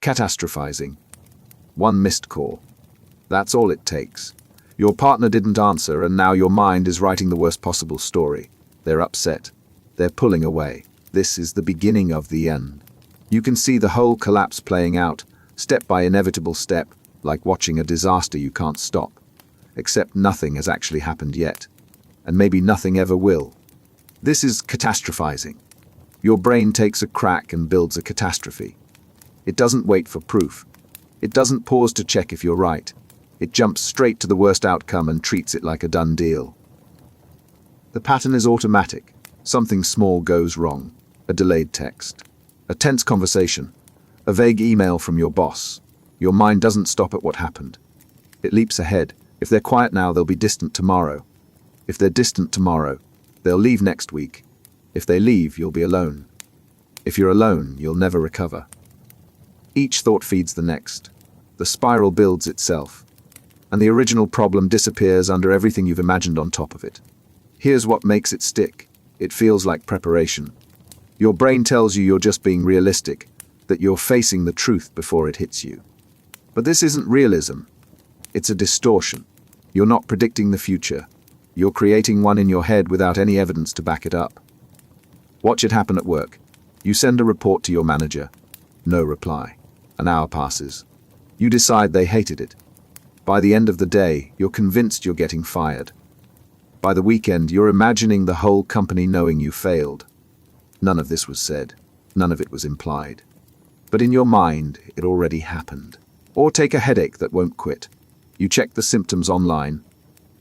Catastrophizing. One missed call. That's all it takes. Your partner didn't answer, and now your mind is writing the worst possible story. They're upset. They're pulling away. This is the beginning of the end. You can see the whole collapse playing out, step by inevitable step, like watching a disaster you can't stop. Except nothing has actually happened yet. And maybe nothing ever will. This is catastrophizing. Your brain takes a crack and builds a catastrophe. It doesn't wait for proof. It doesn't pause to check if you're right. It jumps straight to the worst outcome and treats it like a done deal. The pattern is automatic. Something small goes wrong. A delayed text. A tense conversation. A vague email from your boss. Your mind doesn't stop at what happened. It leaps ahead. If they're quiet now, they'll be distant tomorrow. If they're distant tomorrow, they'll leave next week. If they leave, you'll be alone. If you're alone, you'll never recover. Each thought feeds the next. The spiral builds itself. And the original problem disappears under everything you've imagined on top of it. Here's what makes it stick. It feels like preparation. Your brain tells you you're just being realistic, that you're facing the truth before it hits you. But this isn't realism. It's a distortion. You're not predicting the future. You're creating one in your head without any evidence to back it up. Watch it happen at work. You send a report to your manager. No reply. An hour passes. You decide they hated it. By the end of the day, you're convinced you're getting fired. By the weekend, you're imagining the whole company knowing you failed. None of this was said. None of it was implied. But in your mind, it already happened. Or take a headache that won't quit. You check the symptoms online.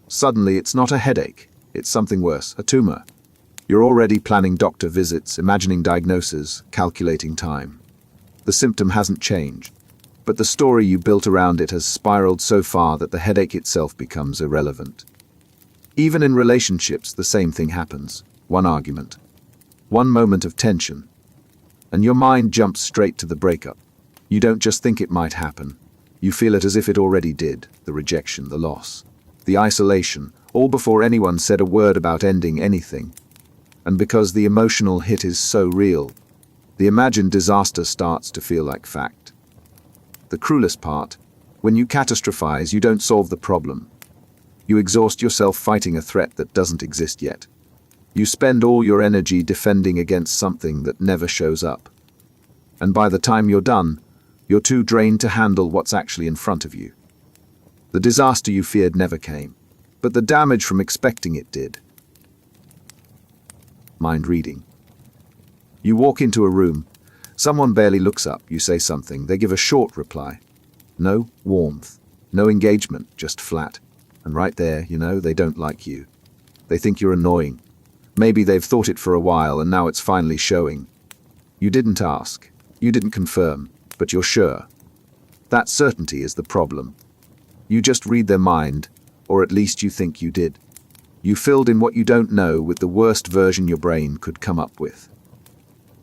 Suddenly, it's not a headache. It's something worse, a tumor. You're already planning doctor visits, imagining diagnoses, calculating time. The symptom hasn't changed, but the story you built around it has spiraled so far that the headache itself becomes irrelevant. Even in relationships, the same thing happens. One argument. One moment of tension. And your mind jumps straight to the breakup. You don't just think it might happen. You feel it as if it already did. The rejection, the loss, the isolation, all before anyone said a word about ending anything. And because the emotional hit is so real, the imagined disaster starts to feel like fact. The cruelest part, when you catastrophize, you don't solve the problem. You exhaust yourself fighting a threat that doesn't exist yet. You spend all your energy defending against something that never shows up. And by the time you're done, you're too drained to handle what's actually in front of you. The disaster you feared never came, but the damage from expecting it did. Mind reading. You walk into a room. Someone barely looks up. You say something. They give a short reply. No warmth. No engagement. Just flat. And right there, they don't like you. They think you're annoying. Maybe they've thought it for a while and now it's finally showing. You didn't ask. You didn't confirm. But you're sure. That certainty is the problem. You just read their mind, or at least you think you did. You filled in what you don't know with the worst version your brain could come up with.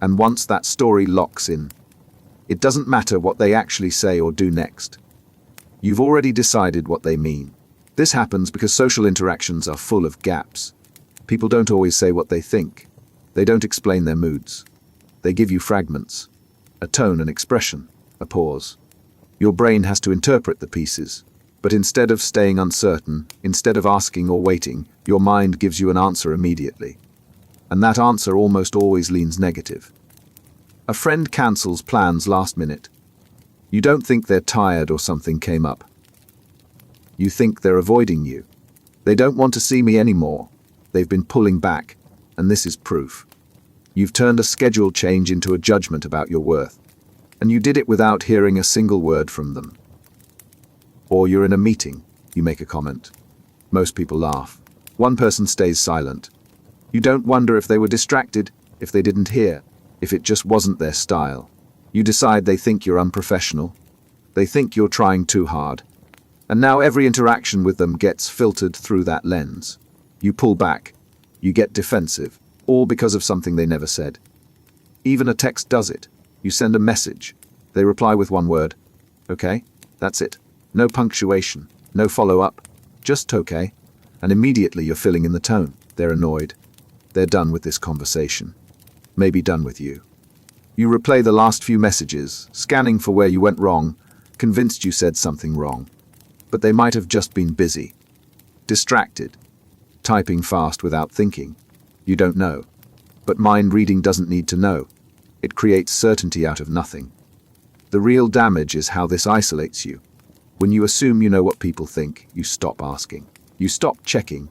And once that story locks in, it doesn't matter what they actually say or do next. You've already decided what they mean. This happens because social interactions are full of gaps. People don't always say what they think. They don't explain their moods. They give you fragments. A tone, an expression, a pause. Your brain has to interpret the pieces. But instead of staying uncertain, instead of asking or waiting, your mind gives you an answer immediately. And that answer almost always leans negative. A friend cancels plans last minute. You don't think they're tired or something came up. You think they're avoiding you. They don't want to see me anymore. They've been pulling back, and this is proof. You've turned a schedule change into a judgment about your worth, and you did it without hearing a single word from them. Or you're in a meeting, you make a comment. Most people laugh. One person stays silent. You don't wonder if they were distracted, if they didn't hear, if it just wasn't their style. You decide they think you're unprofessional. They think you're trying too hard. And now every interaction with them gets filtered through that lens. You pull back. You get defensive, all because of something they never said. Even a text does it. You send a message. They reply with one word. Okay, that's it. No punctuation, no follow-up, just okay. And immediately you're filling in the tone. They're annoyed. They're done with this conversation. Maybe done with you. You replay the last few messages, scanning for where you went wrong, convinced you said something wrong. But they might have just been busy, distracted, typing fast without thinking. You don't know. But mind reading doesn't need to know. It creates certainty out of nothing. The real damage is how this isolates you. When you assume you know what people think, you stop asking. You stop checking.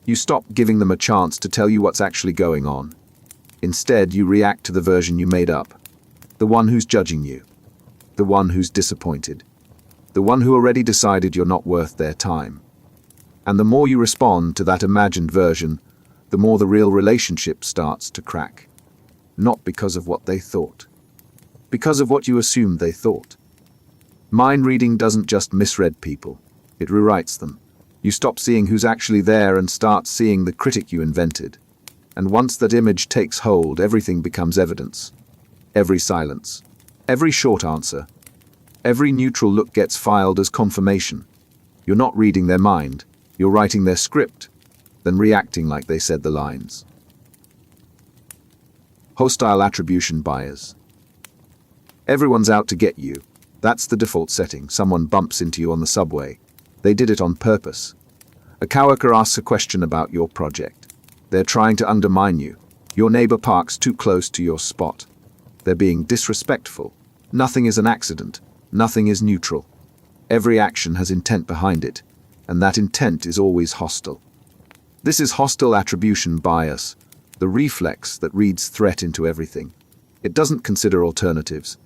You stop giving them a chance to tell you what's actually going on. Instead, you react to the version you made up. The one who's judging you. The one who's disappointed. The one who already decided you're not worth their time. And the more you respond to that imagined version, the more the real relationship starts to crack. Not because of what they thought. Because of what you assumed they thought. Mind reading doesn't just misread people. It rewrites them. You stop seeing who's actually there and start seeing the critic you invented. And once that image takes hold, everything becomes evidence. Every silence. Every short answer. Every neutral look gets filed as confirmation. You're not reading their mind. You're writing their script, then reacting like they said the lines. Hostile attribution bias. Everyone's out to get you. That's the default setting. Someone bumps into you on the subway. They did it on purpose. A coworker asks a question about your project. They're trying to undermine you. Your neighbor parks too close to your spot. They're being disrespectful. Nothing is an accident. Nothing is neutral. Every action has intent behind it, and that intent is always hostile. This is hostile attribution bias, the reflex that reads threat into everything. It doesn't consider alternatives.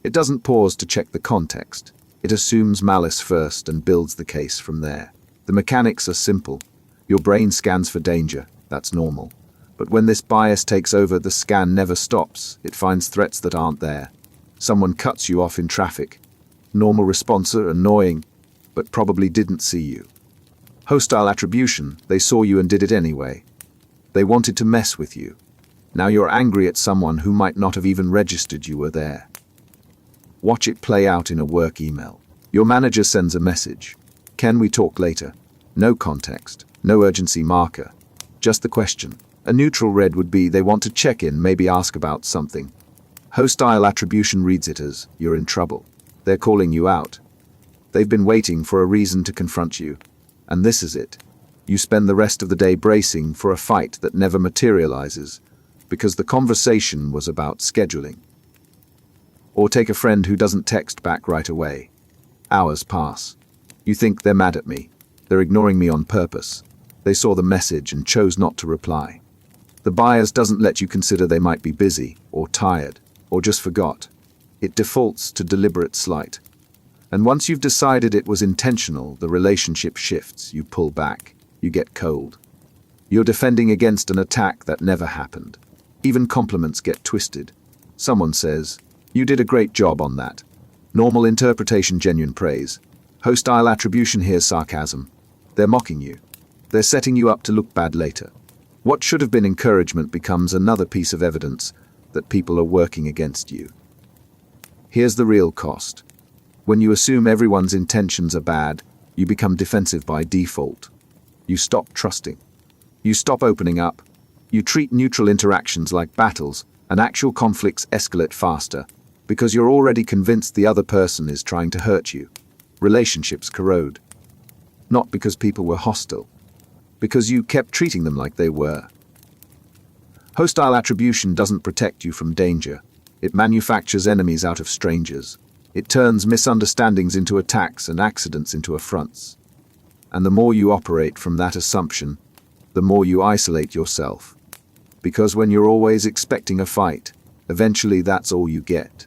It doesn't pause to check the context. It assumes malice first and builds the case from there. The mechanics are simple. Your brain scans for danger. That's normal. But when this bias takes over, the scan never stops. It finds threats that aren't there. Someone cuts you off in traffic. Normal response, annoying, but probably didn't see you. Hostile attribution, they saw you and did it anyway. They wanted to mess with you. Now you're angry at someone who might not have even registered you were there. Watch it play out in a work email. Your manager sends a message. Can we talk later? No context, no urgency marker. Just the question. A neutral read would be they want to check in, maybe ask about something. Hostile attribution reads it as you're in trouble. They're calling you out. They've been waiting for a reason to confront you. And this is it. You spend the rest of the day bracing for a fight that never materializes because the conversation was about scheduling. Or take a friend who doesn't text back right away. Hours pass. You think they're mad at me. They're ignoring me on purpose. They saw the message and chose not to reply. The bias doesn't let you consider they might be busy or tired or just forgot. It defaults to deliberate slight. And once you've decided it was intentional, the relationship shifts. You pull back. You get cold. You're defending against an attack that never happened. Even compliments get twisted. Someone says, "You did a great job on that." Normal interpretation, genuine praise. Hostile attribution, here's sarcasm. They're mocking you. They're setting you up to look bad later. What should have been encouragement becomes another piece of evidence that people are working against you. Here's the real cost. When you assume everyone's intentions are bad, you become defensive by default. You stop trusting. You stop opening up. You treat neutral interactions like battles, and actual conflicts escalate faster because you're already convinced the other person is trying to hurt you. Relationships corrode. Not because people were hostile, because you kept treating them like they were. Hostile attribution doesn't protect you from danger. It manufactures enemies out of strangers. It turns misunderstandings into attacks and accidents into affronts. And the more you operate from that assumption, the more you isolate yourself. Because when you're always expecting a fight, eventually that's all you get.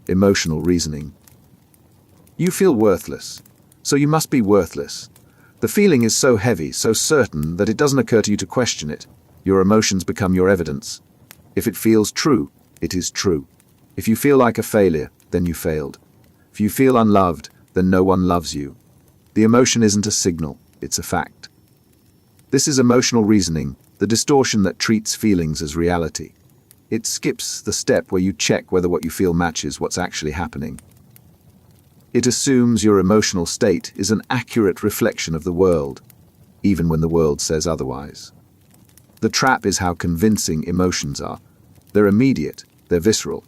Emotional reasoning. You feel worthless, so you must be worthless. The feeling is so heavy, so certain, that it doesn't occur to you to question it. Your emotions become your evidence. If it feels true, it is true. If you feel like a failure, then you failed. If you feel unloved, then no one loves you. The emotion isn't a signal, it's a fact. This is emotional reasoning, the distortion that treats feelings as reality. It skips the step where you check whether what you feel matches what's actually happening. It assumes your emotional state is an accurate reflection of the world, even when the world says otherwise. The trap is how convincing emotions are. They're immediate, they're visceral.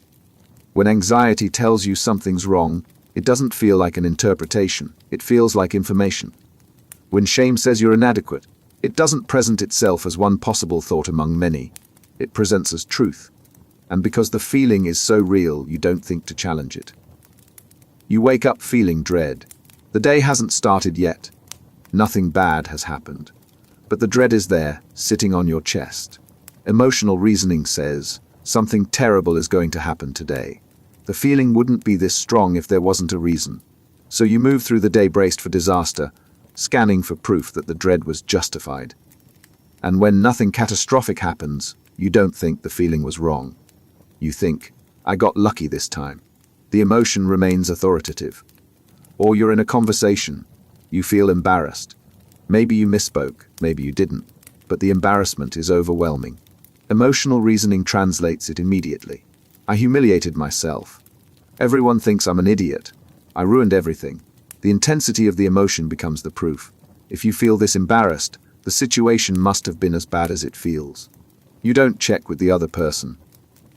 When anxiety tells you something's wrong, it doesn't feel like an interpretation, it feels like information. When shame says you're inadequate, it doesn't present itself as one possible thought among many, it presents as truth. And because the feeling is so real, you don't think to challenge it. You wake up feeling dread. The day hasn't started yet. Nothing bad has happened. But the dread is there, sitting on your chest. Emotional reasoning says, something terrible is going to happen today. The feeling wouldn't be this strong if there wasn't a reason. So you move through the day braced for disaster, scanning for proof that the dread was justified. And when nothing catastrophic happens, you don't think the feeling was wrong. You think, I got lucky this time. The emotion remains authoritative. Or you're in a conversation. You feel embarrassed. Maybe you misspoke, maybe you didn't, but the embarrassment is overwhelming. Emotional reasoning translates it immediately. I humiliated myself. Everyone thinks I'm an idiot. I ruined everything. The intensity of the emotion becomes the proof. If you feel this embarrassed, the situation must have been as bad as it feels. You don't check with the other person.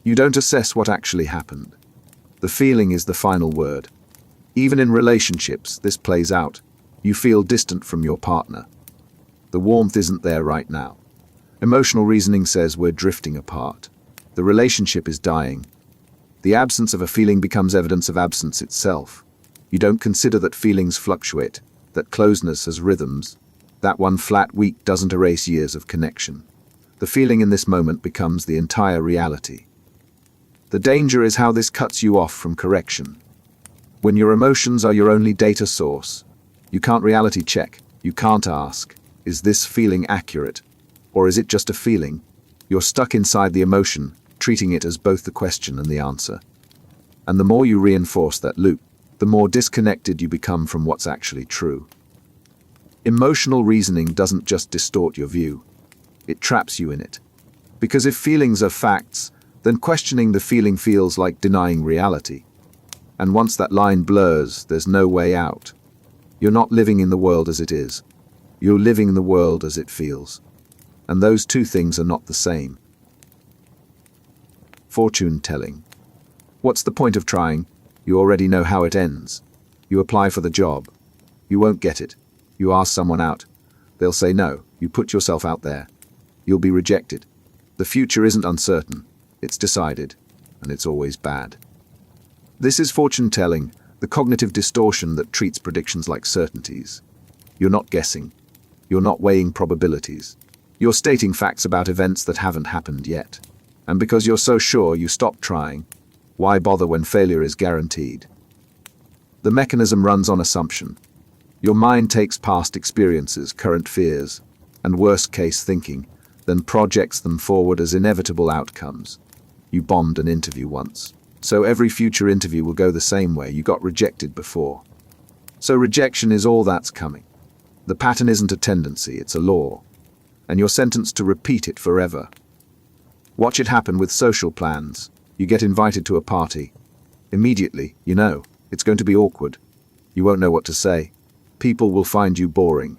You don't assess what actually happened. The feeling is the final word. Even in relationships, this plays out. You feel distant from your partner. The warmth isn't there right now. Emotional reasoning says we're drifting apart. The relationship is dying. The absence of a feeling becomes evidence of absence itself. You don't consider that feelings fluctuate, that closeness has rhythms, that one flat week doesn't erase years of connection. The feeling in this moment becomes the entire reality. The danger is how this cuts you off from correction. When your emotions are your only data source, you can't reality check, you can't ask, is this feeling accurate? Or is it just a feeling? You're stuck inside the emotion, treating it as both the question and the answer. And the more you reinforce that loop, the more disconnected you become from what's actually true. Emotional reasoning doesn't just distort your view, it traps you in it. Because if feelings are facts, then questioning the feeling feels like denying reality. And once that line blurs, there's no way out. You're not living in the world as it is. You're living in the world as it feels. And those two things are not the same. Fortune telling. What's the point of trying? You already know how it ends. You apply for the job. You won't get it. You ask someone out. They'll say no. You put yourself out there. You'll be rejected. The future isn't uncertain. It's decided. And it's always bad. This is fortune telling, the cognitive distortion that treats predictions like certainties. You're not guessing. You're not weighing probabilities. You're stating facts about events that haven't happened yet. And because you're so sure, you stop trying. Why bother when failure is guaranteed? The mechanism runs on assumption. Your mind takes past experiences, current fears, and worst-case thinking, then projects them forward as inevitable outcomes. You bombed an interview once. So every future interview will go the same way. You got rejected before. So rejection is all that's coming. The pattern isn't a tendency, it's a law. And you're sentenced to repeat it forever. Watch it happen with social plans. You get invited to a party. Immediately, you know, it's going to be awkward. You won't know what to say. People will find you boring.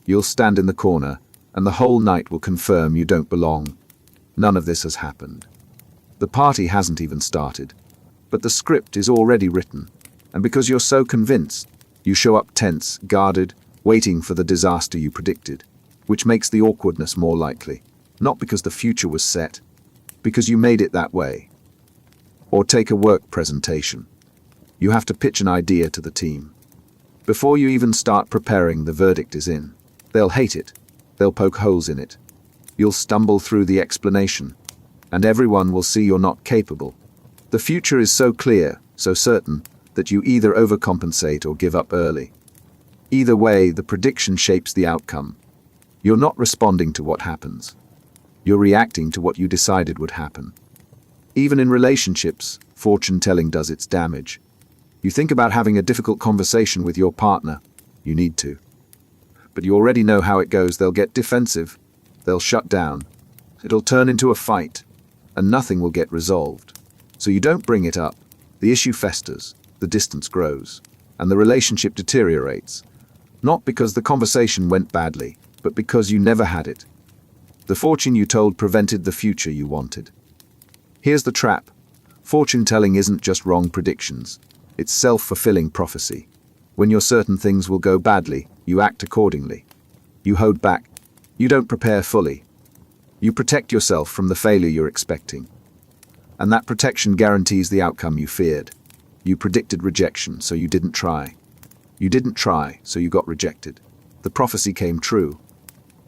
You'll stand in the corner, and the whole night will confirm you don't belong. None of this has happened. The party hasn't even started. But the script is already written, and because you're so convinced, you show up tense, guarded, waiting for the disaster you predicted, which makes the awkwardness more likely, not because the future was set, because you made it that way. Or take a work presentation. You have to pitch an idea to the team. Before you even start preparing, the verdict is in. They'll hate it. They'll poke holes in it. You'll stumble through the explanation, and everyone will see you're not capable. The future is so clear, so certain, that you either overcompensate or give up early. Either way, the prediction shapes the outcome. You're not responding to what happens. You're reacting to what you decided would happen. Even in relationships, fortune-telling does its damage. You think about having a difficult conversation with your partner. You need to. But you already know how it goes. They'll get defensive. They'll shut down. It'll turn into a fight, and nothing will get resolved. So you don't bring it up. The issue festers, the distance grows, and the relationship deteriorates. Not because the conversation went badly, but because you never had it. The fortune you told prevented the future you wanted. Here's the trap. Fortune-telling isn't just wrong predictions. It's self-fulfilling prophecy. When you're certain things will go badly, you act accordingly. You hold back. You don't prepare fully. You protect yourself from the failure you're expecting. And that protection guarantees the outcome you feared. You predicted rejection, so you didn't try. You didn't try, so you got rejected. The prophecy came true.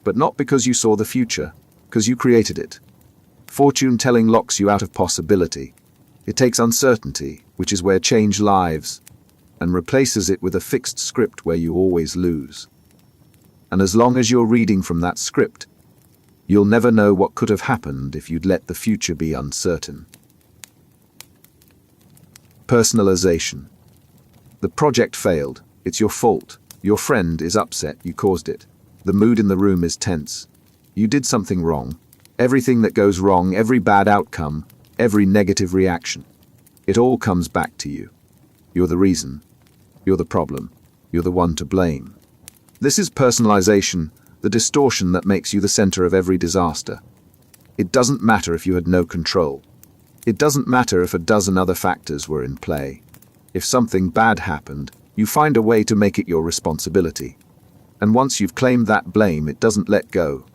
But not because you saw the future, because you created it. Fortune-telling locks you out of possibility. It takes uncertainty, which is where change lives, and replaces it with a fixed script where you always lose. And as long as you're reading from that script, you'll never know what could have happened if you'd let the future be uncertain. Personalization. The project failed. It's your fault. Your friend is upset. You caused it. The mood in the room is tense. You did something wrong. Everything that goes wrong, every bad outcome, every negative reaction, it all comes back to you. You're the reason. You're the problem. You're the one to blame. This is personalization, the distortion that makes you the center of every disaster. It doesn't matter if you had no control. It doesn't matter if a dozen other factors were in play. If something bad happened, you find a way to make it your responsibility. And once you've claimed that blame, it doesn't let go.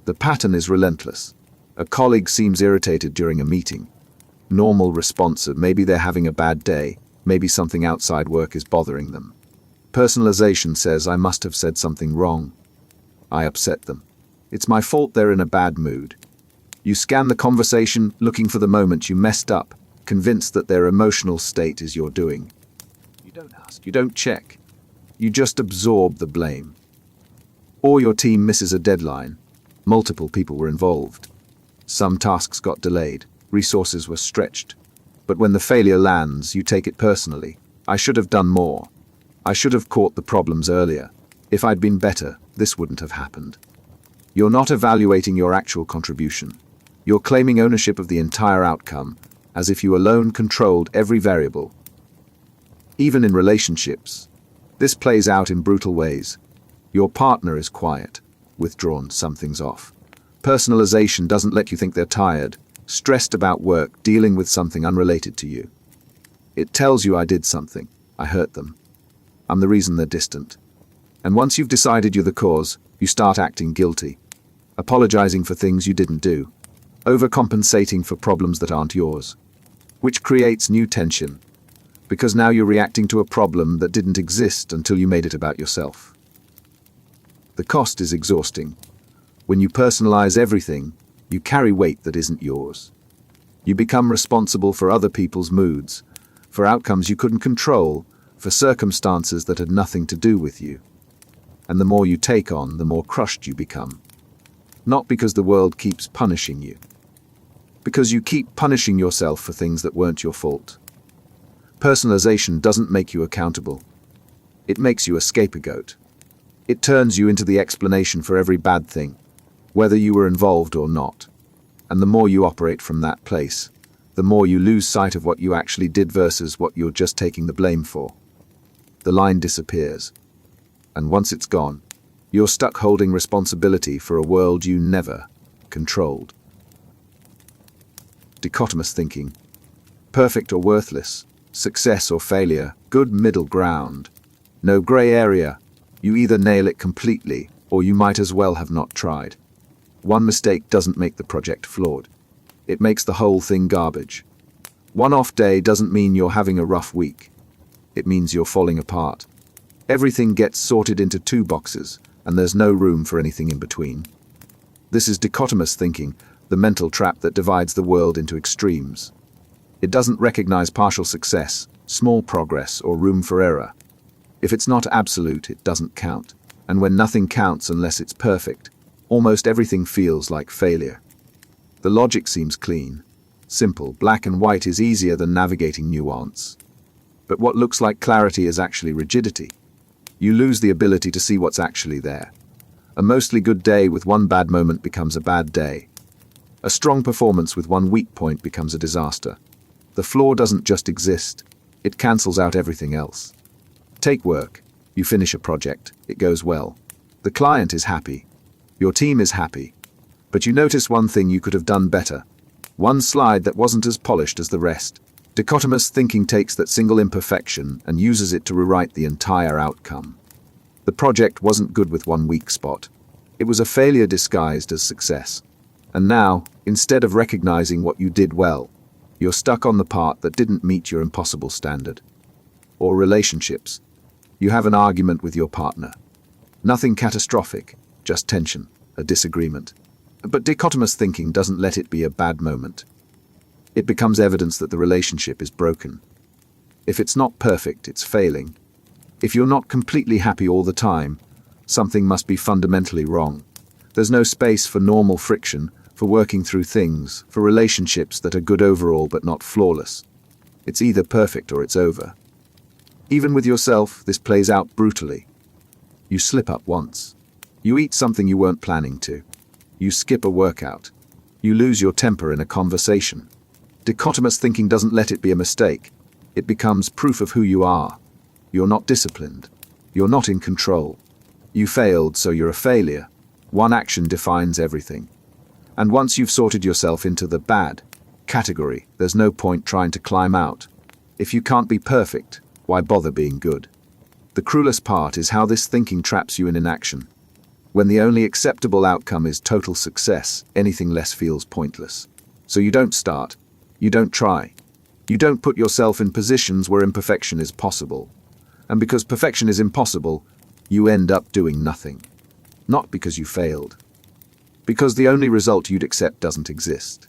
The pattern is relentless. A colleague seems irritated during a meeting. Normal response of maybe they're having a bad day, maybe something outside work is bothering them. Personalization says I must have said something wrong. I upset them. It's my fault they're in a bad mood. You scan the conversation, looking for the moment you messed up, convinced that their emotional state is your doing. You don't ask, you don't check. You just absorb the blame. Or your team misses a deadline. Multiple people were involved. Some tasks got delayed, resources were stretched. But when the failure lands, you take it personally. I should have done more. I should have caught the problems earlier. If I'd been better, this wouldn't have happened. You're not evaluating your actual contribution. You're claiming ownership of the entire outcome, as if you alone controlled every variable. Even in relationships, this plays out in brutal ways. Your partner is quiet, withdrawn, something's off. Personalization doesn't let you think they're tired, stressed about work, dealing with something unrelated to you. It tells you I did something, I hurt them. I'm the reason they're distant. And once you've decided you're the cause, you start acting guilty, apologizing for things you didn't do, overcompensating for problems that aren't yours, which creates new tension, because now you're reacting to a problem that didn't exist until you made it about yourself. The cost is exhausting. When you personalize everything, you carry weight that isn't yours. You become responsible for other people's moods, for outcomes you couldn't control, for circumstances that had nothing to do with you. And the more you take on, the more crushed you become. Not because the world keeps punishing you, because you keep punishing yourself for things that weren't your fault. Personalization doesn't make you accountable. It makes you a scapegoat. It turns you into the explanation for every bad thing, whether you were involved or not. And the more you operate from that place, the more you lose sight of what you actually did versus what you're just taking the blame for. The line disappears. And once it's gone, you're stuck holding responsibility for a world you never controlled. Dichotomous thinking. Perfect or worthless, success or failure, good middle ground. No gray area. You either nail it completely, or you might as well have not tried. One mistake doesn't make the project flawed. It makes the whole thing garbage. One off day doesn't mean you're having a rough week. It means you're falling apart. Everything gets sorted into two boxes, and there's no room for anything in between. This is dichotomous thinking, the mental trap that divides the world into extremes. It doesn't recognize partial success, small progress, or room for error. If it's not absolute, it doesn't count. And when nothing counts unless it's perfect, almost everything feels like failure. The logic seems clean. Simple, black and white is easier than navigating nuance. But what looks like clarity is actually rigidity. You lose the ability to see what's actually there. A mostly good day with one bad moment becomes a bad day. A strong performance with one weak point becomes a disaster. The flaw doesn't just exist, it cancels out everything else. Take work. You finish a project. It goes well. The client is happy. Your team is happy. But you notice one thing you could have done better. One slide that wasn't as polished as the rest. Dichotomous thinking takes that single imperfection and uses it to rewrite the entire outcome. The project wasn't good with one weak spot. It was a failure disguised as success. And now, instead of recognizing what you did well, you're stuck on the part that didn't meet your impossible standard. Or relationships. You have an argument with your partner. Nothing catastrophic, just tension, a disagreement. But dichotomous thinking doesn't let it be a bad moment. It becomes evidence that the relationship is broken. If it's not perfect, it's failing. If you're not completely happy all the time, something must be fundamentally wrong. There's no space for normal friction, for working through things, for relationships that are good overall but not flawless. It's either perfect or it's over. Even with yourself, this plays out brutally. You slip up once. You eat something you weren't planning to. You skip a workout. You lose your temper in a conversation. Dichotomous thinking doesn't let it be a mistake. It becomes proof of who you are. You're not disciplined. You're not in control. You failed, so you're a failure. One action defines everything. And once you've sorted yourself into the bad category, there's no point trying to climb out. If you can't be perfect, why bother being good? The cruelest part is how this thinking traps you in inaction. When the only acceptable outcome is total success, anything less feels pointless. So you don't start. You don't try. You don't put yourself in positions where imperfection is possible. And because perfection is impossible, you end up doing nothing. Not because you failed. Because the only result you'd accept doesn't exist.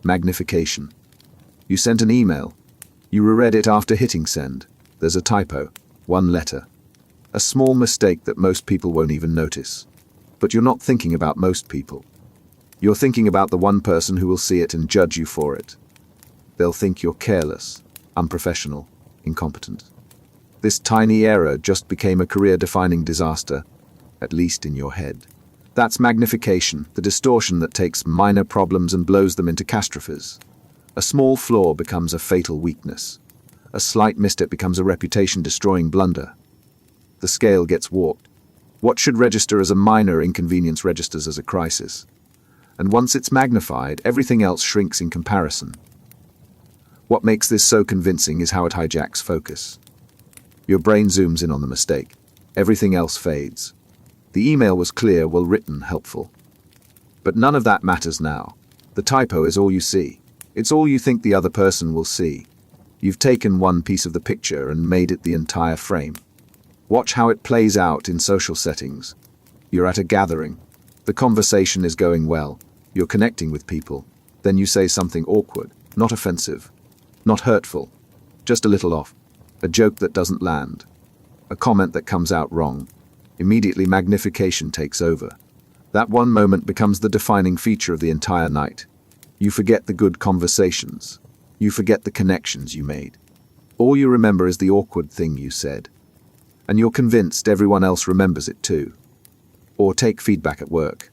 Magnification. You sent an email. You reread it after hitting send. There's a typo, one letter. A small mistake that most people won't even notice. But you're not thinking about most people. You're thinking about the one person who will see it and judge you for it. They'll think you're careless, unprofessional, incompetent. This tiny error just became a career-defining disaster, at least in your head. That's magnification, the distortion that takes minor problems and blows them into catastrophes. A small flaw becomes a fatal weakness. A slight misstep becomes a reputation-destroying blunder. The scale gets warped. What should register as a minor inconvenience registers as a crisis. And once it's magnified, everything else shrinks in comparison. What makes this so convincing is how it hijacks focus. Your brain zooms in on the mistake. Everything else fades. The email was clear, well written, helpful. But none of that matters now. The typo is all you see. It's all you think the other person will see. You've taken one piece of the picture and made it the entire frame. Watch how it plays out in social settings. You're at a gathering. The conversation is going well. You're connecting with people. Then you say something awkward, not offensive, not hurtful, just a little off. A joke that doesn't land. A comment that comes out wrong. Immediately magnification takes over. That one moment becomes the defining feature of the entire night. You forget the good conversations. You forget the connections you made. All you remember is the awkward thing you said. And you're convinced everyone else remembers it too. Or take feedback at work.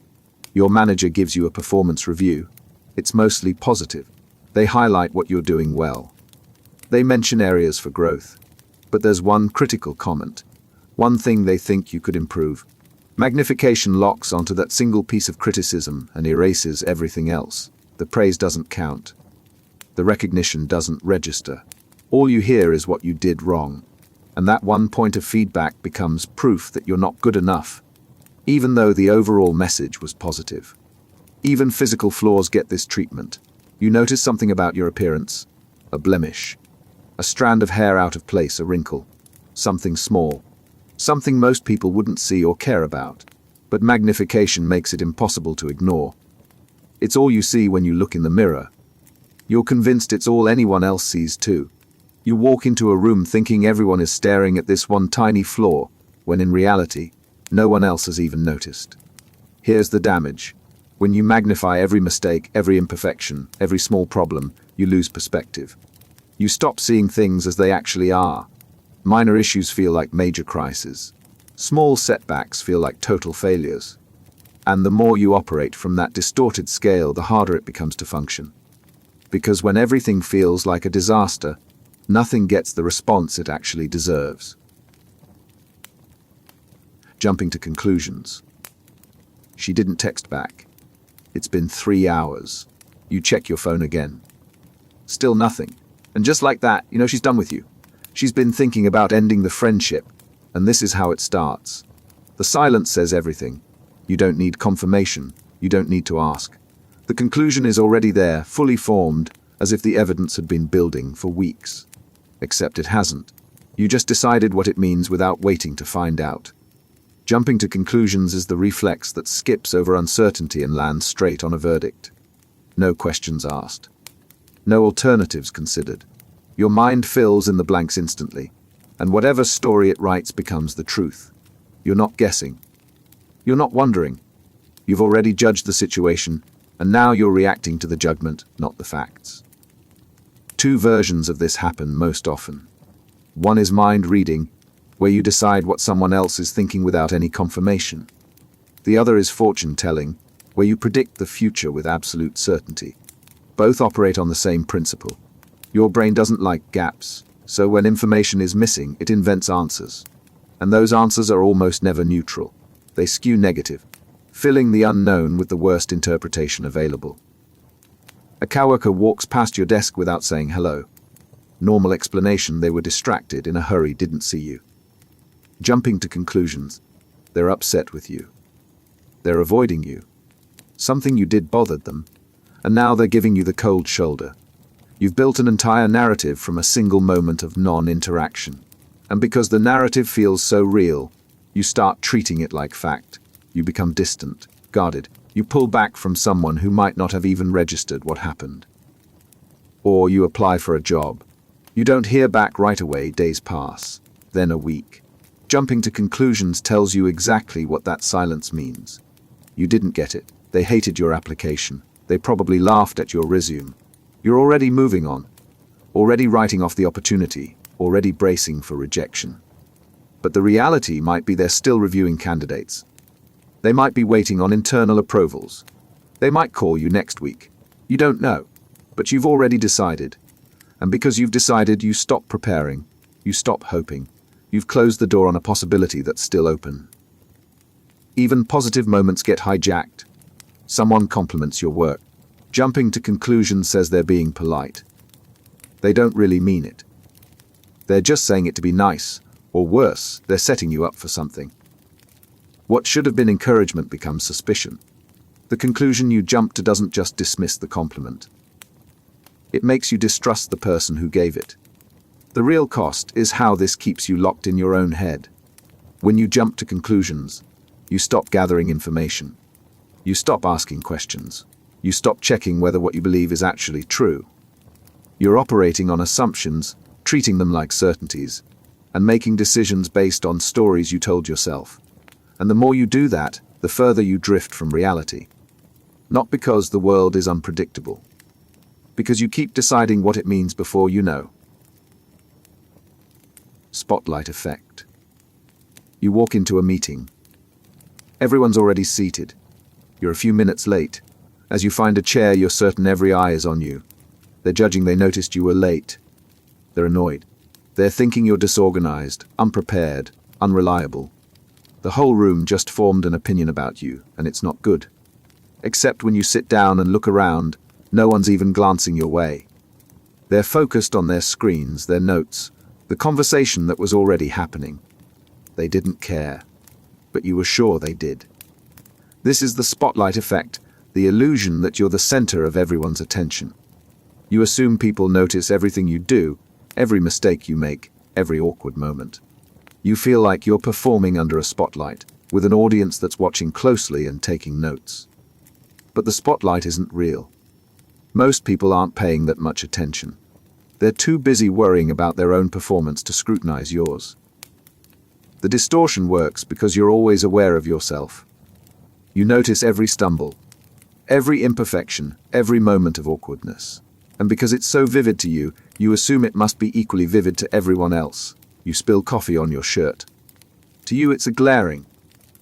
Your manager gives you a performance review. It's mostly positive. They highlight what you're doing well. They mention areas for growth. But there's one critical comment. One thing they think you could improve. Magnification locks onto that single piece of criticism and erases everything else. The praise doesn't count. The recognition doesn't register. All you hear is what you did wrong. And that one point of feedback becomes proof that you're not good enough, even though the overall message was positive. Even physical flaws get this treatment. You notice something about your appearance, a blemish, a strand of hair out of place, a wrinkle, something small, something most people wouldn't see or care about, but magnification makes it impossible to ignore. It's all you see when you look in the mirror. You're convinced it's all anyone else sees too. You walk into a room thinking everyone is staring at this one tiny flaw, when in reality, no one else has even noticed. Here's the damage. When you magnify every mistake, every imperfection, every small problem, you lose perspective. You stop seeing things as they actually are. Minor issues feel like major crises. Small setbacks feel like total failures. And the more you operate from that distorted scale, the harder it becomes to function. Because when everything feels like a disaster, nothing gets the response it actually deserves. Jumping to conclusions. She didn't text back. It's been 3 hours. You check your phone again. Still nothing. And just like that, she's done with you. She's been thinking about ending the friendship, and this is how it starts. The silence says everything. You don't need confirmation. You don't need to ask. The conclusion is already there, fully formed, as if the evidence had been building for weeks. Except it hasn't. You just decided what it means without waiting to find out. Jumping to conclusions is the reflex that skips over uncertainty and lands straight on a verdict. No questions asked. No alternatives considered. Your mind fills in the blanks instantly, and whatever story it writes becomes the truth. You're not guessing. You're not wondering. You've already judged the situation, and now you're reacting to the judgment, not the facts. 2 versions of this happen most often. One is mind reading, where you decide what someone else is thinking without any confirmation. The other is fortune telling, where you predict the future with absolute certainty. Both operate on the same principle. Your brain doesn't like gaps, so when information is missing, it invents answers. And those answers are almost never neutral. They skew negative, filling the unknown with the worst interpretation available. A coworker walks past your desk without saying hello. Normal explanation: they were distracted, in a hurry, didn't see you. Jumping to conclusions: they're upset with you. They're avoiding you. Something you did bothered them, and now they're giving you the cold shoulder. You've built an entire narrative from a single moment of non-interaction. And because the narrative feels so real, you start treating it like fact. You become distant, guarded. You pull back from someone who might not have even registered what happened. Or you apply for a job. You don't hear back right away, days pass, then a week. Jumping to conclusions tells you exactly what that silence means. You didn't get it. They hated your application. They probably laughed at your resume. You're already moving on, already writing off the opportunity, already bracing for rejection. But the reality might be they're still reviewing candidates. They might be waiting on internal approvals. They might call you next week. You don't know, but you've already decided. And because you've decided, you stop preparing, you stop hoping. You've closed the door on a possibility that's still open. Even positive moments get hijacked. Someone compliments your work. Jumping to conclusions says they're being polite. They don't really mean it. They're just saying it to be nice, or worse, they're setting you up for something. What should have been encouragement becomes suspicion. The conclusion you jump to doesn't just dismiss the compliment. It makes you distrust the person who gave it. The real cost is how this keeps you locked in your own head. When you jump to conclusions, you stop gathering information. You stop asking questions. You stop checking whether what you believe is actually true. You're operating on assumptions, treating them like certainties, and making decisions based on stories you told yourself. And the more you do that, the further you drift from reality. Not because the world is unpredictable, because you keep deciding what it means before you know. Spotlight effect. You walk into a meeting. Everyone's already seated. You're a few minutes late. As you find a chair, you're certain every eye is on you. They're judging they noticed you were late. They're annoyed. They're thinking you're disorganized, unprepared, unreliable. The whole room just formed an opinion about you, and it's not good. Except when you sit down and look around, no one's even glancing your way. They're focused on their screens, their notes, the conversation that was already happening. They didn't care, but you were sure they did. This is the spotlight effect, the illusion that you're the center of everyone's attention. You assume people notice everything you do, every mistake you make, every awkward moment. You feel like you're performing under a spotlight, with an audience that's watching closely and taking notes. But the spotlight isn't real. Most people aren't paying that much attention. They're too busy worrying about their own performance to scrutinize yours. The distortion works because you're always aware of yourself. You notice every stumble, every imperfection, every moment of awkwardness. And because it's so vivid to you, you assume it must be equally vivid to everyone else. You spill coffee on your shirt. To you, it's a glaring,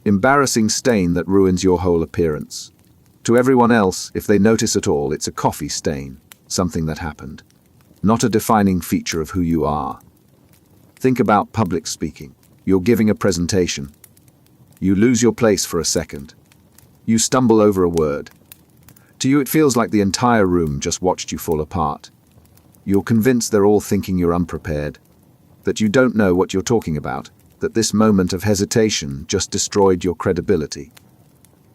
embarrassing stain that ruins your whole appearance. To everyone else, if they notice at all, it's a coffee stain, something that happened, not a defining feature of who you are. Think about public speaking. You're giving a presentation. You lose your place for a second. You stumble over a word. To you, it feels like the entire room just watched you fall apart. You're convinced they're all thinking you're unprepared, that you don't know what you're talking about, that this moment of hesitation just destroyed your credibility.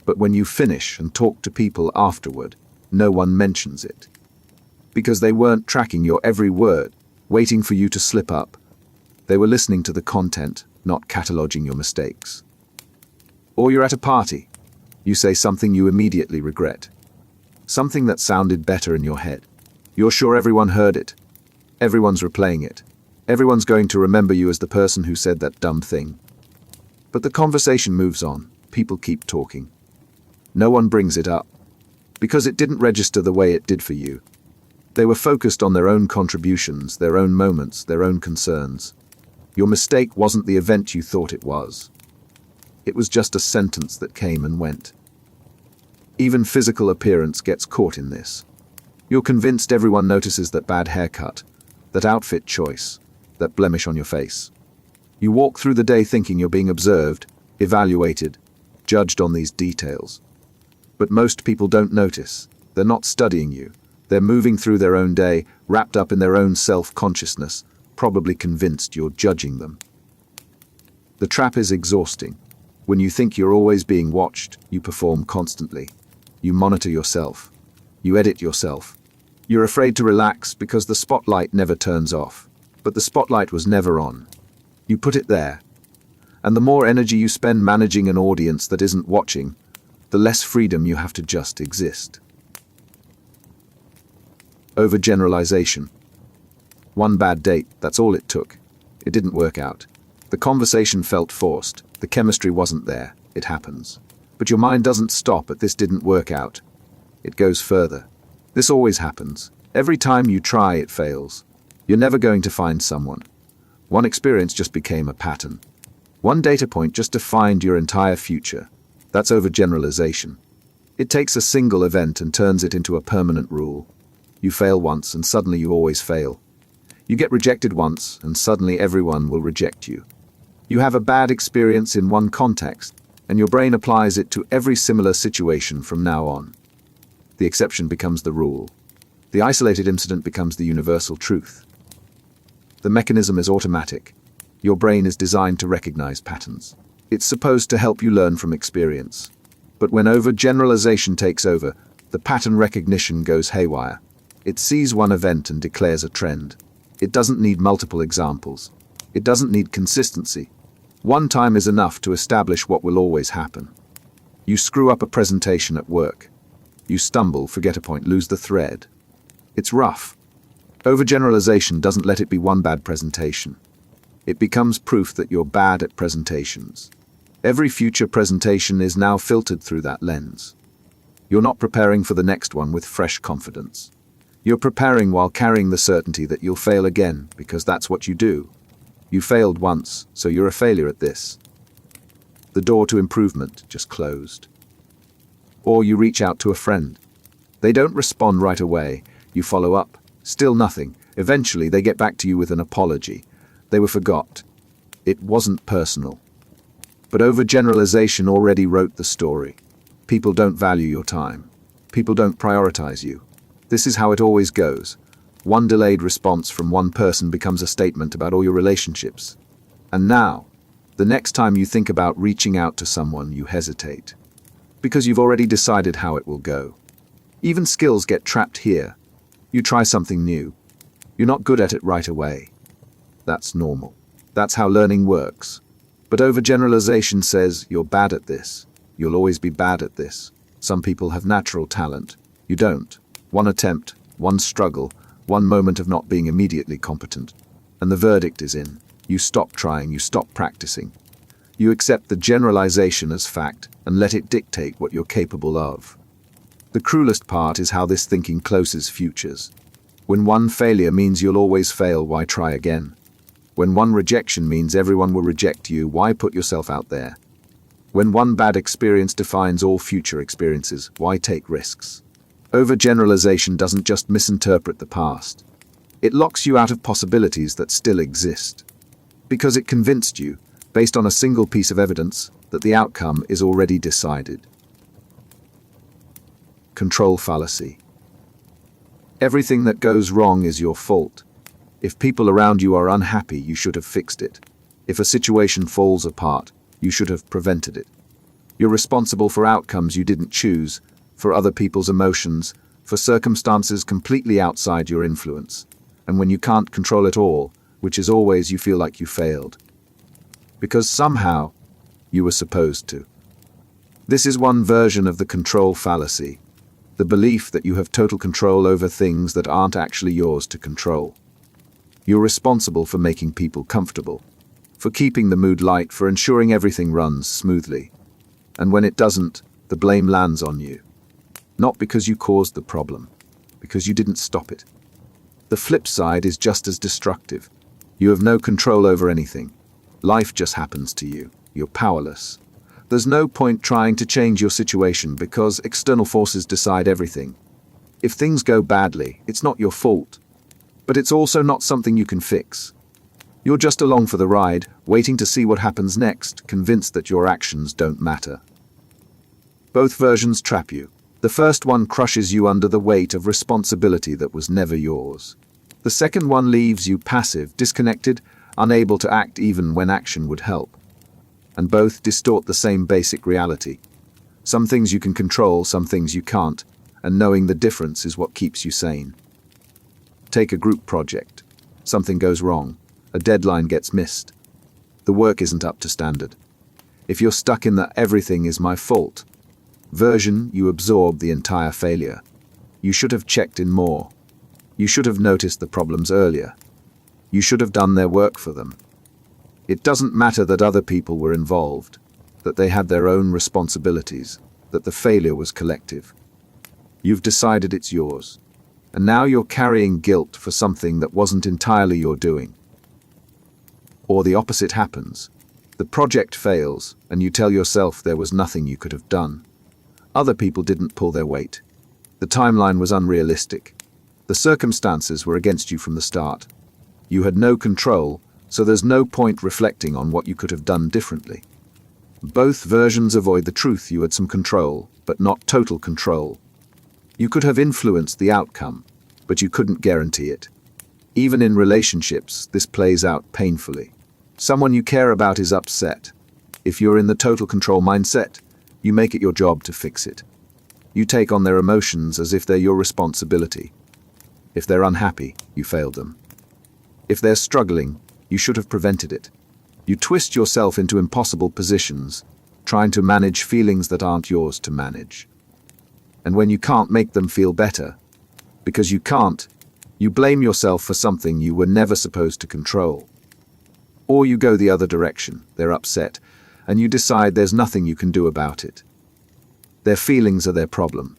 But when you finish and talk to people afterward, no one mentions it. Because they weren't tracking your every word, waiting for you to slip up. They were listening to the content, not cataloging your mistakes. Or you're at a party. You say something you immediately regret. Something that sounded better in your head. You're sure everyone heard it. Everyone's replaying it. Everyone's going to remember you as the person who said that dumb thing. But the conversation moves on. People keep talking. No one brings it up. Because it didn't register the way it did for you. They were focused on their own contributions, their own moments, their own concerns. Your mistake wasn't the event you thought it was. It was just a sentence that came and went. Even physical appearance gets caught in this. You're convinced everyone notices that bad haircut, that outfit choice, that blemish on your face. You walk through the day thinking you're being observed, evaluated, judged on these details. But most people don't notice. They're not studying you. They're moving through their own day, wrapped up in their own self-consciousness, probably convinced you're judging them. The trap is exhausting. When you think you're always being watched, you perform constantly. You monitor yourself. You edit yourself. You're afraid to relax because the spotlight never turns off. But the spotlight was never on. You put it there. And the more energy you spend managing an audience that isn't watching, the less freedom you have to just exist. Overgeneralization. One bad date, that's all it took. It didn't work out. The conversation felt forced. The chemistry wasn't there. It happens. But your mind doesn't stop at this didn't work out. It goes further. This always happens. Every time you try, it fails. You're never going to find someone. One experience just became a pattern. One data point just defined your entire future. That's overgeneralization. It takes a single event and turns it into a permanent rule. You fail once and suddenly you always fail. You get rejected once and suddenly everyone will reject you. You have a bad experience in one context and your brain applies it to every similar situation from now on. The exception becomes the rule. The isolated incident becomes the universal truth. The mechanism is automatic. Your brain is designed to recognize patterns. It's supposed to help you learn from experience. But when overgeneralization takes over, the pattern recognition goes haywire. It sees one event and declares a trend. It doesn't need multiple examples. It doesn't need consistency. One time is enough to establish what will always happen. You screw up a presentation at work. You stumble, forget a point, lose the thread. It's rough. Overgeneralization doesn't let it be one bad presentation. It becomes proof that you're bad at presentations. Every future presentation is now filtered through that lens. You're not preparing for the next one with fresh confidence. You're preparing while carrying the certainty that you'll fail again, because that's what you do. You failed once, so you're a failure at this. The door to improvement just closed. Or you reach out to a friend. They don't respond right away. You follow up. Still nothing. Eventually, they get back to you with an apology. They were forgot. It wasn't personal. But overgeneralization already wrote the story. People don't value your time. People don't prioritize you. This is how it always goes. One delayed response from one person becomes a statement about all your relationships. And now, the next time you think about reaching out to someone, you hesitate. Because you've already decided how it will go. Even skills get trapped here. You try something new. You're not good at it right away. That's normal. That's how learning works. But overgeneralization says you're bad at this. You'll always be bad at this. Some people have natural talent. You don't. One attempt, one struggle, one moment of not being immediately competent. And the verdict is in. You stop trying, you stop practicing. You accept the generalization as fact and let it dictate what you're capable of. The cruelest part is how this thinking closes futures. When one failure means you'll always fail, why try again? When one rejection means everyone will reject you, why put yourself out there? When one bad experience defines all future experiences, why take risks? Overgeneralization doesn't just misinterpret the past. It locks you out of possibilities that still exist. Because it convinced you, based on a single piece of evidence, that the outcome is already decided. Control fallacy. Everything that goes wrong is your fault. If people around you are unhappy, you should have fixed it. If a situation falls apart, you should have prevented it. You're responsible for outcomes you didn't choose, for other people's emotions, for circumstances completely outside your influence. And when you can't control it all, which is always, you feel like you failed. Because somehow, you were supposed to. This is one version of the control fallacy, the belief that you have total control over things that aren't actually yours to control. You're responsible for making people comfortable, for keeping the mood light, for ensuring everything runs smoothly. And when it doesn't, the blame lands on you. Not because you caused the problem, because you didn't stop it. The flip side is just as destructive. You have no control over anything. Life just happens to you. You're powerless. There's no point trying to change your situation because external forces decide everything. If things go badly, it's not your fault. But it's also not something you can fix. You're just along for the ride, waiting to see what happens next, convinced that your actions don't matter. Both versions trap you. The first one crushes you under the weight of responsibility that was never yours. The second one leaves you passive, disconnected, unable to act even when action would help. And both distort the same basic reality. Some things you can control, some things you can't, and knowing the difference is what keeps you sane. Take a group project. Something goes wrong. A deadline gets missed. The work isn't up to standard. If you're stuck in the "everything is my fault" version, you absorb the entire failure. You should have checked in more. You should have noticed the problems earlier. You should have done their work for them. It doesn't matter that other people were involved, that they had their own responsibilities, that the failure was collective. You've decided it's yours, and now you're carrying guilt for something that wasn't entirely your doing. Or the opposite happens. The project fails, and you tell yourself there was nothing you could have done. Other people didn't pull their weight. The timeline was unrealistic. The circumstances were against you from the start. You had no control, so there's no point reflecting on what you could have done differently. Both versions avoid the truth. You had some control, but not total control. You could have influenced the outcome, but you couldn't guarantee it. Even in relationships, this plays out painfully. Someone you care about is upset. If you're in the total control mindset, you make it your job to fix it. You take on their emotions as if they're your responsibility. If they're unhappy, you failed them. If they're struggling, you should have prevented it. You twist yourself into impossible positions, trying to manage feelings that aren't yours to manage. And when you can't make them feel better, because you can't, you blame yourself for something you were never supposed to control. Or you go the other direction. They're upset, and you decide there's nothing you can do about it. Their feelings are their problem.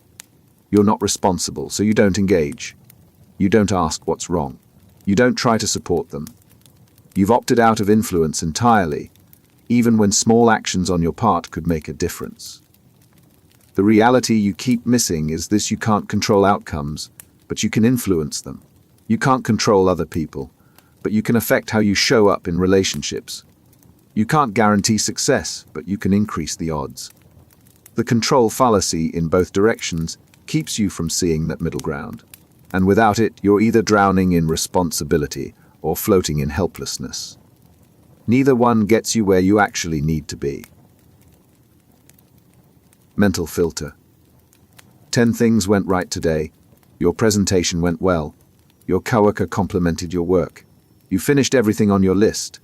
You're not responsible, so you don't engage. You don't ask what's wrong. You don't try to support them. You've opted out of influence entirely, even when small actions on your part could make a difference. The reality you keep missing is this: you can't control outcomes, but you can influence them. You can't control other people, but you can affect how you show up in relationships. You can't guarantee success, but you can increase the odds. The control fallacy in both directions keeps you from seeing that middle ground. And without it, you're either drowning in responsibility or floating in helplessness. Neither one gets you where you actually need to be. Mental filter. 10 things went right today. Your presentation went well. Your coworker complimented your work. You finished everything on your list.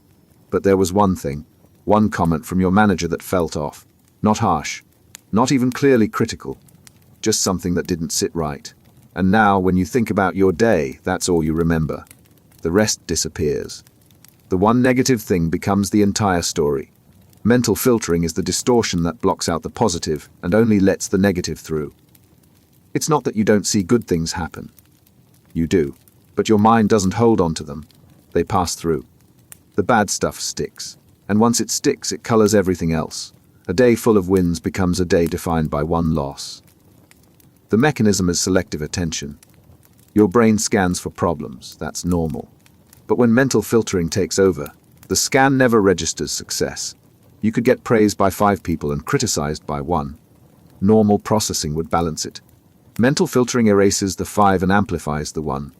But there was one thing, one comment from your manager that felt off. Not harsh, not even clearly critical, just something that didn't sit right. And now, when you think about your day, that's all you remember. The rest disappears. The one negative thing becomes the entire story. Mental filtering is the distortion that blocks out the positive and only lets the negative through. It's not that you don't see good things happen. You do, but your mind doesn't hold on to them. They pass through. The bad stuff sticks, and once it sticks, it colors everything else. A day full of wins becomes a day defined by one loss. The mechanism is selective attention. Your brain scans for problems, that's normal. But when mental filtering takes over, the scan never registers success. You could get praised by 5 people and criticized by 1. Normal processing would balance it. Mental filtering erases the 5 and amplifies the 1.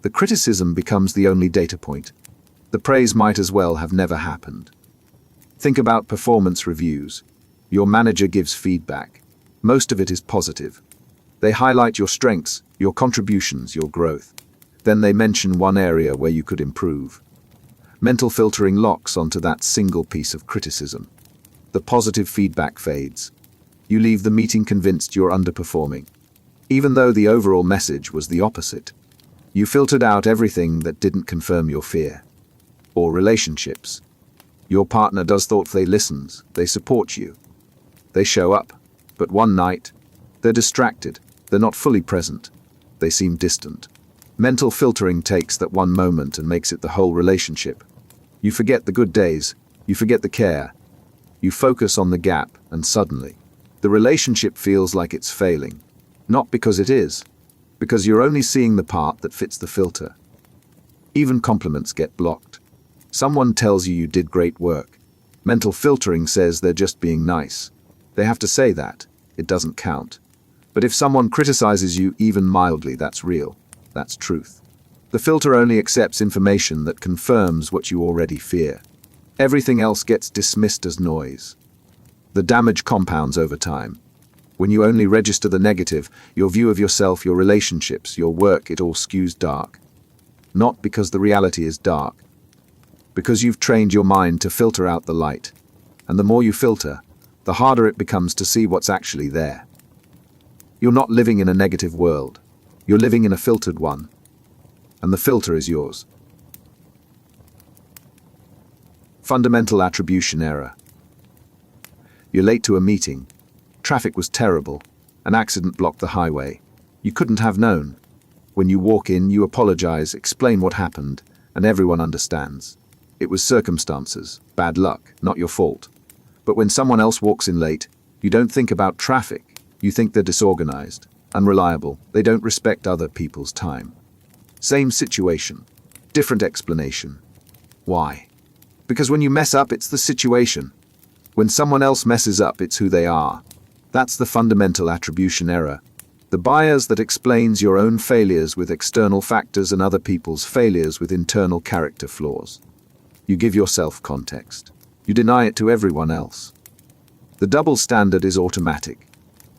The criticism becomes the only data point. The praise might as well have never happened. Think about performance reviews. Your manager gives feedback. Most of it is positive. They highlight your strengths, your contributions, your growth. Then they mention one area where you could improve. Mental filtering locks onto that single piece of criticism. The positive feedback fades. You leave the meeting convinced you're underperforming, even though the overall message was the opposite. You filtered out everything that didn't confirm your fear. Or relationships. Your partner does thoughtfully listens, they support you. They show up, but one night, they're distracted, they're not fully present, they seem distant. Mental filtering takes that one moment and makes it the whole relationship. You forget the good days, you forget the care. You focus on the gap, and suddenly, the relationship feels like it's failing. Not because it is, because you're only seeing the part that fits the filter. Even compliments get blocked. Someone tells you did great work. Mental filtering says they're just being nice. They have to say that. It doesn't count. But if someone criticizes you even mildly, that's real. That's truth. The filter only accepts information that confirms what you already fear. Everything else gets dismissed as noise. The damage compounds over time. When you only register the negative, your view of yourself, your relationships, your work, it all skews dark. Not because the reality is dark. Because you've trained your mind to filter out the light. And the more you filter, the harder it becomes to see what's actually there. You're not living in a negative world. You're living in a filtered one. And the filter is yours. Fundamental attribution error. You're late to a meeting. Traffic was terrible. An accident blocked the highway. You couldn't have known. When you walk in, you apologize, explain what happened, and everyone understands. It was circumstances, bad luck, not your fault. But when someone else walks in late, you don't think about traffic. You think they're disorganized, unreliable, they don't respect other people's time. Same situation, different explanation. Why? Because when you mess up, it's the situation. When someone else messes up, it's who they are. That's the fundamental attribution error. The bias that explains your own failures with external factors and other people's failures with internal character flaws. You give yourself context. You deny it to everyone else. The double standard is automatic.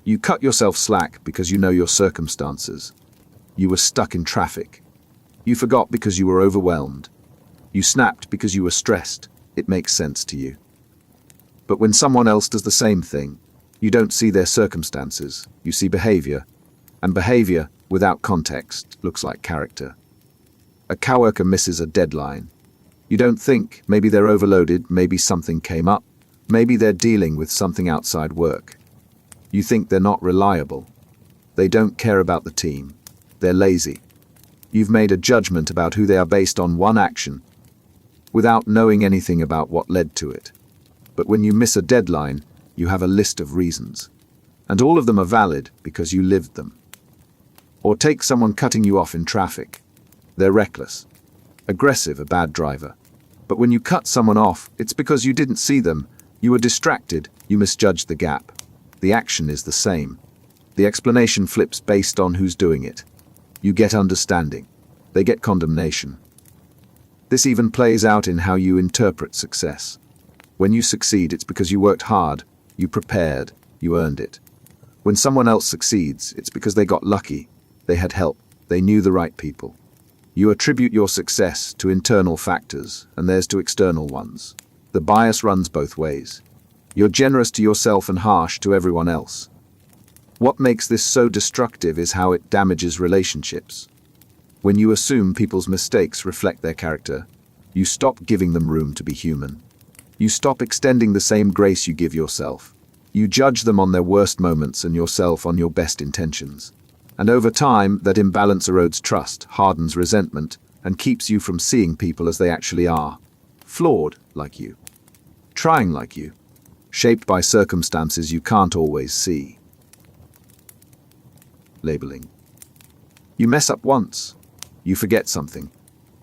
You cut yourself slack because you know your circumstances. You were stuck in traffic. You forgot because you were overwhelmed. You snapped because you were stressed. It makes sense to you. But when someone else does the same thing, you don't see their circumstances. You see behavior. And behavior, without context, looks like character. A coworker misses a deadline. You don't think, maybe they're overloaded, maybe something came up, maybe they're dealing with something outside work. You think they're not reliable. They don't care about the team. They're lazy. You've made a judgment about who they are based on one action, without knowing anything about what led to it. But when you miss a deadline, you have a list of reasons. And all of them are valid because you lived them. Or take someone cutting you off in traffic. They're reckless, aggressive, a bad driver. But when you cut someone off, it's because you didn't see them, you were distracted, you misjudged the gap. The action is the same. The explanation flips based on who's doing it. You get understanding. They get condemnation. This even plays out in how you interpret success. When you succeed, it's because you worked hard, you prepared, you earned it. When someone else succeeds, it's because they got lucky, they had help, they knew the right people. You attribute your success to internal factors, and theirs to external ones. The bias runs both ways. You're generous to yourself and harsh to everyone else. What makes this so destructive is how it damages relationships. When you assume people's mistakes reflect their character, you stop giving them room to be human. You stop extending the same grace you give yourself. You judge them on their worst moments and yourself on your best intentions. And over time, that imbalance erodes trust, hardens resentment, and keeps you from seeing people as they actually are. Flawed like you. Trying like you. Shaped by circumstances you can't always see. Labeling. You mess up once. You forget something.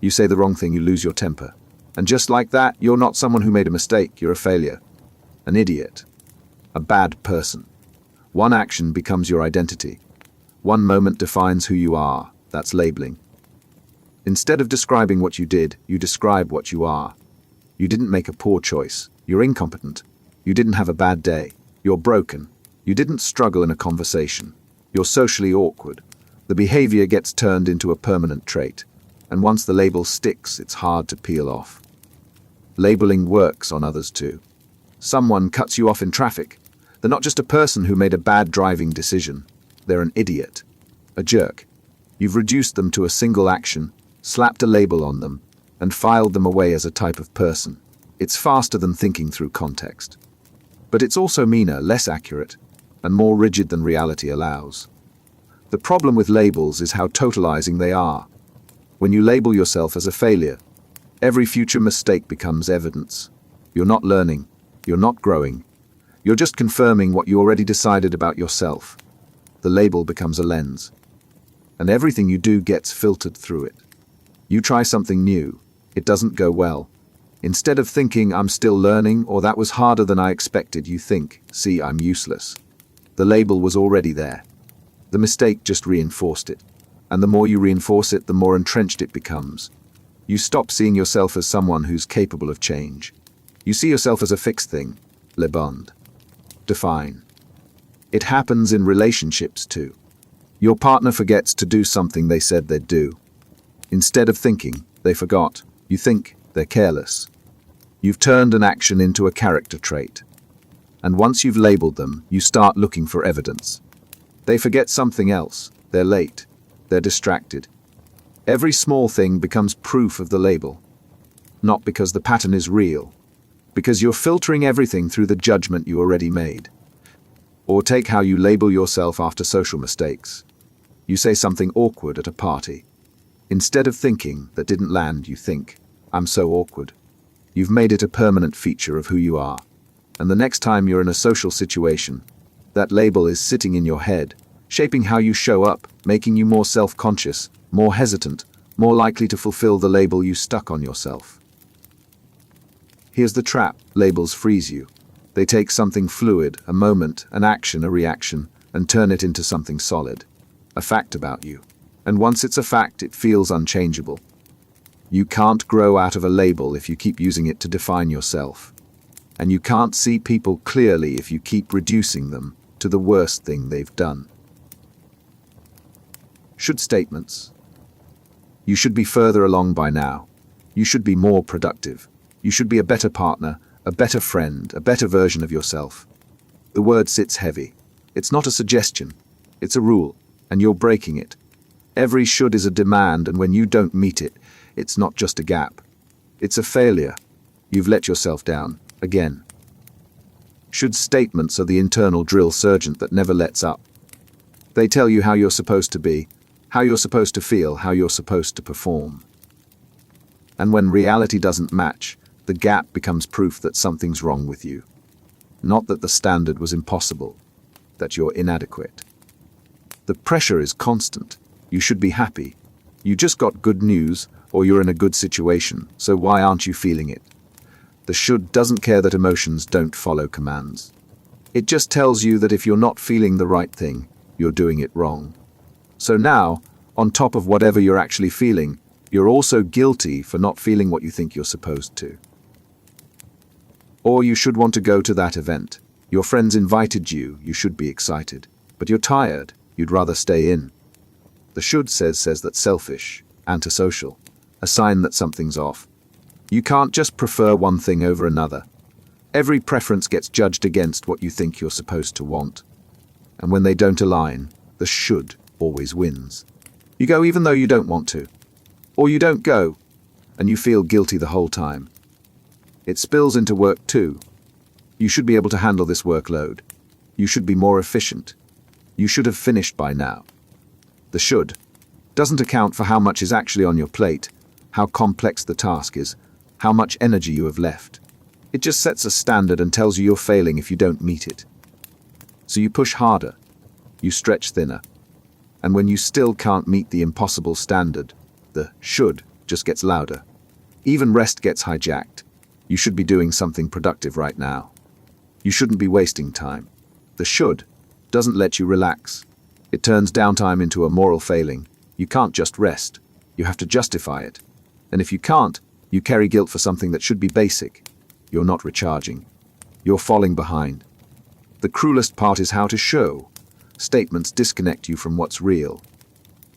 You say the wrong thing, you lose your temper. And just like that, you're not someone who made a mistake, you're a failure. An idiot. A bad person. One action becomes your identity. One moment defines who you are. That's labeling. Instead of describing what you did, you describe what you are. You didn't make a poor choice. You're incompetent. You didn't have a bad day. You're broken. You didn't struggle in a conversation. You're socially awkward. The behavior gets turned into a permanent trait. And once the label sticks, it's hard to peel off. Labeling works on others too. Someone cuts you off in traffic. They're not just a person who made a bad driving decision. They're an idiot, a jerk. You've reduced them to a single action, slapped a label on them, and filed them away as a type of person. It's faster than thinking through context. But it's also meaner, less accurate, and more rigid than reality allows. The problem with labels is how totalizing they are. When you label yourself as a failure, every future mistake becomes evidence. You're not learning. You're not growing. You're just confirming what you already decided about yourself. The label becomes a lens. And everything you do gets filtered through it. You try something new. It doesn't go well. Instead of thinking, I'm still learning, or that was harder than I expected, you think, see, I'm useless. The label was already there. The mistake just reinforced it. And the more you reinforce it, the more entrenched it becomes. You stop seeing yourself as someone who's capable of change. You see yourself as a fixed thing. Le bond. Define. It happens in relationships too. Your partner forgets to do something they said they'd do. Instead of thinking, they forgot. You think they're careless. You've turned an action into a character trait. And once you've labeled them, you start looking for evidence. They forget something else. They're late. They're distracted. Every small thing becomes proof of the label. Not because the pattern is real, because you're filtering everything through the judgment you already made. Or take how you label yourself after social mistakes. You say something awkward at a party. Instead of thinking that didn't land, you think, I'm so awkward. You've made it a permanent feature of who you are. And the next time you're in a social situation, that label is sitting in your head, shaping how you show up, making you more self-conscious, more hesitant, more likely to fulfill the label you stuck on yourself. Here's the trap: labels freeze you. They take something fluid, a moment, an action, a reaction, and turn it into something solid, a fact about you. And once it's a fact, it feels unchangeable. You can't grow out of a label if you keep using it to define yourself. And you can't see people clearly if you keep reducing them to the worst thing they've done. Should statements. You should be further along by now. You should be more productive. You should be a better partner, a better friend, a better version of yourself. The word sits heavy. It's not a suggestion. It's a rule, and you're breaking it. Every should is a demand, and when you don't meet it, it's not just a gap. It's a failure. You've let yourself down, again. Should statements are the internal drill sergeant that never lets up. They tell you how you're supposed to be, how you're supposed to feel, how you're supposed to perform. And when reality doesn't match, the gap becomes proof that something's wrong with you. Not that the standard was impossible, that you're inadequate. The pressure is constant. You should be happy. You just got good news, or you're in a good situation, so why aren't you feeling it? The should doesn't care that emotions don't follow commands. It just tells you that if you're not feeling the right thing, you're doing it wrong. So now, on top of whatever you're actually feeling, you're also guilty for not feeling what you think you're supposed to. Or you should want to go to that event. Your friends invited you, you should be excited. But you're tired, you'd rather stay in. The should says that's selfish, antisocial, a sign that something's off. You can't just prefer one thing over another. Every preference gets judged against what you think you're supposed to want. And when they don't align, the should always wins. You go even though you don't want to. Or you don't go, and you feel guilty the whole time. It spills into work too. You should be able to handle this workload. You should be more efficient. You should have finished by now. The should doesn't account for how much is actually on your plate, how complex the task is, how much energy you have left. It just sets a standard and tells you you're failing if you don't meet it. So you push harder. You stretch thinner. And when you still can't meet the impossible standard, the should just gets louder. Even rest gets hijacked. You should be doing something productive right now. You shouldn't be wasting time. The should doesn't let you relax. It turns downtime into a moral failing. You can't just rest. You have to justify it. And if you can't, you carry guilt for something that should be basic. You're not recharging. You're falling behind. The cruelest part is how to show. Statements disconnect you from what's real.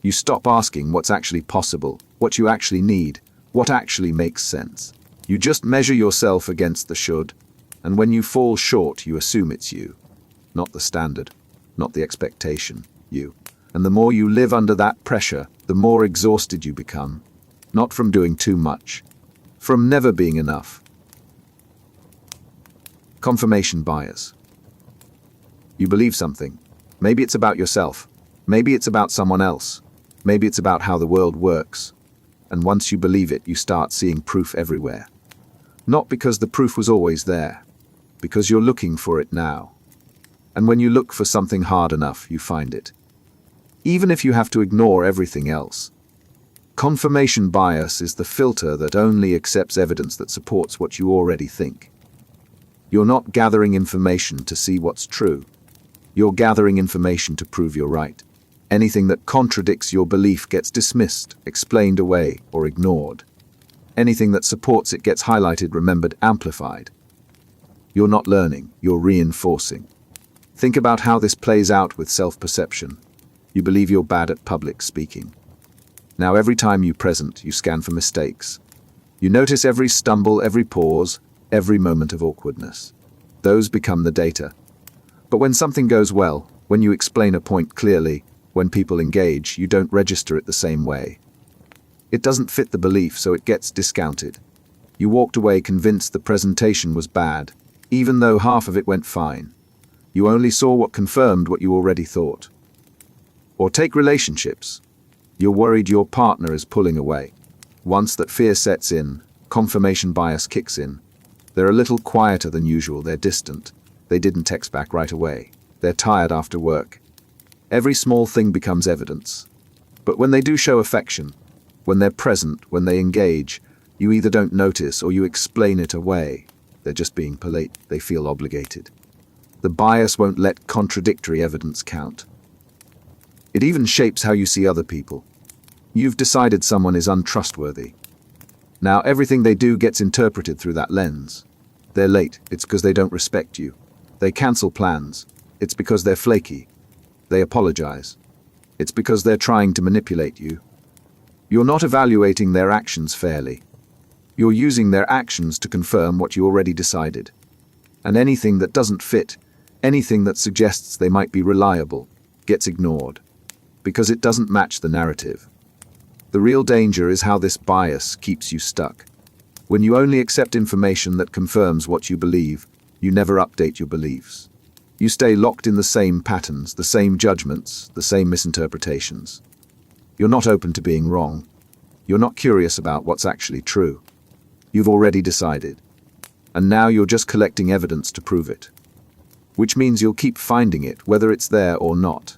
You stop asking what's actually possible, what you actually need, what actually makes sense. You just measure yourself against the should, and when you fall short, you assume it's you. Not the standard, not the expectation, you. And the more you live under that pressure, the more exhausted you become. Not from doing too much, from never being enough. Confirmation bias. You believe something. Maybe it's about yourself. Maybe it's about someone else. Maybe it's about how the world works. And once you believe it, you start seeing proof everywhere. Not because the proof was always there, because you're looking for it now. And when you look for something hard enough, you find it. Even if you have to ignore everything else. Confirmation bias is the filter that only accepts evidence that supports what you already think. You're not gathering information to see what's true. You're gathering information to prove you're right. Anything that contradicts your belief gets dismissed, explained away, or ignored. Anything that supports it gets highlighted, remembered, amplified. You're not learning, you're reinforcing. Think about how this plays out with self-perception. You believe you're bad at public speaking. Now every time you present, you scan for mistakes. You notice every stumble, every pause, every moment of awkwardness. Those become the data. But when something goes well, when you explain a point clearly, when people engage, you don't register it the same way. It doesn't fit the belief, so it gets discounted. You walked away convinced the presentation was bad, even though half of it went fine. You only saw what confirmed what you already thought. Or take relationships. You're worried your partner is pulling away. Once that fear sets in, confirmation bias kicks in. They're a little quieter than usual, they're distant. They didn't text back right away. They're tired after work. Every small thing becomes evidence. But when they do show affection, when they're present, when they engage, you either don't notice or you explain it away. They're just being polite, they feel obligated. The bias won't let contradictory evidence count. It even shapes how you see other people. You've decided someone is untrustworthy. Now everything they do gets interpreted through that lens. They're late, it's because they don't respect you. They cancel plans, it's because they're flaky. They apologize, it's because they're trying to manipulate you. You're not evaluating their actions fairly. You're using their actions to confirm what you already decided. And anything that doesn't fit, anything that suggests they might be reliable, gets ignored, because it doesn't match the narrative. The real danger is how this bias keeps you stuck. When you only accept information that confirms what you believe, you never update your beliefs. You stay locked in the same patterns, the same judgments, the same misinterpretations. You're not open to being wrong. You're not curious about what's actually true. You've already decided. And now you're just collecting evidence to prove it. Which means you'll keep finding it, whether it's there or not.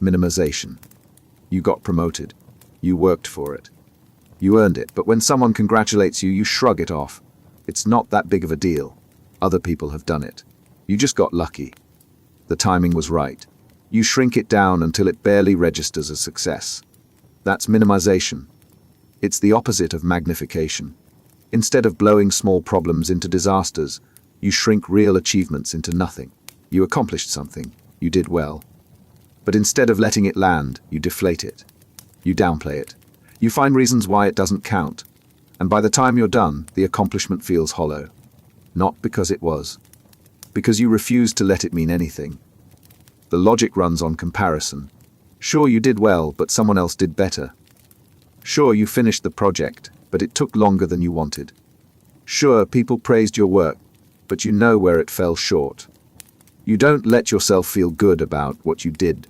Minimization. You got promoted. You worked for it. You earned it, but when someone congratulates you, you shrug it off. It's not that big of a deal. Other people have done it. You just got lucky. The timing was right. You shrink it down until it barely registers as success. That's minimization. It's the opposite of magnification. Instead of blowing small problems into disasters, you shrink real achievements into nothing. You accomplished something. You did well. But instead of letting it land, you deflate it. You downplay it. You find reasons why it doesn't count. And by the time you're done, the accomplishment feels hollow. Not because it was. Because you refused to let it mean anything. The logic runs on comparison. Sure, you did well, but someone else did better. Sure, you finished the project, but it took longer than you wanted. Sure, people praised your work, but you know where it fell short. You don't let yourself feel good about what you did,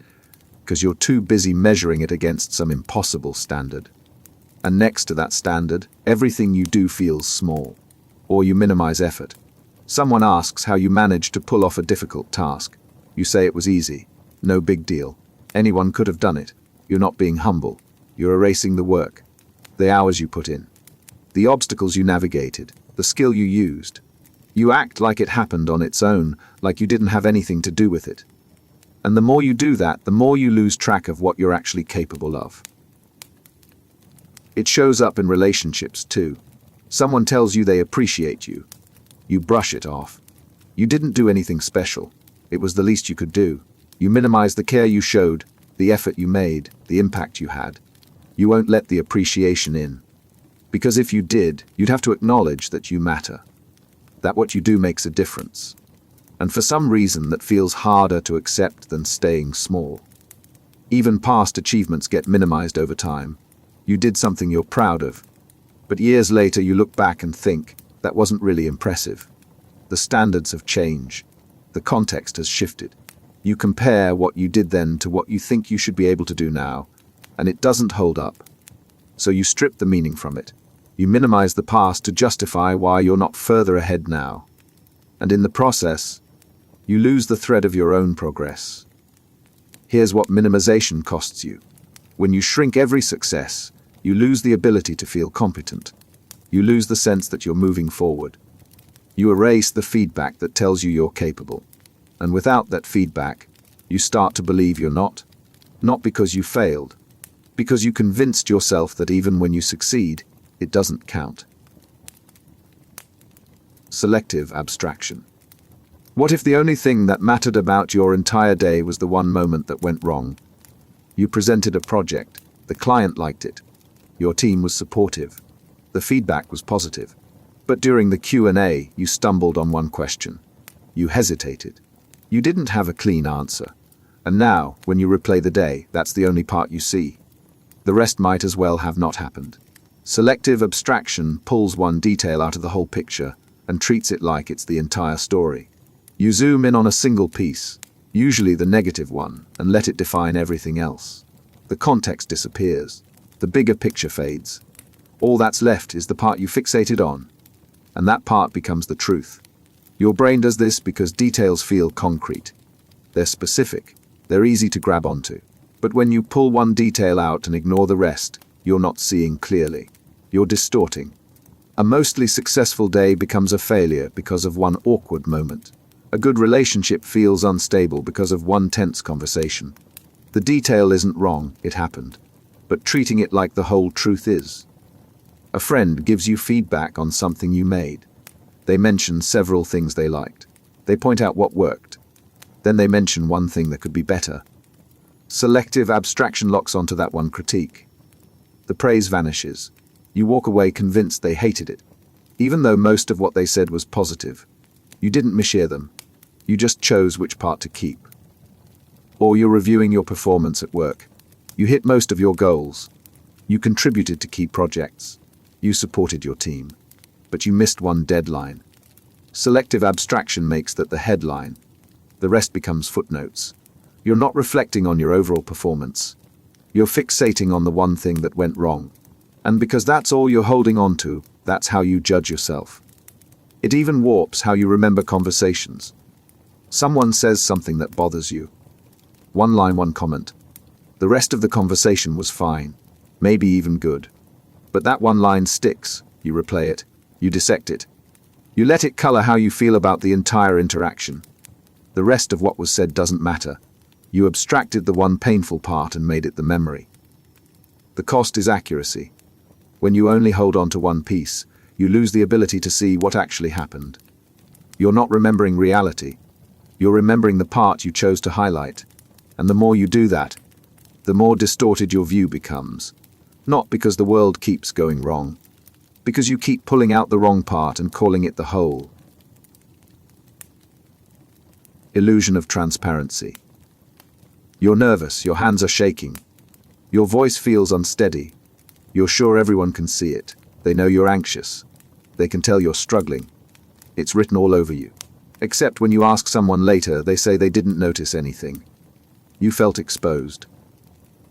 because you're too busy measuring it against some impossible standard. And next to that standard, everything you do feels small. Or you minimize effort. Someone asks how you managed to pull off a difficult task. You say it was easy. No big deal. Anyone could have done it. You're not being humble. You're erasing the work. The hours you put in. The obstacles you navigated. The skill you used. You act like it happened on its own, like you didn't have anything to do with it. And the more you do that, the more you lose track of what you're actually capable of. It shows up in relationships too. Someone tells you they appreciate you. You brush it off. You didn't do anything special. It was the least you could do. You minimize the care you showed, the effort you made, the impact you had. You won't let the appreciation in. Because if you did, you'd have to acknowledge that you matter. That what you do makes a difference. And for some reason that feels harder to accept than staying small. Even past achievements get minimized over time. You did something you're proud of. But years later you look back and think, that wasn't really impressive. The standards have changed. The context has shifted. You compare what you did then to what you think you should be able to do now, and it doesn't hold up. So you strip the meaning from it. You minimize the past to justify why you're not further ahead now. And in the process, you lose the thread of your own progress. Here's what minimization costs you. When you shrink every success, you lose the ability to feel competent. You lose the sense that you're moving forward. You erase the feedback that tells you you're capable. And without that feedback, you start to believe you're not. Not because you failed, because you convinced yourself that even when you succeed, it doesn't count. Selective abstraction. What if the only thing that mattered about your entire day was the one moment that went wrong? You presented a project, the client liked it, your team was supportive, the feedback was positive. But during the Q&A, you stumbled on one question. You hesitated. You didn't have a clean answer. And now, when you replay the day, that's the only part you see. The rest might as well have not happened. Selective abstraction pulls one detail out of the whole picture and treats it like it's the entire story. You zoom in on a single piece, usually the negative one, and let it define everything else. The context disappears. The bigger picture fades. All that's left is the part you fixated on, and that part becomes the truth. Your brain does this because details feel concrete. They're specific. They're easy to grab onto. But when you pull one detail out and ignore the rest, you're not seeing clearly. You're distorting. A mostly successful day becomes a failure because of one awkward moment. A good relationship feels unstable because of one tense conversation. The detail isn't wrong, it happened. But treating it like the whole truth is. A friend gives you feedback on something you made. They mention several things they liked. They point out what worked. Then they mention one thing that could be better. Selective abstraction locks onto that one critique. The praise vanishes. You walk away convinced they hated it, even though most of what they said was positive. You didn't mishear them. You just chose which part to keep. Or you're reviewing your performance at work. You hit most of your goals. You contributed to key projects. You supported your team. But you missed one deadline. Selective abstraction makes that the headline. The rest becomes footnotes. You're not reflecting on your overall performance. You're fixating on the one thing that went wrong. And because that's all you're holding on to, that's how you judge yourself. It even warps how you remember conversations. Someone says something that bothers you. One line, one comment. The rest of the conversation was fine, maybe even good. But that one line sticks. You replay it. You dissect it. You let it color how you feel about the entire interaction. The rest of what was said doesn't matter. You abstracted the one painful part and made it the memory. The cost is accuracy. When you only hold on to one piece, you lose the ability to see what actually happened. You're not remembering reality. You're remembering the part you chose to highlight. And the more you do that, the more distorted your view becomes. Not because the world keeps going wrong, because you keep pulling out the wrong part and calling it the whole. Illusion of transparency. You're nervous, your hands are shaking. Your voice feels unsteady. You're sure everyone can see it. They know you're anxious. They can tell you're struggling. It's written all over you. Except when you ask someone later, they say they didn't notice anything. You felt exposed.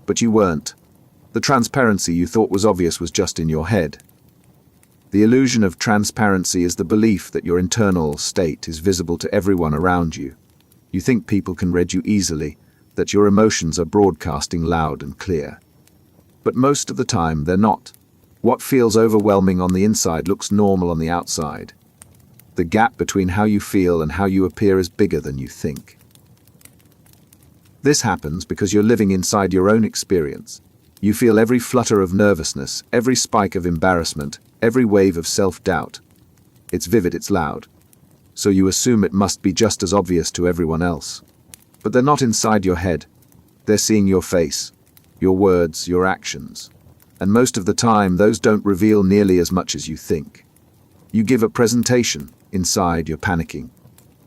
But you weren't. The transparency you thought was obvious was just in your head. The illusion of transparency is the belief that your internal state is visible to everyone around you. You think people can read you easily, that your emotions are broadcasting loud and clear. But most of the time, they're not. What feels overwhelming on the inside looks normal on the outside. The gap between how you feel and how you appear is bigger than you think. This happens because you're living inside your own experience. You feel every flutter of nervousness, every spike of embarrassment, every wave of self-doubt. It's vivid, it's loud. So you assume it must be just as obvious to everyone else. But they're not inside your head. They're seeing your face, your words, your actions. And most of the time, those don't reveal nearly as much as you think. You give a presentation. Inside, you're panicking.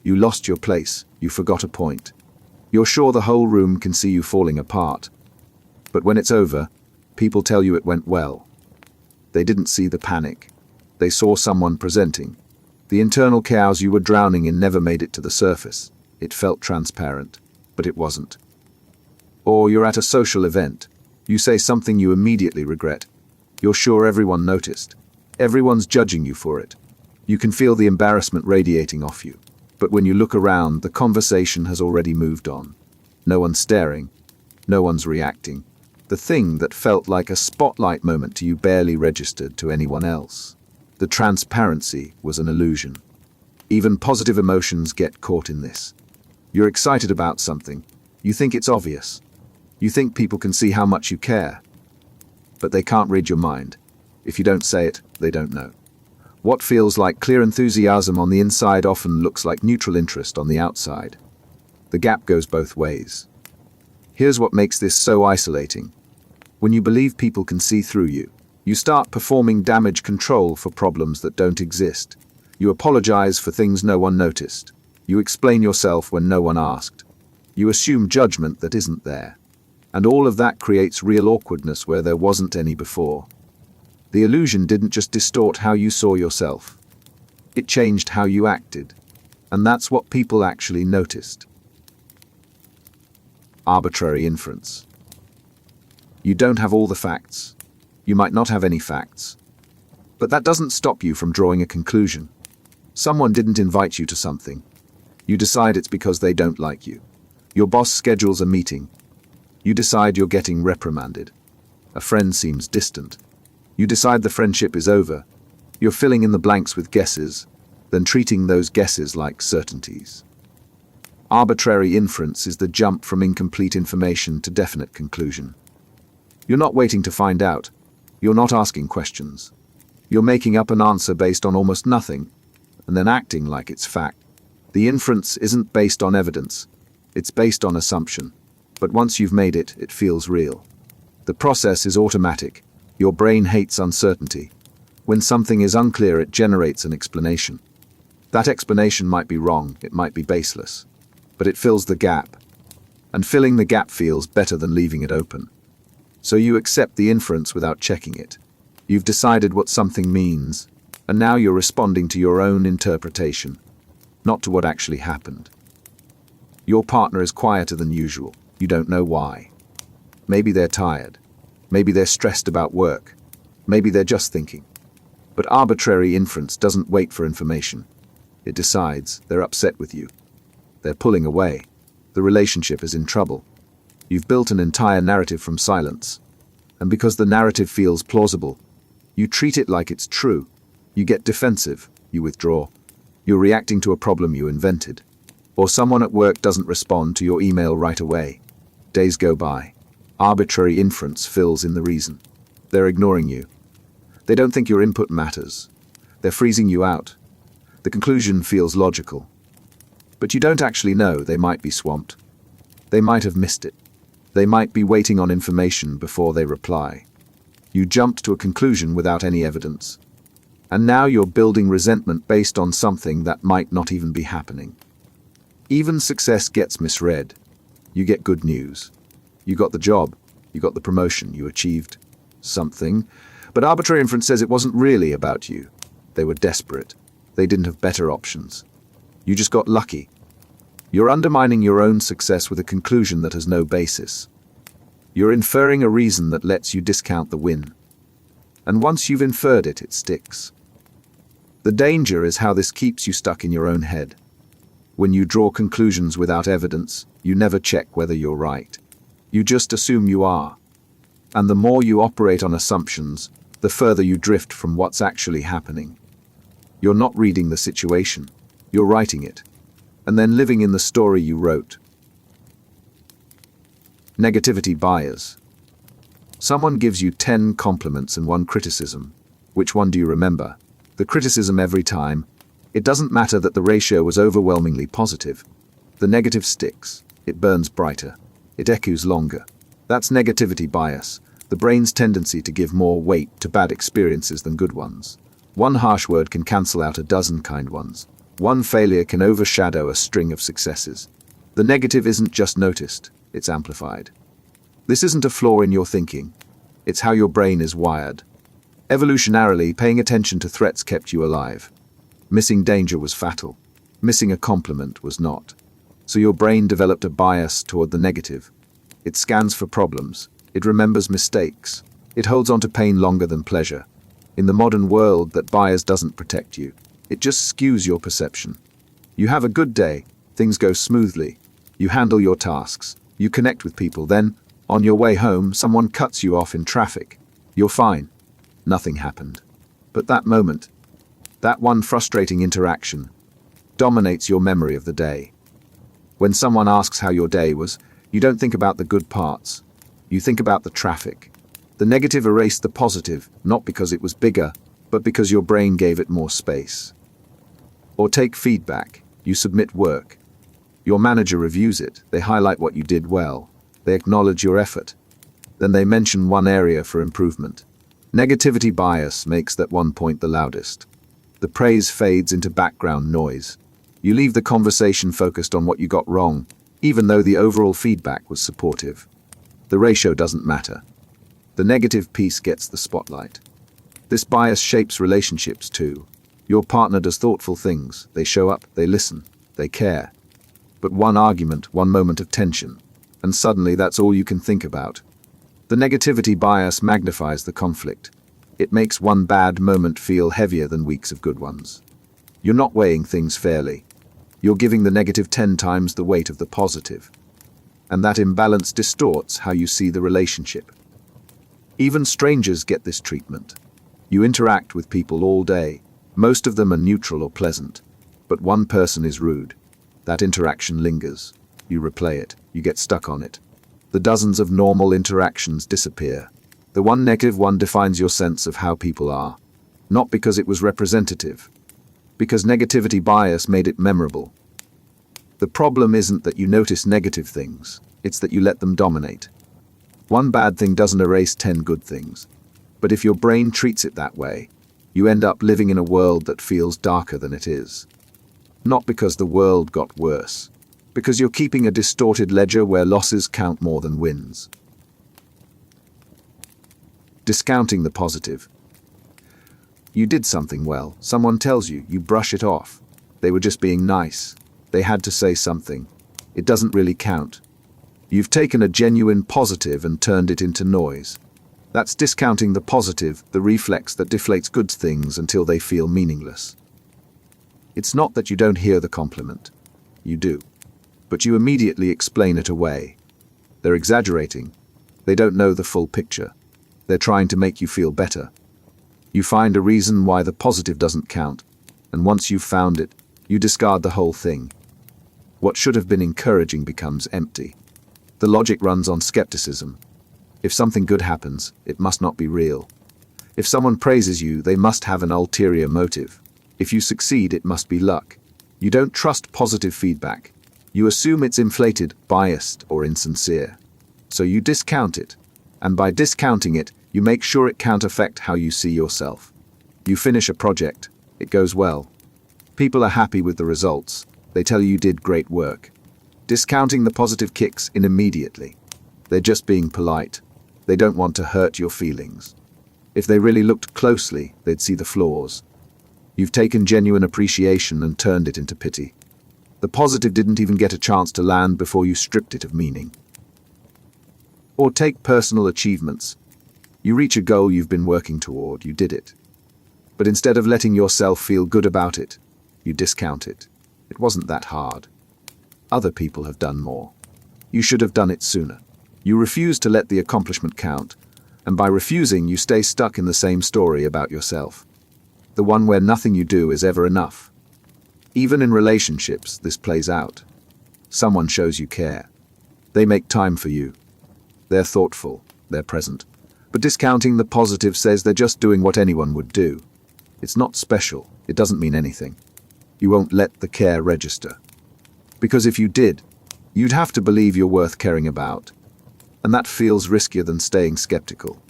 You lost your place. You forgot a point. You're sure the whole room can see you falling apart. But when it's over, people tell you it went well. They didn't see the panic. They saw someone presenting. The internal chaos you were drowning in never made it to the surface. It felt transparent, but it wasn't. Or you're at a social event. You say something you immediately regret. You're sure everyone noticed. Everyone's judging you for it. You can feel the embarrassment radiating off you. But when you look around, the conversation has already moved on. No one's staring. No one's reacting. The thing that felt like a spotlight moment to you barely registered to anyone else. The transparency was an illusion. Even positive emotions get caught in this. You're excited about something. You think it's obvious. You think people can see how much you care. But they can't read your mind. If you don't say it, they don't know. What feels like clear enthusiasm on the inside often looks like neutral interest on the outside. The gap goes both ways. Here's what makes this so isolating. When you believe people can see through you, you start performing damage control for problems that don't exist. You apologize for things no one noticed. You explain yourself when no one asked. You assume judgment that isn't there. And all of that creates real awkwardness where there wasn't any before. The illusion didn't just distort how you saw yourself. It changed how you acted. And that's what people actually noticed. Arbitrary inference. You don't have all the facts. You might not have any facts. But that doesn't stop you from drawing a conclusion. Someone didn't invite you to something. You decide it's because they don't like you. Your boss schedules a meeting. You decide you're getting reprimanded. A friend seems distant. You decide the friendship is over. You're filling in the blanks with guesses, then treating those guesses like certainties. Arbitrary inference is the jump from incomplete information to definite conclusion. You're not waiting to find out. You're not asking questions. You're making up an answer based on almost nothing, and then acting like it's fact. The inference isn't based on evidence. It's based on assumption. But once you've made it, it feels real. The process is automatic. Your brain hates uncertainty. When something is unclear, it generates an explanation. That explanation might be wrong, it might be baseless, but it fills the gap. And filling the gap feels better than leaving it open. So you accept the inference without checking it. You've decided what something means, and now you're responding to your own interpretation, not to what actually happened. Your partner is quieter than usual. You don't know why. Maybe they're tired. Maybe they're stressed about work. Maybe they're just thinking. But arbitrary inference doesn't wait for information. It decides they're upset with you. They're pulling away. The relationship is in trouble. You've built an entire narrative from silence. And because the narrative feels plausible, you treat it like it's true. You get defensive. You withdraw. You're reacting to a problem you invented. Or someone at work doesn't respond to your email right away. Days go by. Arbitrary inference fills in the reason. They're ignoring you. They don't think your input matters. They're freezing you out. The conclusion feels logical. But you don't actually know. They might be swamped. They might have missed it. They might be waiting on information before they reply. You jumped to a conclusion without any evidence. And now you're building resentment based on something that might not even be happening. Even success gets misread. You get good news. You got the job. You got the promotion. You achieved something. But arbitrary inference says it wasn't really about you. They were desperate. They didn't have better options. You just got lucky. You're undermining your own success with a conclusion that has no basis. You're inferring a reason that lets you discount the win. And once you've inferred it, it sticks. The danger is how this keeps you stuck in your own head. When you draw conclusions without evidence, you never check whether you're right. You just assume you are. And the more you operate on assumptions, the further you drift from what's actually happening. You're not reading the situation. You're writing it. And then living in the story you wrote. Negativity bias. Someone gives you 10 compliments and 1 criticism. Which one do you remember? The criticism every time. It doesn't matter that the ratio was overwhelmingly positive. The negative sticks. It burns brighter. It echoes longer. That's negativity bias, the brain's tendency to give more weight to bad experiences than good ones. One harsh word can cancel out a dozen kind ones. One failure can overshadow a string of successes. The negative isn't just noticed, it's amplified. This isn't a flaw in your thinking. It's how your brain is wired. Evolutionarily, paying attention to threats kept you alive. Missing danger was fatal. Missing a compliment was not. So your brain developed a bias toward the negative. It scans for problems. It remembers mistakes. It holds on to pain longer than pleasure. In the modern world, that bias doesn't protect you. It just skews your perception. You have a good day. Things go smoothly. You handle your tasks. You connect with people. Then, on your way home, someone cuts you off in traffic. You're fine. Nothing happened. But that moment, that one frustrating interaction, dominates your memory of the day. When someone asks how your day was, you don't think about the good parts. You think about the traffic. The negative erased the positive, not because it was bigger, but because your brain gave it more space. Or take feedback. You submit work. Your manager reviews it. They highlight what you did well. They acknowledge your effort. Then they mention one area for improvement. Negativity bias makes that one point the loudest. The praise fades into background noise. You leave the conversation focused on what you got wrong, even though the overall feedback was supportive. The ratio doesn't matter. The negative piece gets the spotlight. This bias shapes relationships too. Your partner does thoughtful things. They show up, they listen, they care. But one argument, one moment of tension, and suddenly that's all you can think about. The negativity bias magnifies the conflict. It makes one bad moment feel heavier than weeks of good ones. You're not weighing things fairly. You're giving the negative 10 times the weight of the positive. And that imbalance distorts how you see the relationship. Even strangers get this treatment. You interact with people all day. Most of them are neutral or pleasant. But one person is rude. That interaction lingers. You replay it. You get stuck on it. The dozens of normal interactions disappear. The one negative one defines your sense of how people are. Not because it was representative. Because negativity bias made it memorable. The problem isn't that you notice negative things. It's that you let them dominate. One bad thing doesn't erase 10 good things. But if your brain treats it that way, you end up living in a world that feels darker than it is. Not because the world got worse. Because you're keeping a distorted ledger where losses count more than wins. Discounting the positive. You did something well. Someone tells you, you brush it off. They were just being nice. They had to say something. It doesn't really count. You've taken a genuine positive and turned it into noise. That's discounting the positive, the reflex that deflates good things until they feel meaningless. It's not that you don't hear the compliment. You do. But you immediately explain it away. They're exaggerating. They don't know the full picture. They're trying to make you feel better. You find a reason why the positive doesn't count, and once you've found it, you discard the whole thing. What should have been encouraging becomes empty. The logic runs on skepticism. If something good happens, it must not be real. If someone praises you, they must have an ulterior motive. If you succeed, it must be luck. You don't trust positive feedback. You assume it's inflated, biased, or insincere. So you discount it. And by discounting it, you make sure it can't affect how you see yourself. You finish a project. It goes well. People are happy with the results. They tell you did great work. Discounting the positive kicks in immediately. They're just being polite. They don't want to hurt your feelings. If they really looked closely, they'd see the flaws. You've taken genuine appreciation and turned it into pity. The positive didn't even get a chance to land before you stripped it of meaning. Or take personal achievements. You reach a goal you've been working toward, you did it. But instead of letting yourself feel good about it, you discount it. It wasn't that hard. Other people have done more. You should have done it sooner. You refuse to let the accomplishment count, and by refusing, you stay stuck in the same story about yourself. The one where nothing you do is ever enough. Even in relationships, this plays out. Someone shows you care. They make time for you. they're thoughtful, they're present. But discounting the positive says they're just doing what anyone would do. It's not special, it doesn't mean anything. You won't let the care register. Because if you did, you'd have to believe you're worth caring about. And that feels riskier than staying skeptical.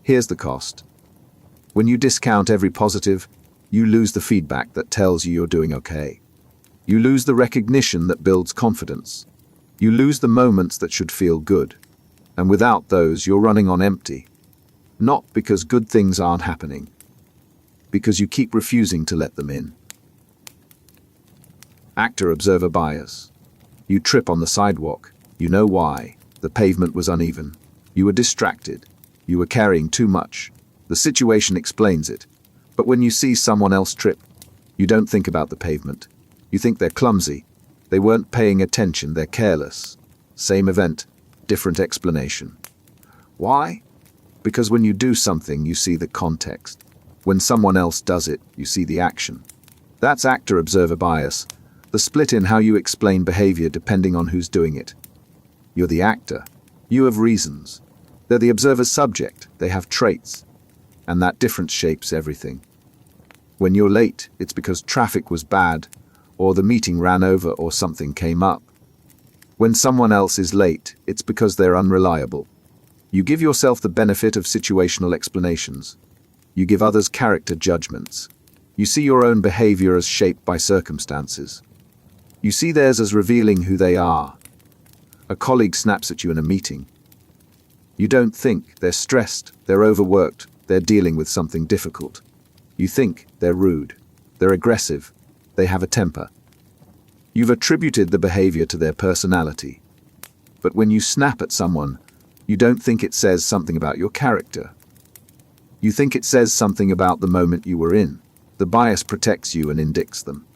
Here's the cost. When you discount every positive, you lose the feedback that tells you you're doing okay. You lose the recognition that builds confidence. You lose the moments that should feel good. And without those, you're running on empty. Not because good things aren't happening, because you keep refusing to let them in. Actor-observer bias. You trip on the sidewalk. You know why. The pavement was uneven. You were distracted. You were carrying too much. The situation explains it. But when you see someone else trip, you don't think about the pavement. You think they're clumsy. They weren't paying attention. They're careless. Same event, different explanation. Why? Because when you do something, you see the context. When someone else does it, you see the action. That's actor-observer bias, the split in how you explain behavior depending on who's doing it. You're the actor. You have reasons. They're the observer's subject. They have traits. And that difference shapes everything. When you're late, it's because traffic was bad, or the meeting ran over, or something came up. When someone else is late, it's because they're unreliable. You give yourself the benefit of situational explanations. You give others character judgments. You see your own behavior as shaped by circumstances. You see theirs as revealing who they are. A colleague snaps at you in a meeting. You don't think they're stressed, they're overworked, they're dealing with something difficult. You think they're rude, they're aggressive, they have a temper. You've attributed the behavior to their personality. But when you snap at someone, you don't think it says something about your character. You think it says something about the moment you were in. The bias protects you and indicts them.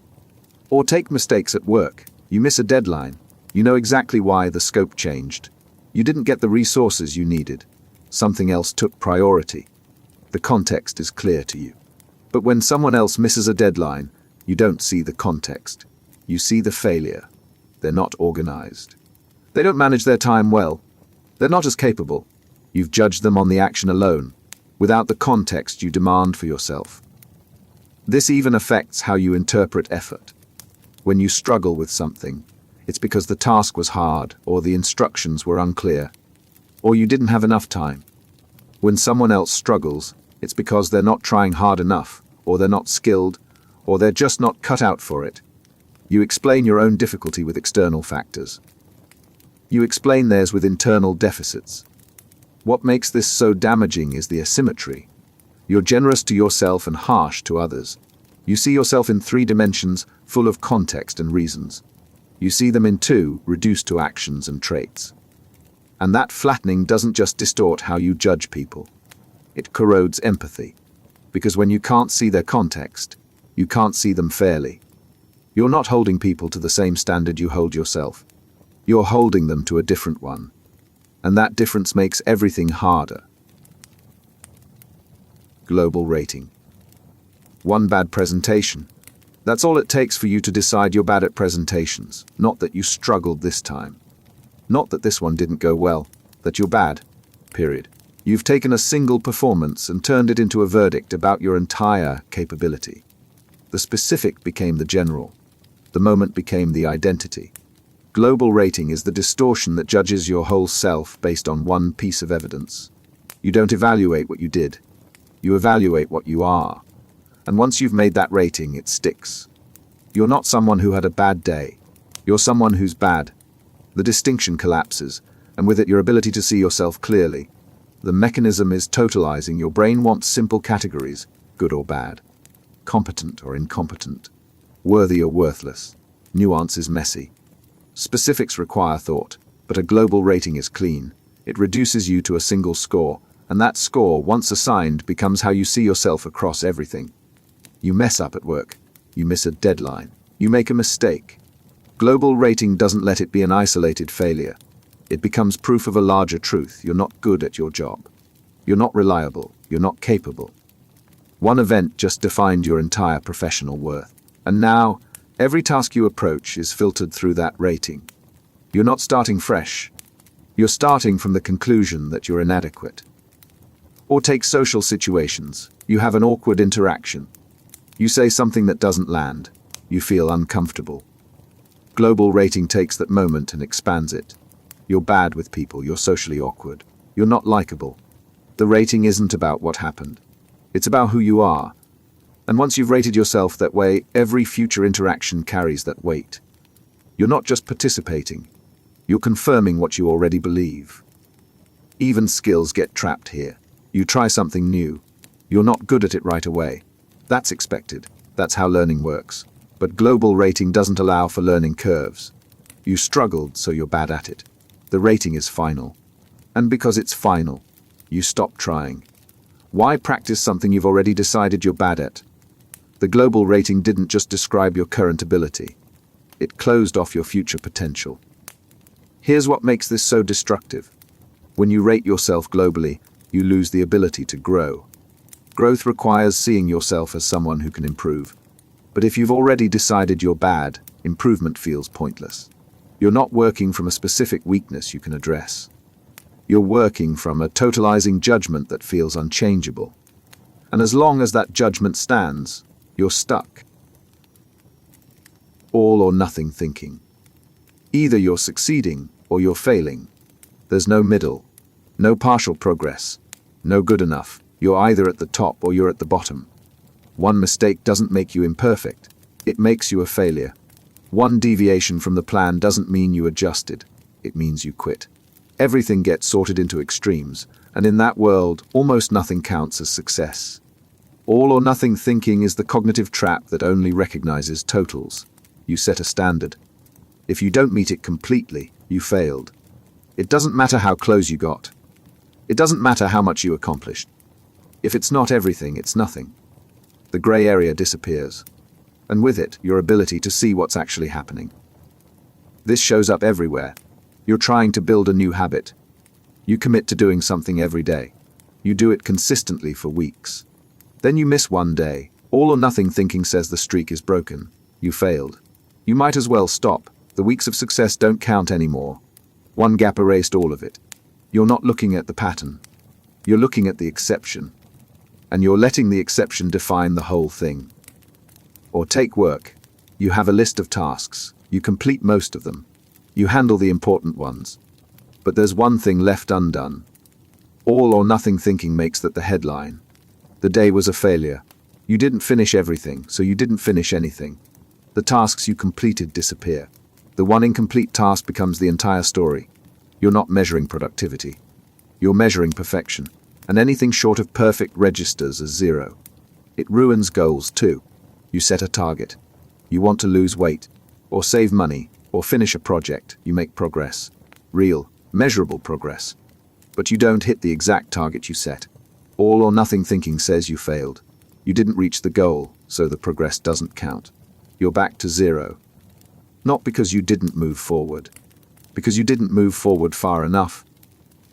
Or take mistakes at work. You miss a deadline. You know exactly why. The scope changed. You didn't get the resources you needed. Something else took priority. The context is clear to you. But when someone else misses a deadline, you don't see the context. You see the failure. They're not organized. They don't manage their time well. They're not as capable. You've judged them on the action alone, without the context you demand for yourself. This even affects how you interpret effort. When you struggle with something, it's because the task was hard, or the instructions were unclear, or you didn't have enough time. When someone else struggles, it's because they're not trying hard enough, or they're not skilled, or they're just not cut out for it. You explain your own difficulty with external factors. You explain theirs with internal deficits. What makes this so damaging is the asymmetry. You're generous to yourself and harsh to others. You see yourself in 3 dimensions, full of context and reasons. You see them in 2, reduced to actions and traits. And that flattening doesn't just distort how you judge people. It corrodes empathy. Because when you can't see their context, you can't see them fairly. You're not holding people to the same standard you hold yourself. You're holding them to a different one. And that difference makes everything harder. Global rating. 1 bad presentation. That's all it takes for you to decide you're bad at presentations, not that you struggled this time. Not that this one didn't go well, that you're bad, period. You've taken a single performance and turned it into a verdict about your entire capability. The specific became the general. The moment became the identity. Global rating is the distortion that judges your whole self based on one piece of evidence. You don't evaluate what you did. You evaluate what you are. And once you've made that rating, it sticks. You're not someone who had a bad day. You're someone who's bad. The distinction collapses, and with it your ability to see yourself clearly. The mechanism is totalizing. Your brain wants simple categories, good or bad, competent or incompetent, worthy or worthless. Nuance is messy. Specifics require thought, but a global rating is clean. It reduces you to a single score, and that score, once assigned, becomes how you see yourself across everything. You mess up at work. You miss a deadline. You make a mistake. Global rating doesn't let it be an isolated failure. It becomes proof of a larger truth. You're not good at your job. You're not reliable. You're not capable. One event just defined your entire professional worth. And now, every task you approach is filtered through that rating. You're not starting fresh. You're starting from the conclusion that you're inadequate. Or take social situations. You have an awkward interaction. You say something that doesn't land. You feel uncomfortable. Global rating takes that moment and expands it. You're bad with people, you're socially awkward. You're not likable. The rating isn't about what happened. It's about who you are. And once you've rated yourself that way, every future interaction carries that weight. You're not just participating. You're confirming what you already believe. Even skills get trapped here. You try something new. You're not good at it right away. That's expected. That's how learning works. But global rating doesn't allow for learning curves. You struggled, so you're bad at it. The rating is final. And because it's final, you stop trying. Why practice something you've already decided you're bad at? The global rating didn't just describe your current ability. It closed off your future potential. Here's what makes this so destructive. When you rate yourself globally, you lose the ability to grow. Growth requires seeing yourself as someone who can improve. But if you've already decided you're bad, improvement feels pointless. You're not working from a specific weakness you can address. You're working from a totalizing judgment that feels unchangeable. And as long as that judgment stands, you're stuck. All or nothing thinking. Either you're succeeding or you're failing. There's no middle, no partial progress, no good enough. You're either at the top or you're at the bottom. One mistake doesn't make you imperfect. It makes you a failure. One deviation from the plan doesn't mean you adjusted. It means you quit. Everything gets sorted into extremes, and in that world, almost nothing counts as success. All or nothing thinking is the cognitive trap that only recognizes totals. You set a standard. If you don't meet it completely, you failed. It doesn't matter how close you got. It doesn't matter how much you accomplished. If it's not everything, it's nothing. The gray area disappears, and with it, your ability to see what's actually happening. This shows up everywhere. You're trying to build a new habit. You commit to doing something every day. You do it consistently for weeks. Then you miss one day. All or nothing thinking says the streak is broken. You failed. You might as well stop. The weeks of success don't count anymore. One gap erased all of it. You're not looking at the pattern. You're looking at the exception. And you're letting the exception define the whole thing. Or take work. You have a list of tasks. You complete most of them. You handle the important ones. But there's one thing left undone. All or nothing thinking makes that the headline. The day was a failure. You didn't finish everything, so you didn't finish anything. The tasks you completed disappear. The one incomplete task becomes the entire story. You're not measuring productivity. You're measuring perfection. And anything short of perfect registers as zero. It ruins goals too. You set a target. You want to lose weight, or save money, or finish a project. You make progress. Real, measurable progress. But you don't hit the exact target you set. All or nothing thinking says you failed. You didn't reach the goal, so the progress doesn't count. You're back to zero. Not because you didn't move forward. Because you didn't move forward far enough.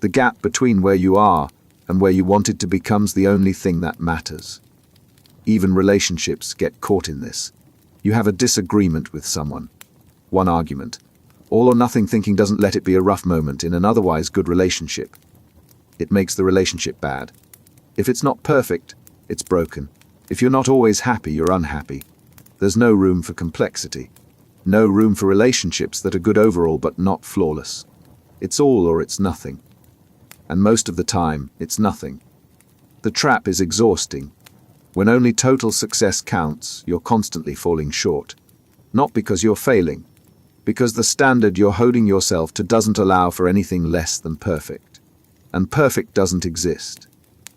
The gap between where you are and where you wanted to becomes the only thing that matters. Even relationships get caught in this. You have a disagreement with someone. One argument. All or nothing thinking doesn't let it be a rough moment in an otherwise good relationship. It makes the relationship bad. If it's not perfect, it's broken. If you're not always happy, you're unhappy. There's no room for complexity. No room for relationships that are good overall but not flawless. It's all or it's nothing. And most of the time, it's nothing. The trap is exhausting. When only total success counts, you're constantly falling short. Not because you're failing, because the standard you're holding yourself to doesn't allow for anything less than perfect. And perfect doesn't exist.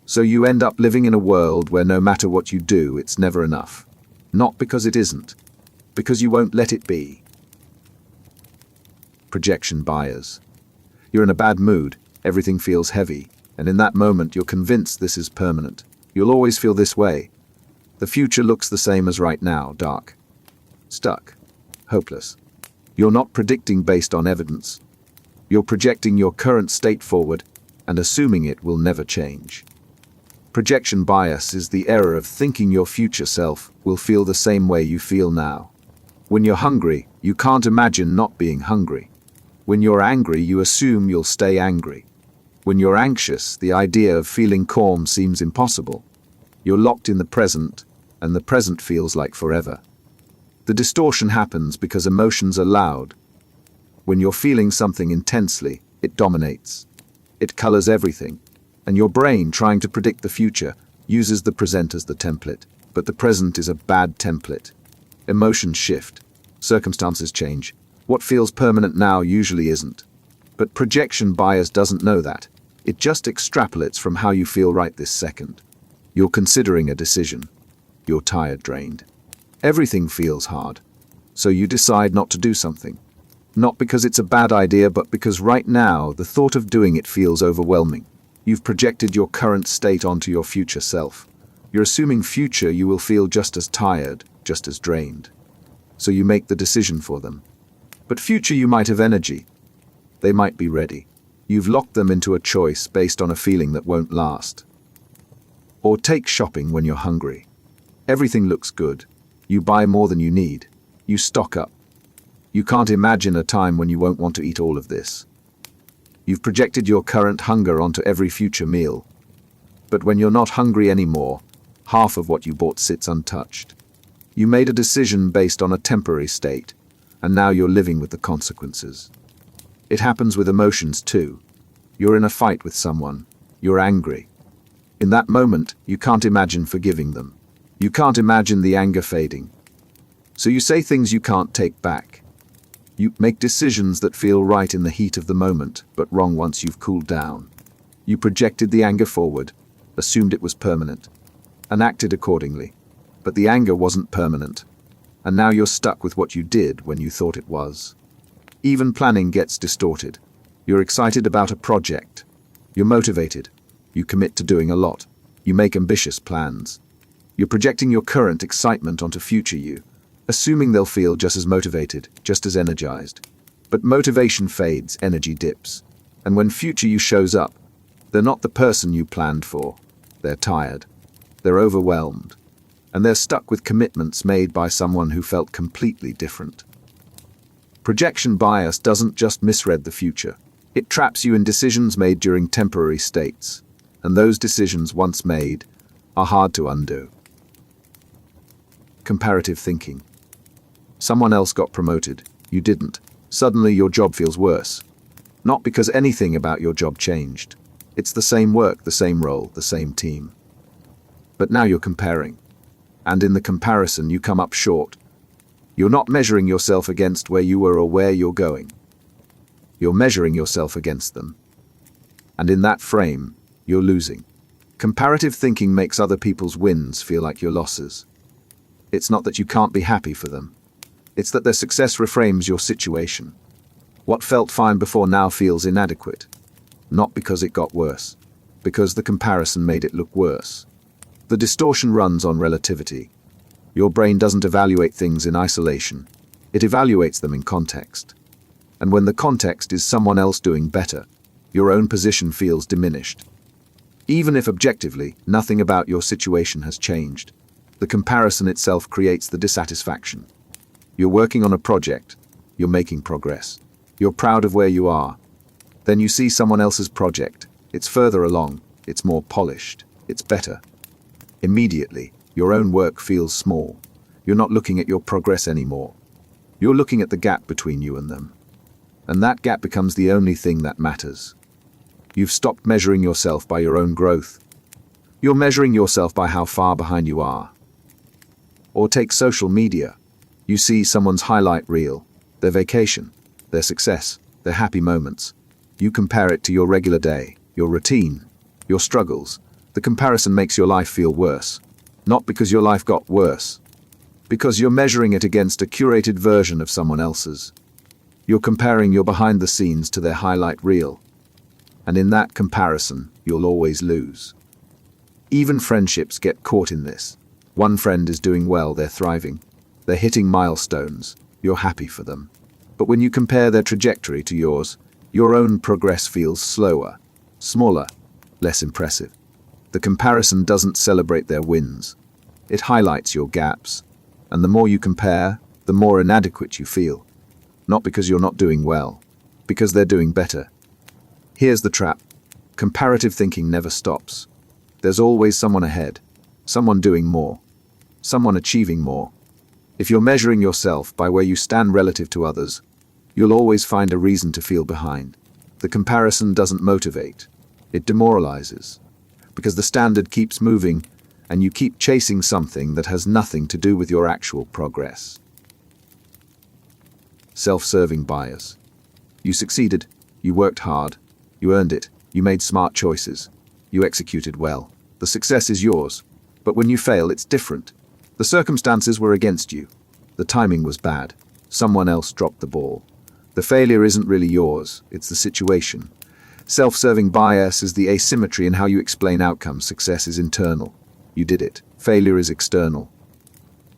So you end up living in a world where no matter what you do, it's never enough. Not because it isn't, because you won't let it be. Projection bias. You're in a bad mood. Everything feels heavy, and in that moment you're convinced this is permanent. You'll always feel this way. The future looks the same as right now, dark. Stuck. Hopeless. You're not predicting based on evidence. You're projecting your current state forward and assuming it will never change. Projection bias is the error of thinking your future self will feel the same way you feel now. When you're hungry, you can't imagine not being hungry. When you're angry, you assume you'll stay angry. When you're anxious, the idea of feeling calm seems impossible. You're locked in the present, and the present feels like forever. The distortion happens because emotions are loud. When you're feeling something intensely, it dominates. It colors everything, and your brain, trying to predict the future, uses the present as the template. But the present is a bad template. Emotions shift. Circumstances change. What feels permanent now usually isn't. But projection bias doesn't know that. It just extrapolates from how you feel right this second. You're considering a decision. You're tired, drained. Everything feels hard. So you decide not to do something. Not because it's a bad idea, but because right now the thought of doing it feels overwhelming. You've projected your current state onto your future self. You're assuming future you will feel just as tired, just as drained. So you make the decision for them. But future you might have energy. They might be ready. You've locked them into a choice based on a feeling that won't last. Or take shopping when you're hungry. Everything looks good. You buy more than you need. You stock up. You can't imagine a time when you won't want to eat all of this. You've projected your current hunger onto every future meal. But when you're not hungry anymore, half of what you bought sits untouched. You made a decision based on a temporary state, and now you're living with the consequences. It happens with emotions too. You're in a fight with someone. You're angry. In that moment, you can't imagine forgiving them. You can't imagine the anger fading. So you say things you can't take back. You make decisions that feel right in the heat of the moment, but wrong once you've cooled down. You projected the anger forward, assumed it was permanent, and acted accordingly. But the anger wasn't permanent, and now you're stuck with what you did when you thought it was. Even planning gets distorted. You're excited about a project. You're motivated. You commit to doing a lot. You make ambitious plans. You're projecting your current excitement onto future you, assuming they'll feel just as motivated, just as energized. But motivation fades, energy dips. And when future you shows up, they're not the person you planned for. They're tired. They're overwhelmed. And they're stuck with commitments made by someone who felt completely different. Projection bias doesn't just misread the future. It traps you in decisions made during temporary states. And those decisions, once made, are hard to undo. Comparative thinking. Someone else got promoted. You didn't. Suddenly your job feels worse. Not because anything about your job changed. It's the same work, the same role, the same team. But now you're comparing. And in the comparison you come up short. You're not measuring yourself against where you were or where you're going. You're measuring yourself against them. And in that frame, you're losing. Comparative thinking makes other people's wins feel like your losses. It's not that you can't be happy for them. It's that their success reframes your situation. What felt fine before now feels inadequate. Not because it got worse, because the comparison made it look worse. The distortion runs on relativity. Your brain doesn't evaluate things in isolation. It evaluates them in context. And when the context is someone else doing better, your own position feels diminished. Even if objectively, nothing about your situation has changed, the comparison itself creates the dissatisfaction. You're working on a project. You're making progress. You're proud of where you are. Then you see someone else's project. It's further along. It's more polished. It's better. Immediately, your own work feels small. You're not looking at your progress anymore. You're looking at the gap between you and them. And that gap becomes the only thing that matters. You've stopped measuring yourself by your own growth. You're measuring yourself by how far behind you are. Or take social media. You see someone's highlight reel, their vacation, their success, their happy moments. You compare it to your regular day, your routine, your struggles. The comparison makes your life feel worse. Not because your life got worse, because you're measuring it against a curated version of someone else's. You're comparing your behind the scenes to their highlight reel. And in that comparison, you'll always lose. Even friendships get caught in this. One friend is doing well, they're thriving. They're hitting milestones. You're happy for them. But when you compare their trajectory to yours, your own progress feels slower, smaller, less impressive. The comparison doesn't celebrate their wins. It highlights your gaps. And the more you compare, the more inadequate you feel. Not because you're not doing well, because they're doing better. Here's the trap. Comparative thinking never stops. There's always someone ahead, someone doing more, someone achieving more. If you're measuring yourself by where you stand relative to others, you'll always find a reason to feel behind. The comparison doesn't motivate, it demoralizes, because the standard keeps moving and you keep chasing something that has nothing to do with your actual progress. Self-serving bias. You succeeded, you worked hard, you earned it, you made smart choices, you executed well. The success is yours, but when you fail, it's different. The circumstances were against you. The timing was bad. Someone else dropped the ball. The failure isn't really yours, it's the situation. Self-serving bias is the asymmetry in how you explain outcomes. Success is internal. You did it. Failure is external.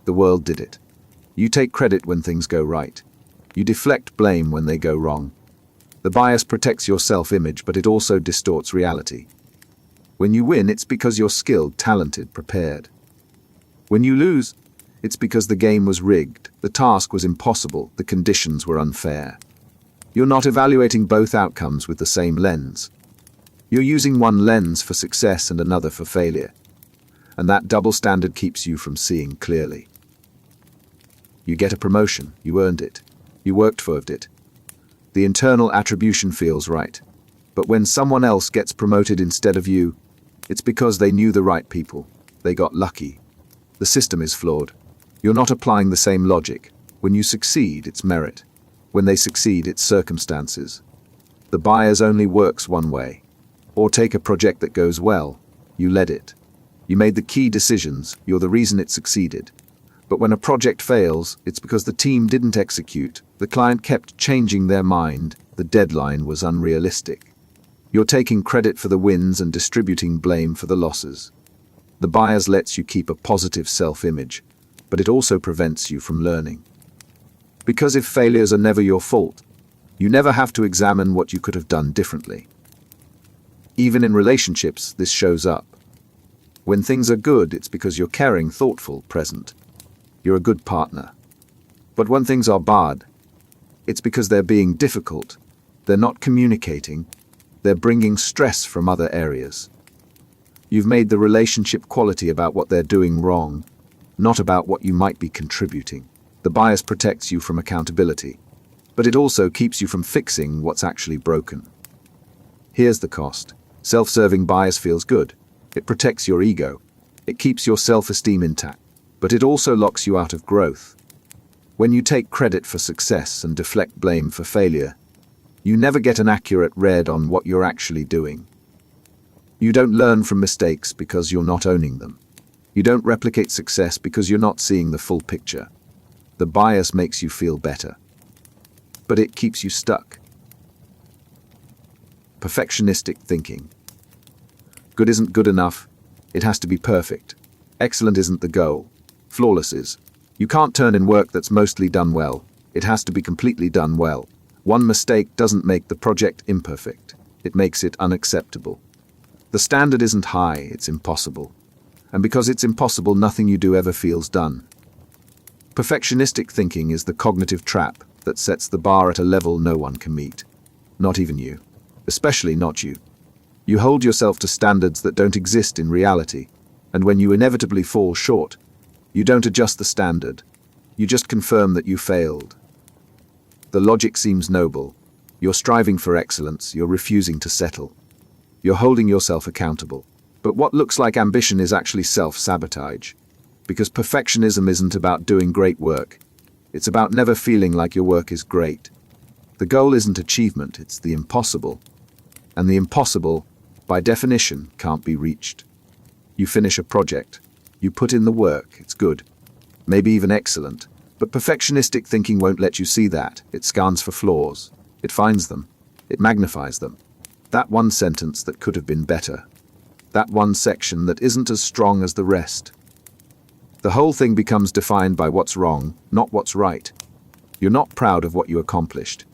The world did it. You take credit when things go right. You deflect blame when they go wrong. The bias protects your self-image, but it also distorts reality. When you win, it's because you're skilled, talented, prepared. When you lose, it's because the game was rigged, the task was impossible, the conditions were unfair. You're not evaluating both outcomes with the same lens. You're using one lens for success and another for failure. And that double standard keeps you from seeing clearly. You get a promotion, you earned it. You worked for it. The internal attribution feels right. But when someone else gets promoted instead of you, it's because they knew the right people. They got lucky. The system is flawed. You're not applying the same logic. When you succeed, it's merit. When they succeed, it's circumstances. The bias only works one way. Or take a project that goes well. You led it. You made the key decisions. You're the reason it succeeded. But when a project fails, it's because the team didn't execute. The client kept changing their mind. The deadline was unrealistic. You're taking credit for the wins and distributing blame for the losses. The bias lets you keep a positive self-image, but it also prevents you from learning. Because if failures are never your fault, you never have to examine what you could have done differently. Even in relationships, this shows up. When things are good, it's because you're caring, thoughtful, present. You're a good partner. But when things are bad, it's because they're being difficult. They're not communicating. They're bringing stress from other areas. You've made the relationship quality about what they're doing wrong, not about what you might be contributing. The bias protects you from accountability, but it also keeps you from fixing what's actually broken. Here's the cost. Self-serving bias feels good. It protects your ego. It keeps your self-esteem intact, but it also locks you out of growth. When you take credit for success and deflect blame for failure, you never get an accurate read on what you're actually doing. You don't learn from mistakes because you're not owning them. You don't replicate success because you're not seeing the full picture. The bias makes you feel better, but it keeps you stuck. Perfectionistic thinking. Good isn't good enough. It has to be perfect. Excellent isn't the goal. Flawless is. You can't turn in work that's mostly done well. It has to be completely done well. One mistake doesn't make the project imperfect. It makes it unacceptable. The standard isn't high, it's impossible. And because it's impossible, nothing you do ever feels done. Perfectionistic thinking is the cognitive trap that sets the bar at a level no one can meet. Not even you. Especially not you. You hold yourself to standards that don't exist in reality, and when you inevitably fall short, you don't adjust the standard. You just confirm that you failed. The logic seems noble. You're striving for excellence, you're refusing to settle. You're holding yourself accountable. But what looks like ambition is actually self-sabotage. Because perfectionism isn't about doing great work. It's about never feeling like your work is great. The goal isn't achievement, it's the impossible. And the impossible, by definition, can't be reached. You finish a project. You put in the work, it's good. Maybe even excellent. But perfectionistic thinking won't let you see that. It scans for flaws. It finds them. It magnifies them. That one sentence that could have been better. That one section that isn't as strong as the rest. The whole thing becomes defined by what's wrong, not what's right. You're not proud of what you accomplished.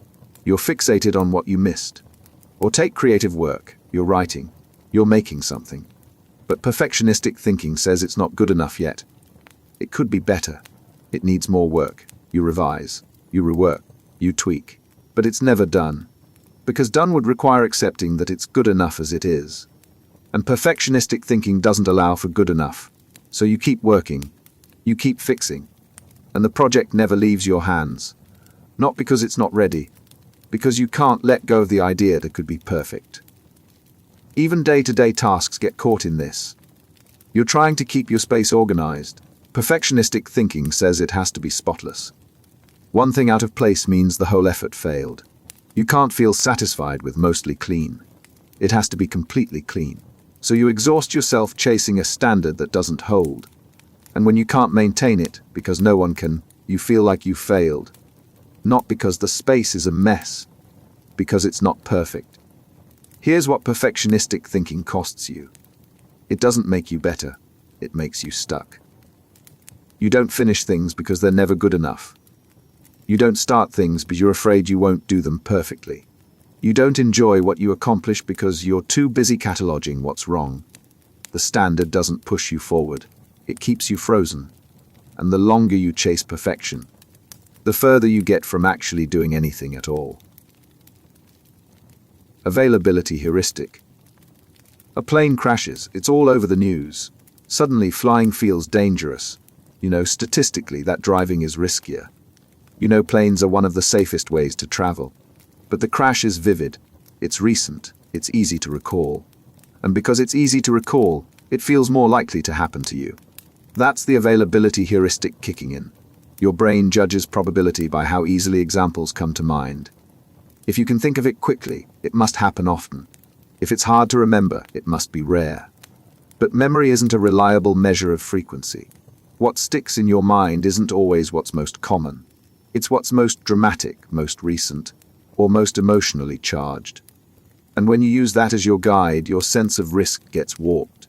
You're fixated on what you missed. Or take creative work. You're writing. You're making something. But perfectionistic thinking says it's not good enough yet. It could be better. It needs more work. You revise. You rework. You tweak. But it's never done. because done would require accepting that it's good enough as it is. And perfectionistic thinking doesn't allow for good enough. So you keep working, you keep fixing, and the project never leaves your hands. Not because it's not ready, because you can't let go of the idea that it could be perfect. Even day-to-day tasks get caught in this. You're trying to keep your space organized. Perfectionistic thinking says it has to be spotless. One thing out of place means the whole effort failed. You can't feel satisfied with mostly clean. It has to be completely clean. So you exhaust yourself chasing a standard that doesn't hold. And when you can't maintain it, because no one can, you feel like you failed. Not because the space is a mess, because it's not perfect. Here's what perfectionistic thinking costs you. It doesn't make you better, it makes you stuck. You don't finish things because they're never good enough. You don't start things because you're afraid you won't do them perfectly. You don't enjoy what you accomplish because you're too busy cataloging what's wrong. The standard doesn't push you forward, it keeps you frozen. And the longer you chase perfection, the further you get from actually doing anything at all. Availability heuristic. A plane crashes, it's all over the news. Suddenly flying feels dangerous. Statistically that driving is riskier. Planes are one of the safest ways to travel. But the crash is vivid, it's recent, it's easy to recall. And because it's easy to recall, it feels more likely to happen to you. That's the availability heuristic kicking in. Your brain judges probability by how easily examples come to mind. If you can think of it quickly, it must happen often. If it's hard to remember, it must be rare. But memory isn't a reliable measure of frequency. What sticks in your mind isn't always what's most common. It's what's most dramatic, most recent, or most emotionally charged. And when you use that as your guide, your sense of risk gets warped.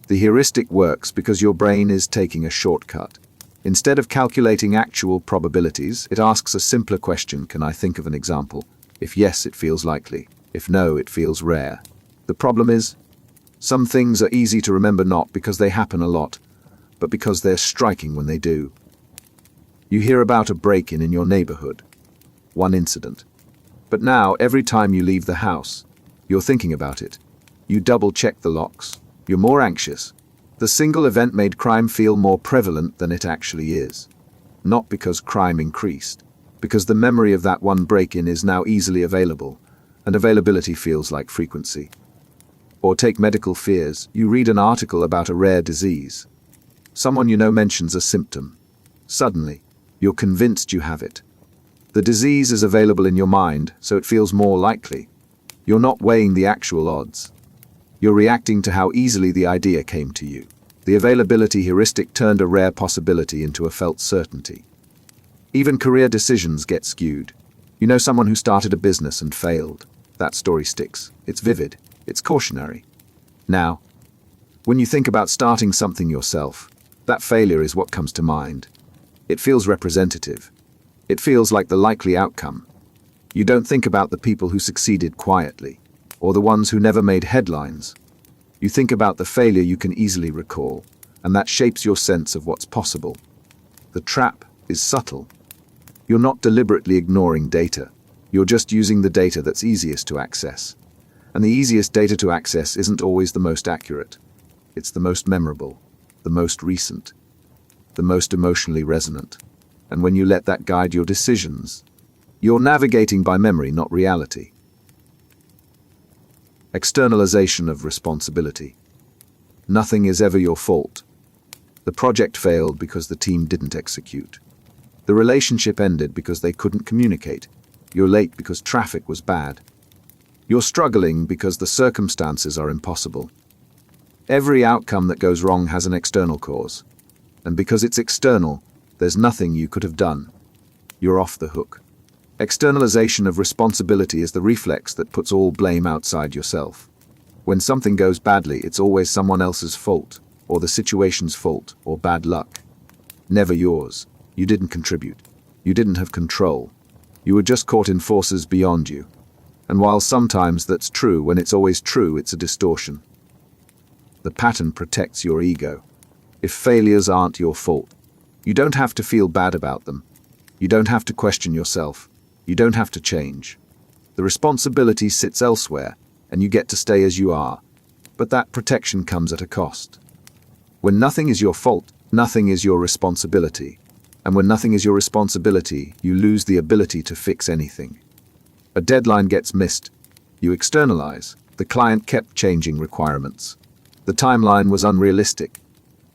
The heuristic works because your brain is taking a shortcut. Instead of calculating actual probabilities, it asks a simpler question: can I think of an example? If yes, it feels likely. If no, it feels rare. The problem is, some things are easy to remember not because they happen a lot, but because they're striking when they do. You hear about a break-in in your neighborhood. One incident. But now, every time you leave the house, you're thinking about it. You double-check the locks. You're more anxious. The single event made crime feel more prevalent than it actually is. Not because crime increased, because the memory of that one break-in is now easily available, and availability feels like frequency. Or take medical fears. You read an article about a rare disease. Someone you know mentions a symptom. Suddenly, you're convinced you have it. The disease is available in your mind, so it feels more likely. You're not weighing the actual odds. You're reacting to how easily the idea came to you. The availability heuristic turned a rare possibility into a felt certainty. Even career decisions get skewed. You know someone who started a business and failed. That story sticks. It's vivid. It's cautionary. Now, when you think about starting something yourself, that failure is what comes to mind. It feels representative. It feels like the likely outcome. You don't think about the people who succeeded quietly, or the ones who never made headlines. You think about the failure you can easily recall, and that shapes your sense of what's possible. The trap is subtle. You're not deliberately ignoring data. You're just using the data that's easiest to access. And the easiest data to access isn't always the most accurate. It's the most memorable, the most recent, the most emotionally resonant. And when you let that guide your decisions, you're navigating by memory, not reality. Externalization of responsibility. Nothing is ever your fault. The project failed because the team didn't execute. The relationship ended because they couldn't communicate. You're late because traffic was bad. You're struggling because the circumstances are impossible. Every outcome that goes wrong has an external cause. And because it's external, there's nothing you could have done. You're off the hook. Externalization of responsibility is the reflex that puts all blame outside yourself. When something goes badly, it's always someone else's fault, or the situation's fault, or bad luck. Never yours. You didn't contribute. You didn't have control. You were just caught in forces beyond you. And while sometimes that's true, when it's always true, it's a distortion. The pattern protects your ego. If failures aren't your fault, you don't have to feel bad about them. You don't have to question yourself. You don't have to change. The responsibility sits elsewhere, and you get to stay as you are. But that protection comes at a cost. When nothing is your fault, nothing is your responsibility. And when nothing is your responsibility, you lose the ability to fix anything. A deadline gets missed. You externalize. The client kept changing requirements. The timeline was unrealistic.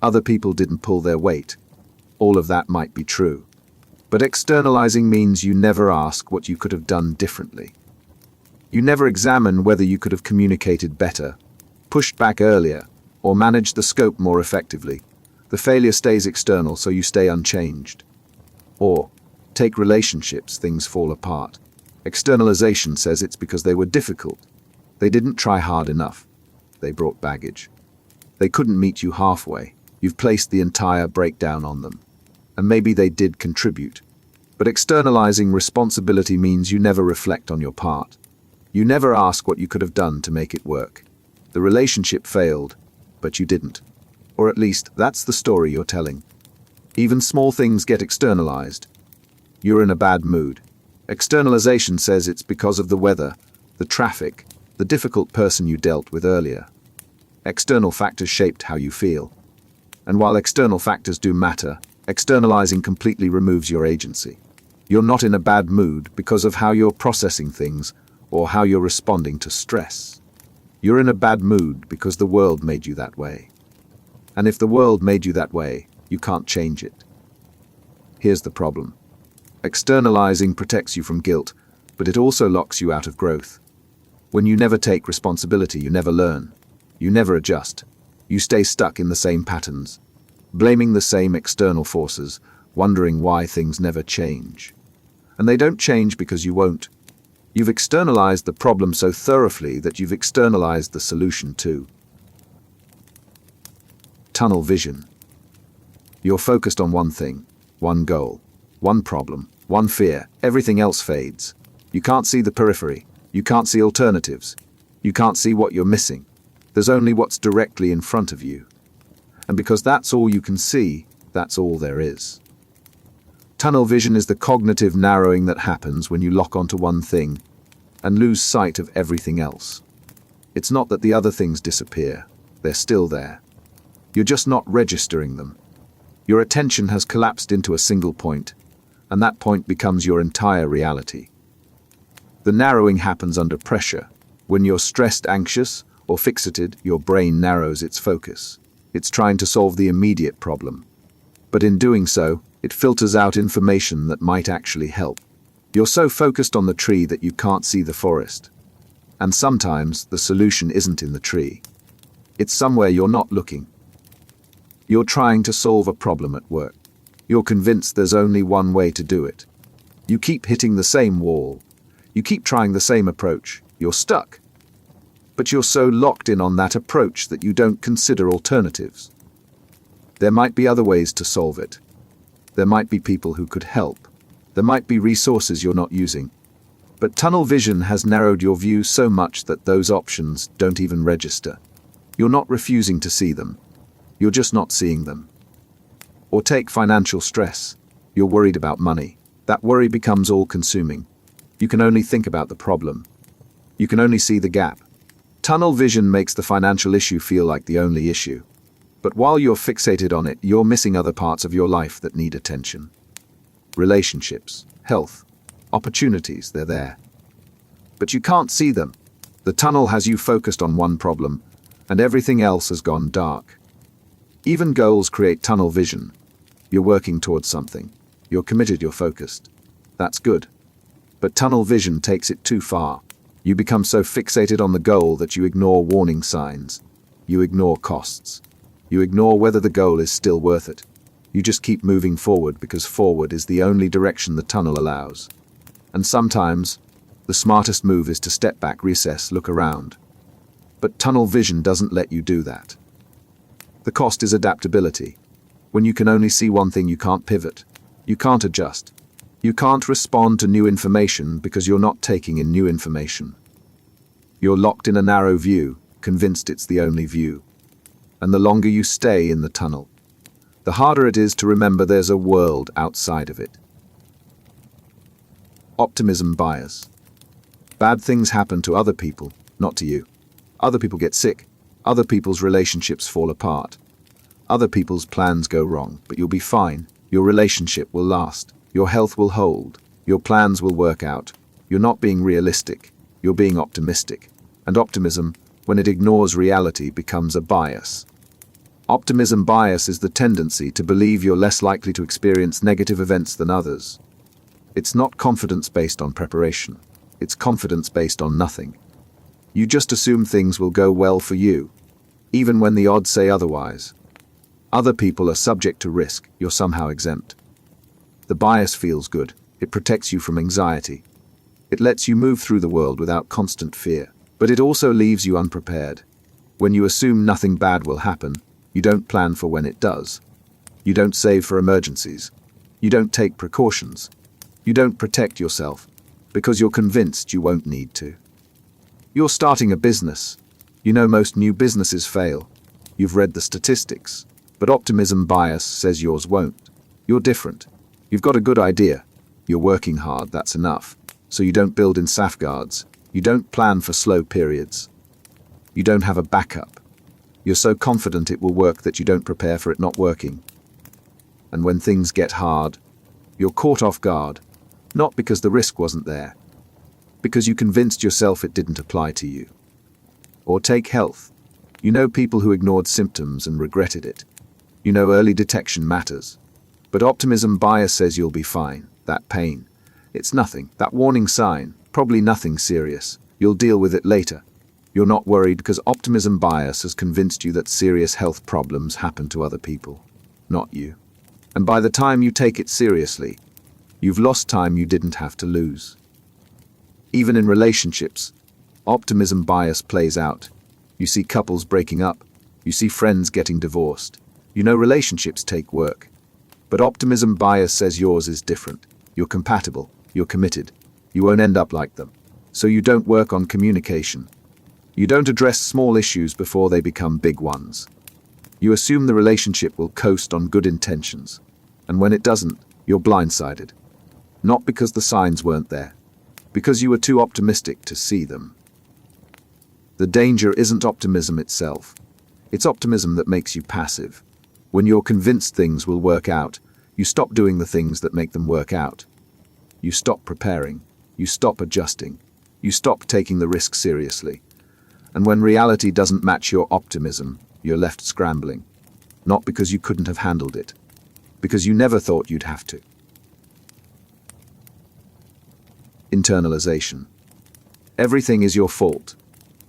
Other people didn't pull their weight. All of that might be true. But externalizing means you never ask what you could have done differently. You never examine whether you could have communicated better, pushed back earlier, or managed the scope more effectively. The failure stays external, so you stay unchanged. Or, take relationships, things fall apart. Externalization says it's because they were difficult. They didn't try hard enough. They brought baggage. They couldn't meet you halfway. You've placed the entire breakdown on them. And maybe they did contribute. But externalizing responsibility means you never reflect on your part. You never ask what you could have done to make it work. The relationship failed, but you didn't. Or at least, that's the story you're telling. Even small things get externalized. You're in a bad mood. Externalization says it's because of the weather, the traffic, the difficult person you dealt with earlier. External factors shaped how you feel. And while external factors do matter, externalizing completely removes your agency. You're not in a bad mood because of how you're processing things or how you're responding to stress. You're in a bad mood because the world made you that way. And if the world made you that way, you can't change it. Here's the problem. Externalizing protects you from guilt, but it also locks you out of growth. When you never take responsibility, you never learn. You never adjust. You stay stuck in the same patterns, blaming the same external forces, wondering why things never change. And they don't change because you won't. You've externalized the problem so thoroughly that you've externalized the solution too. Tunnel vision. You're focused on one thing, one goal, one problem, one fear. Everything else fades. You can't see the periphery. You can't see alternatives. You can't see what you're missing. There's only what's directly in front of you. And because that's all you can see, that's all there is. Tunnel vision is the cognitive narrowing that happens when you lock onto one thing and lose sight of everything else. It's not that the other things disappear. They're still there. You're just not registering them. Your attention has collapsed into a single point, and that point becomes your entire reality. The narrowing happens under pressure. When you're stressed, anxious, or fixated, your brain narrows its focus. It's trying to solve the immediate problem. But in doing so, it filters out information that might actually help. You're so focused on the tree that you can't see the forest. And sometimes the solution isn't in the tree. It's somewhere you're not looking. You're trying to solve a problem at work. You're convinced there's only one way to do it. You keep hitting the same wall. You keep trying the same approach. You're stuck. But you're so locked in on that approach that you don't consider alternatives. There might be other ways to solve it. There might be people who could help. There might be resources you're not using. But tunnel vision has narrowed your view so much that those options don't even register. You're not refusing to see them. You're just not seeing them. Or take financial stress. You're worried about money. That worry becomes all-consuming. You can only think about the problem. You can only see the gap. Tunnel vision makes the financial issue feel like the only issue. But while you're fixated on it, you're missing other parts of your life that need attention. Relationships, health, opportunities, they're there. But you can't see them. The tunnel has you focused on one problem, and everything else has gone dark. Even goals create tunnel vision. You're working towards something. You're committed, you're focused. That's good. But tunnel vision takes it too far. You become so fixated on the goal that you ignore warning signs. You ignore costs. You ignore whether the goal is still worth it. You just keep moving forward because forward is the only direction the tunnel allows. And sometimes, the smartest move is to step back, recess, look around. But tunnel vision doesn't let you do that. The cost is adaptability. When you can only see one thing, you can't pivot. You can't adjust. You can't respond to new information because you're not taking in new information. You're locked in a narrow view, convinced it's the only view. And the longer you stay in the tunnel, the harder it is to remember there's a world outside of it. Optimism bias. Bad things happen to other people, not to you. Other people get sick. Other people's relationships fall apart. Other people's plans go wrong, but you'll be fine. Your relationship will last. Your health will hold. Your plans will work out. You're not being realistic. You're being optimistic. And optimism, when it ignores reality, becomes a bias. Optimism bias is the tendency to believe you're less likely to experience negative events than others. It's not confidence based on preparation. It's confidence based on nothing. You just assume things will go well for you, even when the odds say otherwise. Other people are subject to risk, you're somehow exempt. The bias feels good. It protects you from anxiety. It lets you move through the world without constant fear. But it also leaves you unprepared. When you assume nothing bad will happen, you don't plan for when it does. You don't save for emergencies. You don't take precautions. You don't protect yourself, because you're convinced you won't need to. You're starting a business. You know most new businesses fail. You've read the statistics. But optimism bias says yours won't. You're different. You've got a good idea. You're working hard, that's enough. So you don't build in safeguards. You don't plan for slow periods. You don't have a backup. You're so confident it will work that you don't prepare for it not working. And when things get hard, you're caught off guard, not because the risk wasn't there, because you convinced yourself it didn't apply to you. Or take health. You know people who ignored symptoms and regretted it. You know early detection matters. But optimism bias says you'll be fine. That pain. It's nothing. That warning sign. Probably nothing serious. You'll deal with it later. You're not worried because optimism bias has convinced you that serious health problems happen to other people, not you. And by the time you take it seriously, you've lost time you didn't have to lose. Even in relationships, optimism bias plays out. You see couples breaking up. You see friends getting divorced. You know relationships take work. But optimism bias says yours is different. You're compatible. You're committed. You won't end up like them. So you don't work on communication. You don't address small issues before they become big ones. You assume the relationship will coast on good intentions. And when it doesn't, you're blindsided. Not because the signs weren't there, because you were too optimistic to see them. The danger isn't optimism itself. It's optimism that makes you passive. When you're convinced things will work out, you stop doing the things that make them work out. You stop preparing. You stop adjusting. You stop taking the risk seriously. And when reality doesn't match your optimism, you're left scrambling. Not because you couldn't have handled it, because you never thought you'd have to. Internalization. Everything is your fault.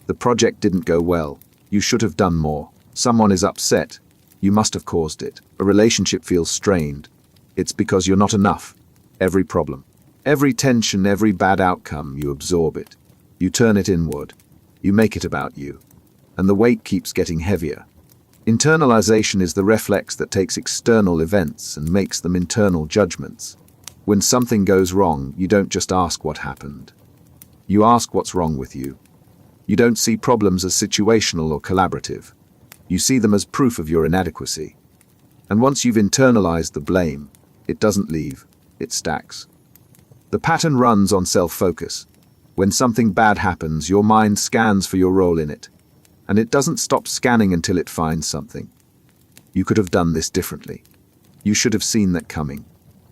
The project didn't go well. You should have done more. Someone is upset. You must have caused it. A relationship feels strained. It's because you're not enough. Every problem, every tension, every bad outcome, you absorb it. You turn it inward. You make it about you. And the weight keeps getting heavier. Internalization is the reflex that takes external events and makes them internal judgments. When something goes wrong, you don't just ask what happened. You ask what's wrong with you. You don't see problems as situational or collaborative. You see them as proof of your inadequacy. And once you've internalized the blame, it doesn't leave, it stacks. The pattern runs on self-focus. When something bad happens, your mind scans for your role in it. And it doesn't stop scanning until it finds something. You could have done this differently. You should have seen that coming.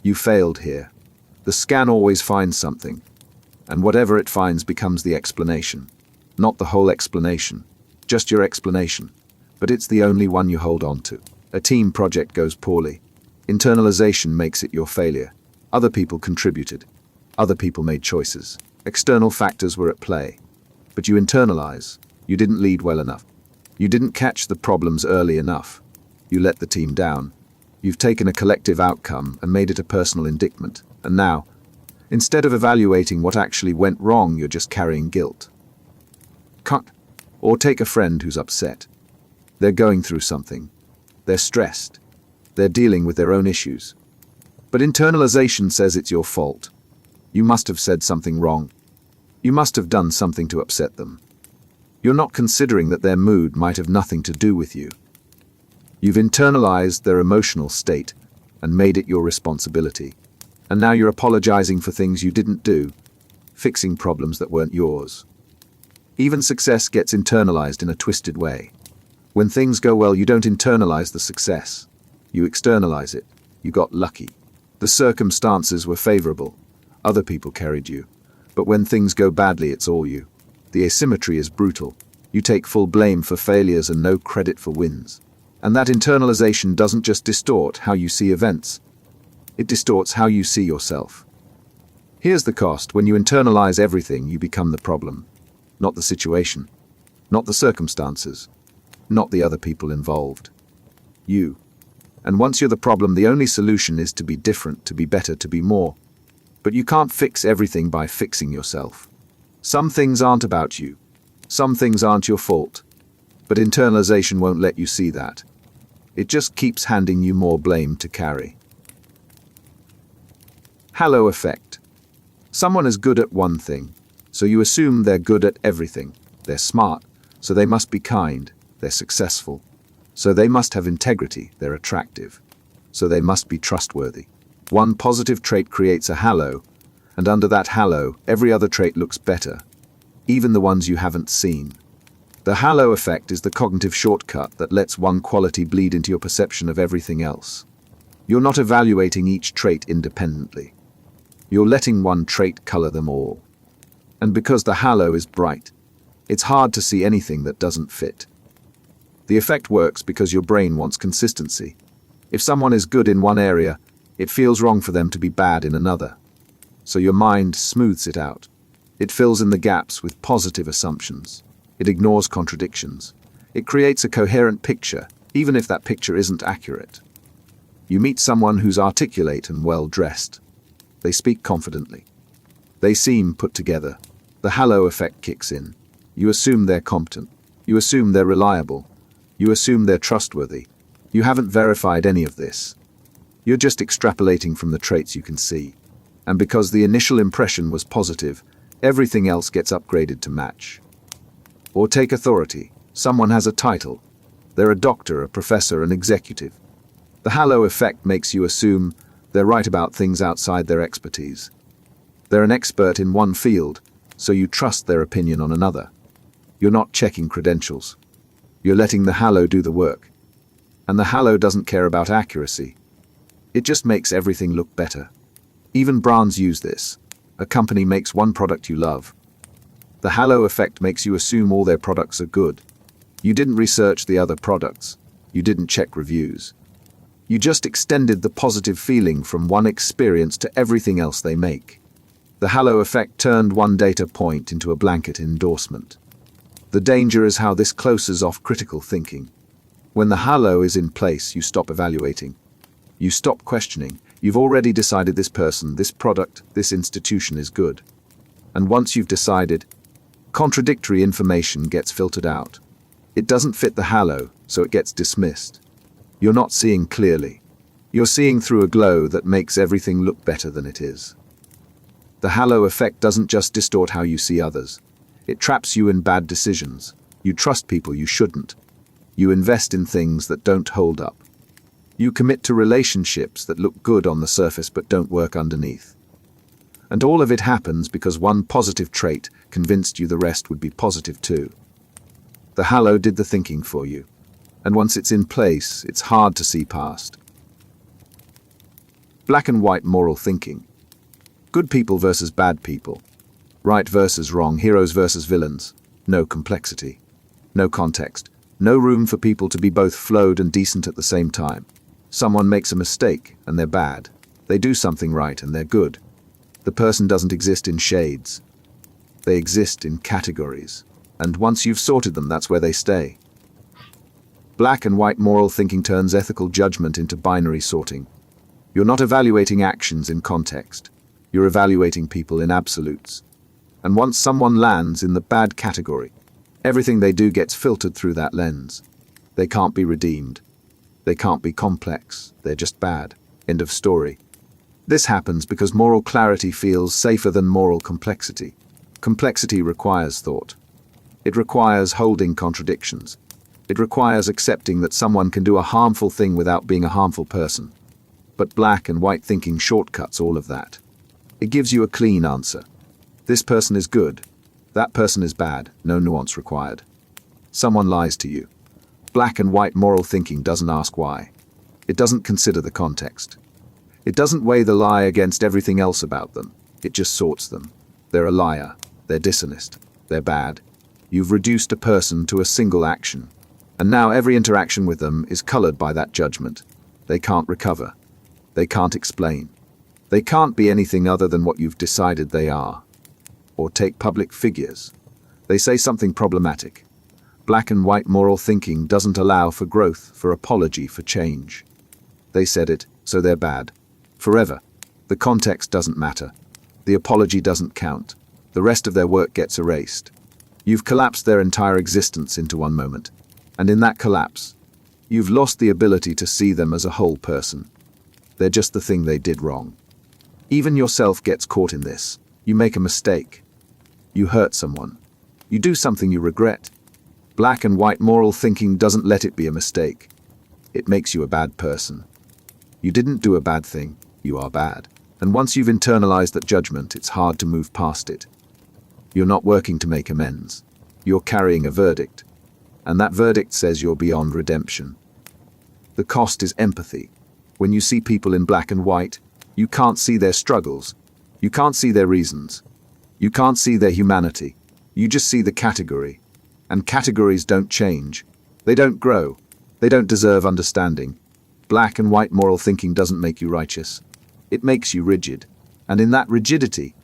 You failed here. The scan always finds something. And whatever it finds becomes the explanation. Not the whole explanation, just your explanation. But it's the only one you hold on to. A team project goes poorly. Internalization makes it your failure. Other people contributed. Other people made choices. External factors were at play. But you internalize. You didn't lead well enough. You didn't catch the problems early enough. You let the team down. You've taken a collective outcome and made it a personal indictment. And now, instead of evaluating what actually went wrong, you're just carrying guilt. Cut. Or take a friend who's upset. They're going through something. They're stressed. They're dealing with their own issues. But internalization says it's your fault. You must have said something wrong. You must have done something to upset them. You're not considering that their mood might have nothing to do with you. You've internalized their emotional state and made it your responsibility. And now you're apologizing for things you didn't do, fixing problems that weren't yours. Even success gets internalized in a twisted way. When things go well, you don't internalize the success. You externalize it. You got lucky. The circumstances were favorable. Other people carried you. But when things go badly, it's all you. The asymmetry is brutal. You take full blame for failures and no credit for wins. And that internalization doesn't just distort how you see events. It distorts how you see yourself. Here's the cost. When you internalize everything, you become the problem. Not the situation. Not the circumstances. Not the other people involved. You. And once you're the problem, the only solution is to be different, to be better, to be more. But you can't fix everything by fixing yourself. Some things aren't about you. Some things aren't your fault. But internalization won't let you see that. It just keeps handing you more blame to carry. Halo effect. Someone is good at one thing, so you assume they're good at everything. They're smart, so they must be kind. They're successful, so they must have integrity. They're attractive, so they must be trustworthy. One positive trait creates a halo, and under that halo, every other trait looks better, even the ones you haven't seen. The halo effect is the cognitive shortcut that lets one quality bleed into your perception of everything else. You're not evaluating each trait independently. You're letting one trait color them all. And because the halo is bright, it's hard to see anything that doesn't fit. The effect works because your brain wants consistency. If someone is good in one area, it feels wrong for them to be bad in another. So your mind smooths it out. It fills in the gaps with positive assumptions. It ignores contradictions. It creates a coherent picture, even if that picture isn't accurate. You meet someone who's articulate and well-dressed. They speak confidently. They seem put together. The halo effect kicks in. You assume they're competent. You assume they're reliable. You assume they're trustworthy. You haven't verified any of this. You're just extrapolating from the traits you can see. And because the initial impression was positive, everything else gets upgraded to match. Or take authority. Someone has a title. They're a doctor, a professor, an executive. The halo effect makes you assume they're right about things outside their expertise. They're an expert in one field, so you trust their opinion on another. You're not checking credentials. You're letting the halo do the work. And the halo doesn't care about accuracy. It just makes everything look better. Even brands use this. A company makes one product you love. The halo effect makes you assume all their products are good. You didn't research the other products. You didn't check reviews. You just extended the positive feeling from one experience to everything else they make. The halo effect turned one data point into a blanket endorsement. The danger is how this closes off critical thinking. When the halo is in place, you stop evaluating. You stop questioning. You've already decided this person, this product, this institution is good. And once you've decided, contradictory information gets filtered out. It doesn't fit the halo, so it gets dismissed. You're not seeing clearly. You're seeing through a glow that makes everything look better than it is. The halo effect doesn't just distort how you see others. It traps you in bad decisions. You trust people you shouldn't. You invest in things that don't hold up. You commit to relationships that look good on the surface but don't work underneath. And all of it happens because one positive trait convinced you the rest would be positive too. The halo did the thinking for you. And once it's in place, it's hard to see past. Black and white moral thinking. Good people versus bad people. Right versus wrong, heroes versus villains. No complexity. No context. No room for people to be both flawed and decent at the same time. Someone makes a mistake, and they're bad. They do something right, and they're good. The person doesn't exist in shades. They exist in categories. And once you've sorted them, that's where they stay. Black and white moral thinking turns ethical judgment into binary sorting. You're not evaluating actions in context. You're evaluating people in absolutes. And once someone lands in the bad category, everything they do gets filtered through that lens. They can't be redeemed. They can't be complex. They're just bad. End of story. This happens because moral clarity feels safer than moral complexity. Complexity requires thought. It requires holding contradictions. It requires accepting that someone can do a harmful thing without being a harmful person. But black and white thinking shortcuts all of that. It gives you a clean answer. This person is good. That person is bad. No nuance required. Someone lies to you. Black and white moral thinking doesn't ask why. It doesn't consider the context. It doesn't weigh the lie against everything else about them. It just sorts them. They're a liar. They're dishonest. They're bad. You've reduced a person to a single action. And now every interaction with them is colored by that judgment. They can't recover. They can't explain. They can't be anything other than what you've decided they are. Or take public figures. They say something problematic. Black and white moral thinking doesn't allow for growth, for apology, for change. They said it, so they're bad. Forever. The context doesn't matter. The apology doesn't count. The rest of their work gets erased. You've collapsed their entire existence into one moment. And in that collapse, you've lost the ability to see them as a whole person. They're just the thing they did wrong. Even yourself gets caught in this. You make a mistake. You hurt someone. You do something you regret. Black and white moral thinking doesn't let it be a mistake. It makes you a bad person. You didn't do a bad thing. You are bad. And once you've internalized that judgment, it's hard to move past it. You're not working to make amends. You're carrying a verdict. And that verdict says you're beyond redemption. The cost is empathy. When you see people in black and white, you can't see their struggles. You can't see their reasons. You can't see their humanity. You just see the category. And categories don't change. They don't grow. They don't deserve understanding. Black and white moral thinking doesn't make you righteous. It makes you rigid. And in that rigidity,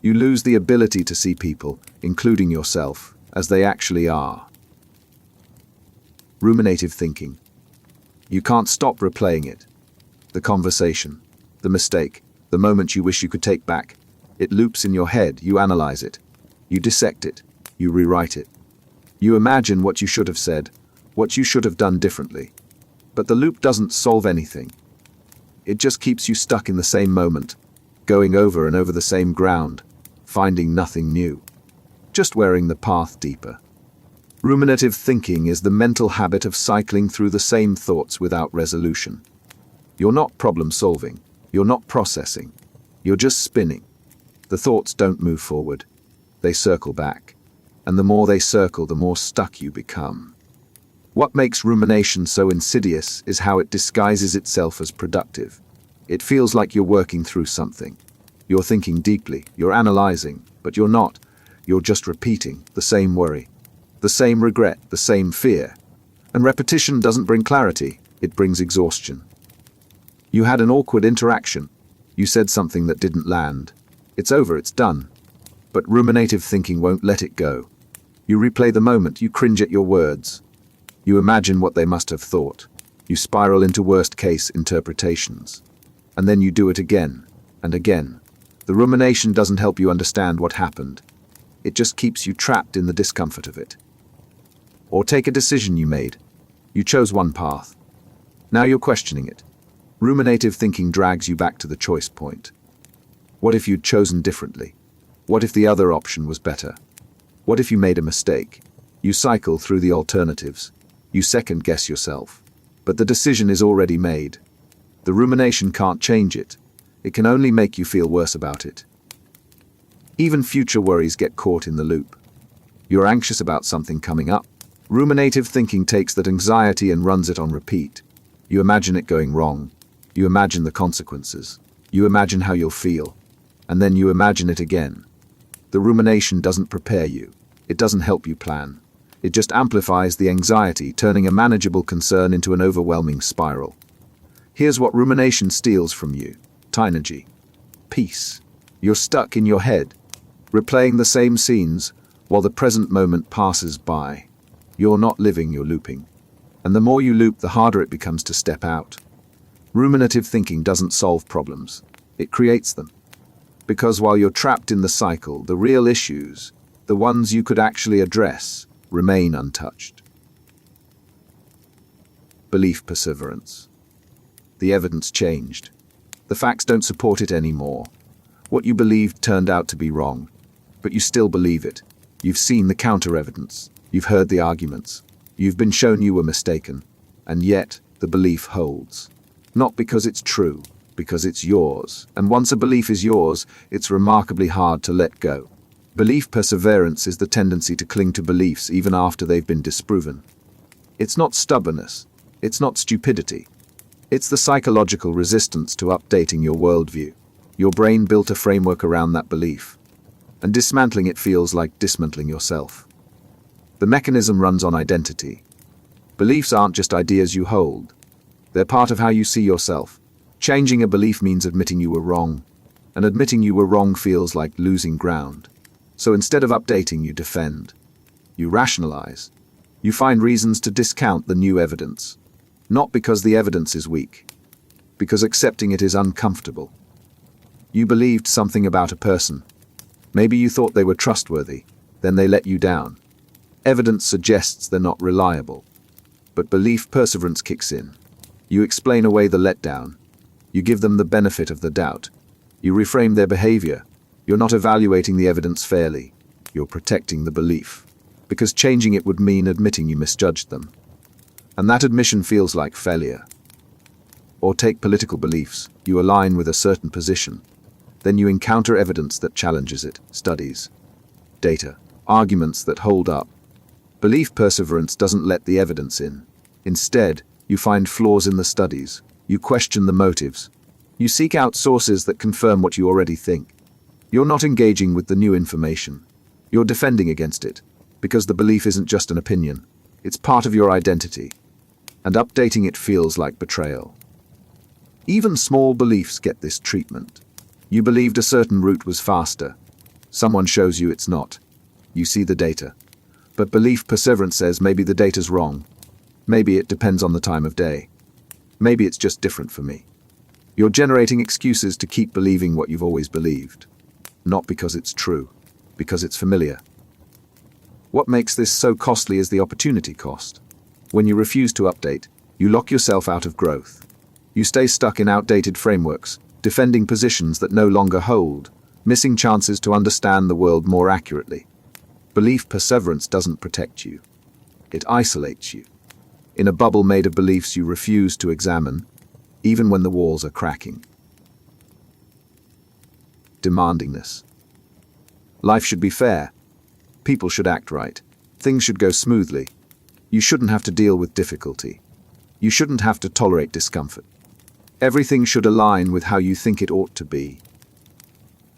you lose the ability to see people, including yourself, as they actually are. Ruminative thinking. You can't stop replaying it. The conversation, the mistake, the moment you wish you could take back. It loops in your head. You analyze it. You dissect it. You rewrite it. You imagine what you should have said, what you should have done differently. But the loop doesn't solve anything. It just keeps you stuck in the same moment, going over and over the same ground, finding nothing new, just wearing the path deeper. Ruminative thinking is the mental habit of cycling through the same thoughts without resolution. You're not problem-solving. You're not processing. You're just spinning. The thoughts don't move forward. They circle back. And the more they circle, the more stuck you become. What makes rumination so insidious is how it disguises itself as productive. It feels like you're working through something. You're thinking deeply, you're analyzing, but you're not. You're just repeating the same worry, the same regret, the same fear. And repetition doesn't bring clarity, it brings exhaustion. You had an awkward interaction. You said something that didn't land. It's over, it's done. But ruminative thinking won't let it go. You replay the moment, you cringe at your words. You imagine what they must have thought. You spiral into worst-case interpretations. And then you do it again and again. The rumination doesn't help you understand what happened. It just keeps you trapped in the discomfort of it. Or take a decision you made. You chose one path. Now you're questioning it. Ruminative thinking drags you back to the choice point. What if you'd chosen differently? What if the other option was better? What if you made a mistake? You cycle through the alternatives. You second-guess yourself. But the decision is already made. The rumination can't change it. It can only make you feel worse about it. Even future worries get caught in the loop. You're anxious about something coming up. Ruminative thinking takes that anxiety and runs it on repeat. You imagine it going wrong. You imagine the consequences. You imagine how you'll feel. And then you imagine it again. The rumination doesn't prepare you. It doesn't help you plan. It just amplifies the anxiety, turning a manageable concern into an overwhelming spiral. Here's what rumination steals from you. Tynergy. Peace. You're stuck in your head, replaying the same scenes while the present moment passes by. You're not living, you're looping. And the more you loop, the harder it becomes to step out. Ruminative thinking doesn't solve problems. It creates them. Because while you're trapped in the cycle, the real issues, the ones you could actually address, remain untouched. Belief perseverance. The evidence changed. The facts don't support it anymore. What you believed turned out to be wrong, but you still believe it. You've seen the counter-evidence. You've heard the arguments. You've been shown you were mistaken. And yet, the belief holds. Not because it's true, because it's yours. And once a belief is yours, it's remarkably hard to let go. Belief perseverance is the tendency to cling to beliefs even after they've been disproven. It's not stubbornness. It's not stupidity. It's the psychological resistance to updating your worldview. Your brain built a framework around that belief, and dismantling it feels like dismantling yourself. The mechanism runs on identity. Beliefs aren't just ideas you hold. They're part of how you see yourself. Changing a belief means admitting you were wrong, and admitting you were wrong feels like losing ground. So instead of updating, you defend. You rationalize. You find reasons to discount the new evidence. Not because the evidence is weak, because accepting it is uncomfortable. You believed something about a person. Maybe you thought they were trustworthy, then they let you down. Evidence suggests they're not reliable. But belief perseverance kicks in. You explain away the letdown. You give them the benefit of the doubt. You reframe their behavior. You're not evaluating the evidence fairly. You're protecting the belief. Because changing it would mean admitting you misjudged them. And that admission feels like failure. Or take political beliefs. You align with a certain position. Then you encounter evidence that challenges it, studies, data, arguments that hold up. Belief perseverance doesn't let the evidence in. Instead, you find flaws in the studies. You question the motives. You seek out sources that confirm what you already think. You're not engaging with the new information. You're defending against it, because the belief isn't just an opinion. It's part of your identity. And updating it feels like betrayal. Even small beliefs get this treatment. You believed a certain route was faster. Someone shows you it's not. You see the data. But belief perseverance says maybe the data's wrong. Maybe it depends on the time of day. Maybe it's just different for me. You're generating excuses to keep believing what you've always believed. Not because it's true, because it's familiar. What makes this so costly is the opportunity cost. When you refuse to update, you lock yourself out of growth. You stay stuck in outdated frameworks, defending positions that no longer hold, missing chances to understand the world more accurately. Belief perseverance doesn't protect you. It isolates you. In a bubble made of beliefs you refuse to examine, even when the walls are cracking. Demandingness. Life should be fair. People should act right. Things should go smoothly. You shouldn't have to deal with difficulty. You shouldn't have to tolerate discomfort. Everything should align with how you think it ought to be.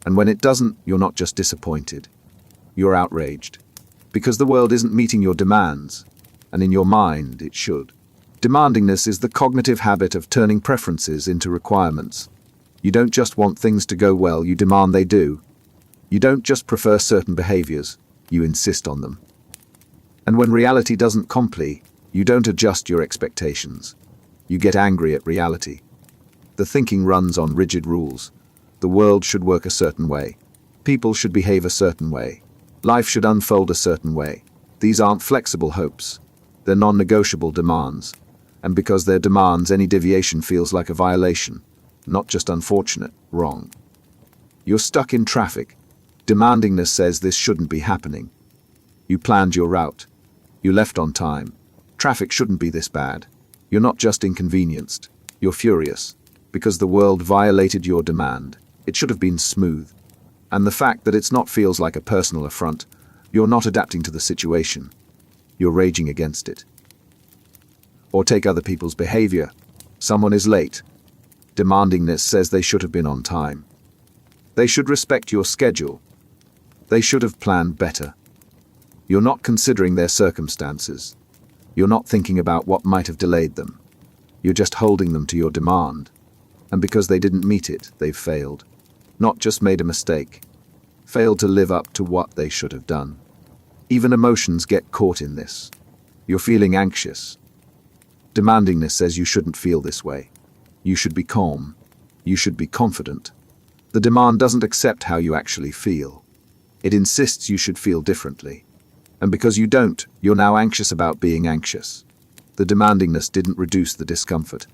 And when it doesn't, you're not just disappointed. You're outraged. Because the world isn't meeting your demands, and in your mind it should. Demandingness is the cognitive habit of turning preferences into requirements. You don't just want things to go well, you demand they do. You don't just prefer certain behaviors, you insist on them. And when reality doesn't comply, you don't adjust your expectations. You get angry at reality. The thinking runs on rigid rules. The world should work a certain way. People should behave a certain way. Life should unfold a certain way. These aren't flexible hopes. They're non-negotiable demands. And because they're demands, any deviation feels like a violation. Not just unfortunate, wrong. You're stuck in traffic. Demandingness says this shouldn't be happening. You planned your route. You left on time. Traffic shouldn't be this bad. You're not just inconvenienced. You're furious. Because the world violated your demand. It should have been smooth. And the fact that it's not feels like a personal affront. You're not adapting to the situation. You're raging against it. Or take other people's behavior. Someone is late. Demandingness says they should have been on time. They should respect your schedule. They should have planned better. You're not considering their circumstances. You're not thinking about what might have delayed them. You're just holding them to your demand. And because they didn't meet it, they've failed. Not just made a mistake. Failed to live up to what they should have done. Even emotions get caught in this. You're feeling anxious. Demandingness says you shouldn't feel this way. You should be calm. You should be confident. The demand doesn't accept how you actually feel. It insists you should feel differently. And because you don't, you're now anxious about being anxious. The demandingness didn't reduce the discomfort.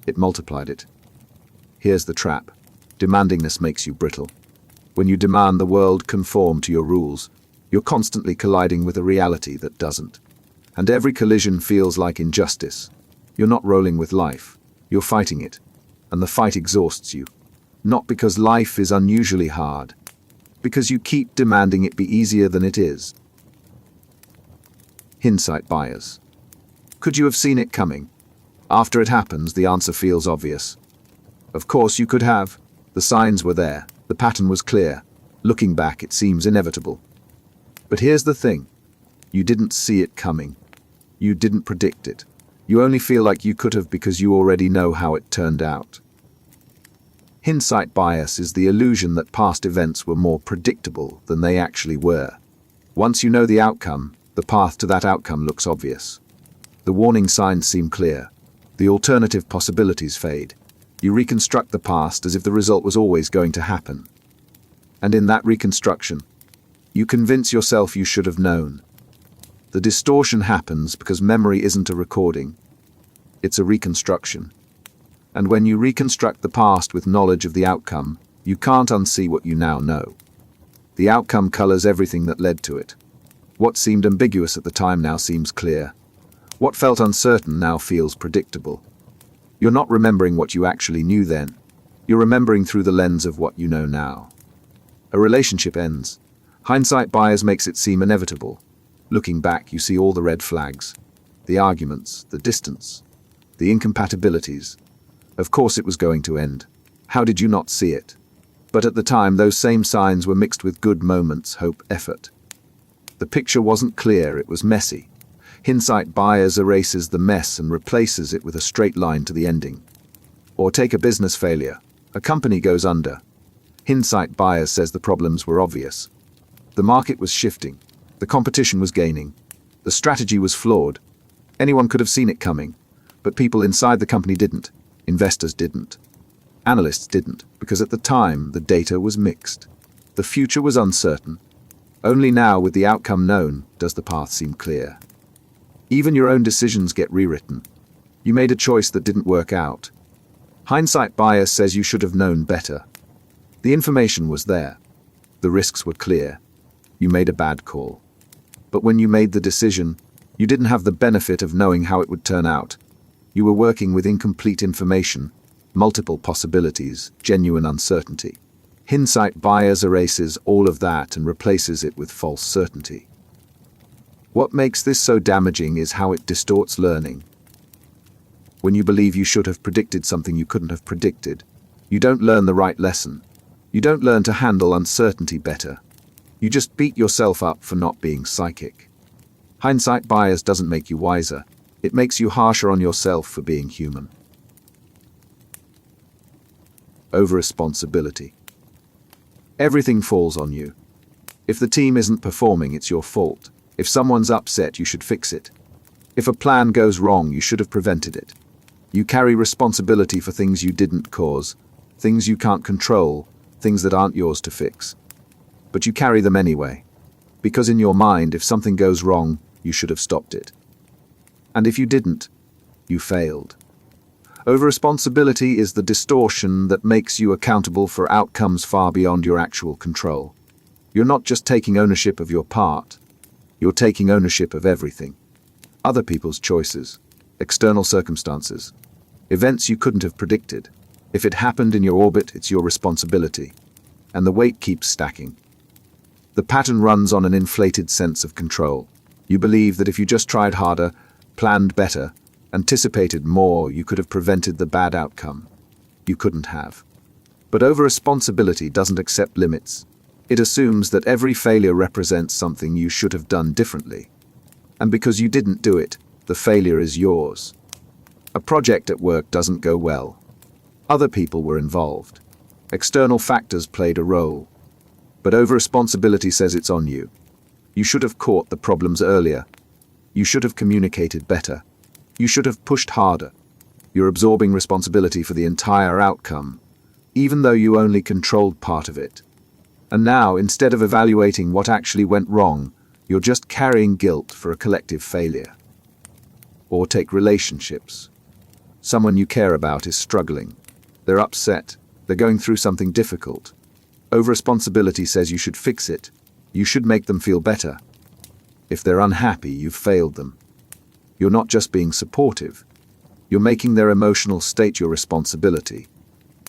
It multiplied it. Here's the trap. Demandingness makes you brittle. When you demand the world conform to your rules, you're constantly colliding with a reality that doesn't. And every collision feels like injustice. You're not rolling with life. You're fighting it. And the fight exhausts you. Not because life is unusually hard, because you keep demanding it be easier than it is. Hindsight bias. Could you have seen it coming? After it happens, the answer feels obvious. Of course you could have. The signs were there. The pattern was clear. Looking back, it seems inevitable. But here's the thing. You didn't see it coming. You didn't predict it. You only feel like you could have because you already know how it turned out. Hindsight bias is the illusion that past events were more predictable than they actually were. Once you know the outcome, the path to that outcome looks obvious. The warning signs seem clear. The alternative possibilities fade. You reconstruct the past as if the result was always going to happen. And in that reconstruction, you convince yourself you should have known. The distortion happens because memory isn't a recording. It's a reconstruction. And when you reconstruct the past with knowledge of the outcome, you can't unsee what you now know. The outcome colors everything that led to it. What seemed ambiguous at the time now seems clear. What felt uncertain now feels predictable. You're not remembering what you actually knew then. You're remembering through the lens of what you know now. A relationship ends. Hindsight bias makes it seem inevitable. Looking back, you see all the red flags. The arguments, the distance, the incompatibilities. Of course it was going to end. How did you not see it? But at the time, those same signs were mixed with good moments, hope, effort. The picture wasn't clear, it was messy. Hindsight bias erases the mess and replaces it with a straight line to the ending. Or take a business failure. A company goes under. Hindsight bias says the problems were obvious. The market was shifting. The competition was gaining. The strategy was flawed. Anyone could have seen it coming. But people inside the company didn't. Investors didn't. Analysts didn't, because at the time, the data was mixed. The future was uncertain. Only now, with the outcome known, does the path seem clear. Even your own decisions get rewritten. You made a choice that didn't work out. Hindsight bias says you should have known better. The information was there. The risks were clear. You made a bad call. But when you made the decision, you didn't have the benefit of knowing how it would turn out. You were working with incomplete information, multiple possibilities, genuine uncertainty. Hindsight bias erases all of that and replaces it with false certainty. What makes this so damaging is how it distorts learning. When you believe you should have predicted something you couldn't have predicted, you don't learn the right lesson. You don't learn to handle uncertainty better. You just beat yourself up for not being psychic. Hindsight bias doesn't make you wiser. It makes you harsher on yourself for being human. Overresponsibility. Everything falls on you. If the team isn't performing, it's your fault. If someone's upset, you should fix it. If a plan goes wrong, you should have prevented it. You carry responsibility for things you didn't cause, things you can't control, things that aren't yours to fix. But you carry them anyway. Because in your mind, if something goes wrong, you should have stopped it. And if you didn't, you failed. Overresponsibility is the distortion that makes you accountable for outcomes far beyond your actual control. You're not just taking ownership of your part. You're taking ownership of everything. Other people's choices, external circumstances, events you couldn't have predicted. If it happened in your orbit, it's your responsibility. And the weight keeps stacking. The pattern runs on an inflated sense of control. You believe that if you just tried harder, planned better, anticipated more, you could have prevented the bad outcome. You couldn't have. But overresponsibility doesn't accept limits. It assumes that every failure represents something you should have done differently. And because you didn't do it, the failure is yours. A project at work doesn't go well. Other people were involved. External factors played a role. But overresponsibility says it's on you. You should have caught the problems earlier. You should have communicated better. You should have pushed harder. You're absorbing responsibility for the entire outcome, even though you only controlled part of it. And now, instead of evaluating what actually went wrong, you're just carrying guilt for a collective failure. Or take relationships. Someone you care about is struggling. They're upset. They're going through something difficult. Overresponsibility says you should fix it. You should make them feel better. If they're unhappy, you've failed them. You're not just being supportive. You're making their emotional state your responsibility.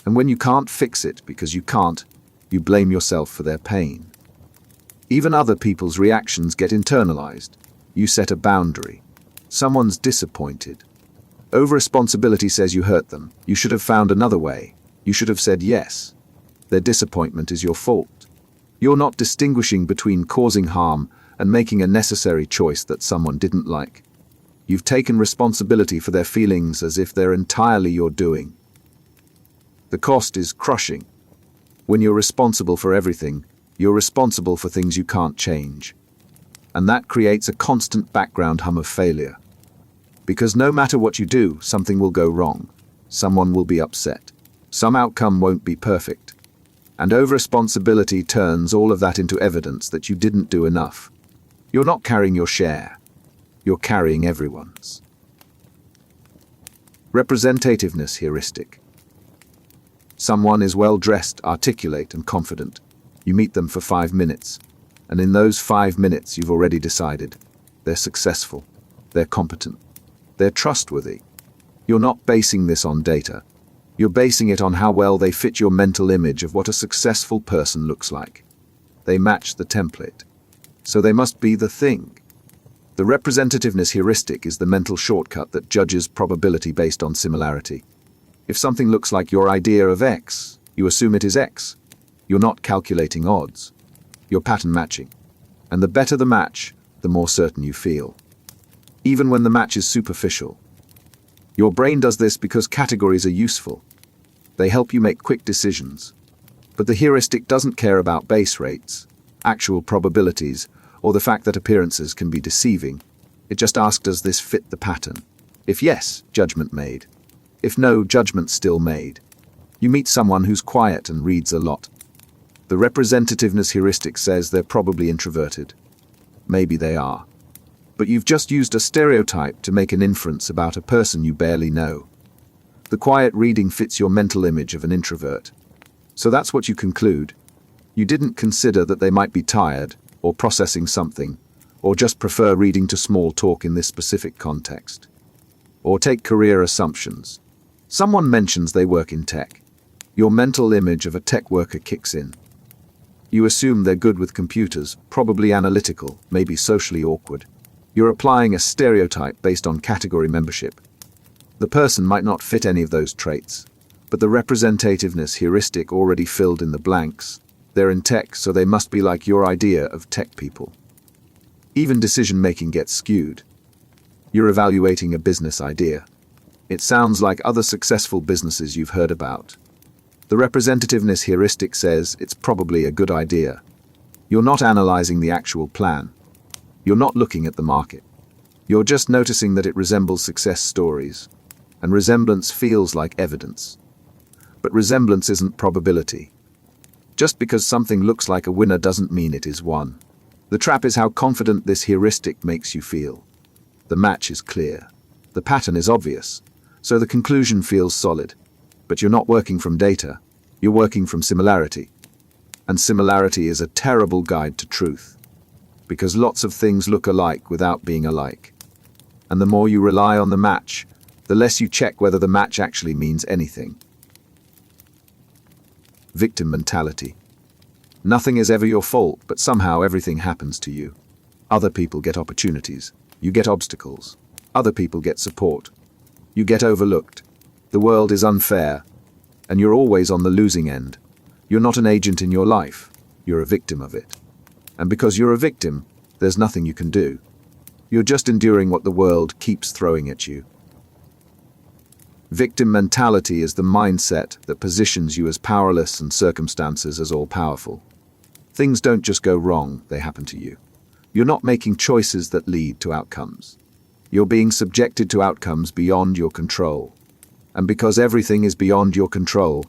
And when you can't fix it because you can't, You blame yourself for their pain. Even other people's reactions get internalized. You set a boundary. Someone's disappointed. Overresponsibility says you hurt them. You should have found another way. You should have said yes. Their disappointment is your fault. You're not distinguishing between causing harm and making a necessary choice that someone didn't like. You've taken responsibility for their feelings as if they're entirely your doing. The cost is crushing. When you're responsible for everything, you're responsible for things you can't change. And that creates a constant background hum of failure. Because no matter what you do, something will go wrong. Someone will be upset. Some outcome won't be perfect. And overresponsibility turns all of that into evidence that you didn't do enough. You're not carrying your share. You're carrying everyone's. Representativeness Heuristic. Someone is well-dressed, articulate, and confident. You meet them for 5 minutes, and in those 5 minutes you've already decided they're successful, they're competent, they're trustworthy. You're not basing this on data. You're basing it on how well they fit your mental image of what a successful person looks like. They match the template. So they must be the thing. The representativeness heuristic is the mental shortcut that judges probability based on similarity. If something looks like your idea of X, you assume it is X. You're not calculating odds. You're pattern matching. And the better the match, the more certain you feel. Even when the match is superficial. Your brain does this because categories are useful. They help you make quick decisions. But the heuristic doesn't care about base rates, actual probabilities, or the fact that appearances can be deceiving. It just asks, does this fit the pattern? If yes, judgment made. If no, judgment still made. You meet someone who's quiet and reads a lot. The representativeness heuristic says they're probably introverted. Maybe they are. But you've just used a stereotype to make an inference about a person you barely know. The quiet reading fits your mental image of an introvert. So that's what you conclude. You didn't consider that they might be tired, or processing something, or just prefer reading to small talk in this specific context. Or take career assumptions. Someone mentions they work in tech. Your mental image of a tech worker kicks in. You assume they're good with computers, probably analytical, maybe socially awkward. You're applying a stereotype based on category membership. The person might not fit any of those traits, but the representativeness heuristic already filled in the blanks. They're in tech, so they must be like your idea of tech people. Even decision-making gets skewed. You're evaluating a business idea. It sounds like other successful businesses you've heard about. The representativeness heuristic says it's probably a good idea. You're not analyzing the actual plan. You're not looking at the market. You're just noticing that it resembles success stories. And resemblance feels like evidence. But resemblance isn't probability. Just because something looks like a winner doesn't mean it is one. The trap is how confident this heuristic makes you feel. The match is clear. The pattern is obvious. So the conclusion feels solid. But you're not working from data. You're working from similarity. And similarity is a terrible guide to truth. Because lots of things look alike without being alike. And the more you rely on the match, the less you check whether the match actually means anything. Victim mentality. Nothing is ever your fault, but somehow everything happens to you. Other people get opportunities. You get obstacles. Other people get support. You get overlooked. The world is unfair, and you're always on the losing end. You're not an agent in your life. You're a victim of it. And because you're a victim, there's nothing you can do. You're just enduring what the world keeps throwing at you. Victim mentality is the mindset that positions you as powerless and circumstances as all-powerful. Things don't just go wrong, they happen to you. You're not making choices that lead to outcomes. You're being subjected to outcomes beyond your control. And because everything is beyond your control,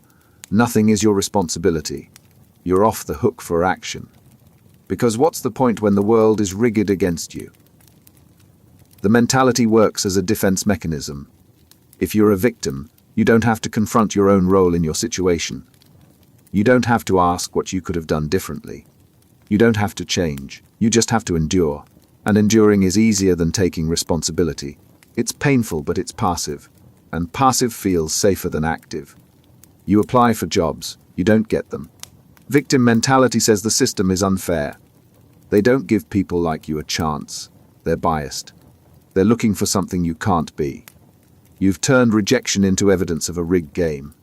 nothing is your responsibility. You're off the hook for action. Because what's the point when the world is rigged against you? The mentality works as a defense mechanism. If you're a victim, you don't have to confront your own role in your situation. You don't have to ask what you could have done differently. You don't have to change. You just have to endure. And enduring is easier than taking responsibility. It's painful, but it's passive. And passive feels safer than active. You apply for jobs. You don't get them. Victim mentality says the system is unfair. They don't give people like you a chance. They're biased. They're looking for something you can't be. You've turned rejection into evidence of a rigged game.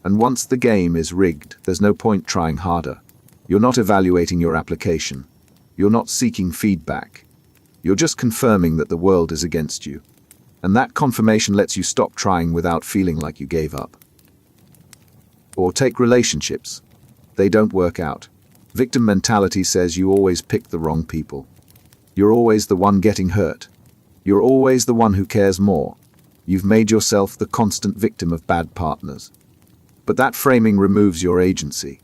And once the game is rigged, there's no point trying harder. You're not evaluating your application. You're not seeking feedback. You're just confirming that the world is against you. And that confirmation lets you stop trying without feeling like you gave up. Or take relationships. They don't work out. Victim mentality says you always pick the wrong people. You're always the one getting hurt. You're always the one who cares more. You've made yourself the constant victim of bad partners. But that framing removes your agency.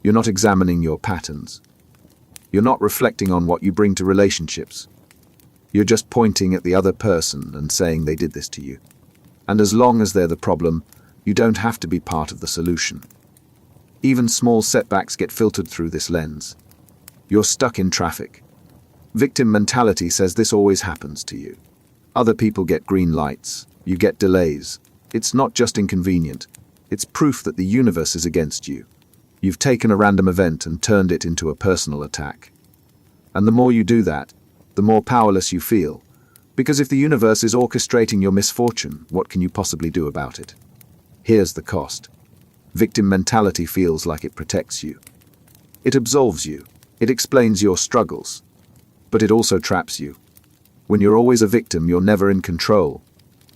You're not examining your patterns. You're not reflecting on what you bring to relationships. You're just pointing at the other person and saying they did this to you. And as long as they're the problem, you don't have to be part of the solution. Even small setbacks get filtered through this lens. You're stuck in traffic. Victim mentality says this always happens to you. Other people get green lights. You get delays. It's not just inconvenient. It's proof that the universe is against you. You've taken a random event and turned it into a personal attack. And the more you do that, the more powerless you feel. Because if the universe is orchestrating your misfortune, what can you possibly do about it? Here's the cost. Victim mentality feels like it protects you. It absolves you. It explains your struggles. But it also traps you. When you're always a victim, you're never in control.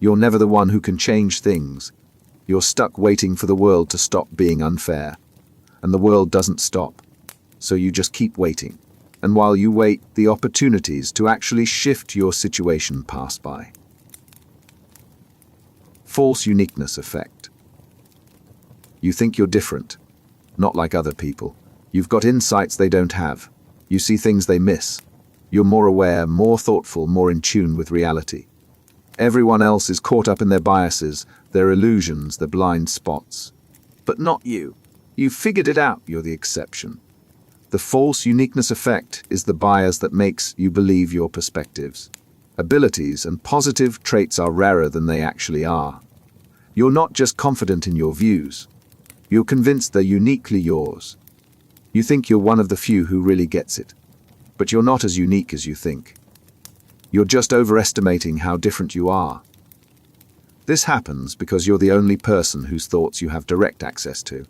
You're never the one who can change things. You're stuck waiting for the world to stop being unfair. And the world doesn't stop. So you just keep waiting. And while you wait, the opportunities to actually shift your situation pass by. False uniqueness effect. You think you're different, not like other people. You've got insights they don't have. You see things they miss. You're more aware, more thoughtful, more in tune with reality. Everyone else is caught up in their biases, their illusions, their blind spots. But not you. You've figured it out, you're the exception. The false uniqueness effect is the bias that makes you believe your perspectives, abilities, and positive traits are rarer than they actually are. You're not just confident in your views. You're convinced they're uniquely yours. You think you're one of the few who really gets it. But you're not as unique as you think. You're just overestimating how different you are. This happens because you're the only person whose thoughts you have direct access to.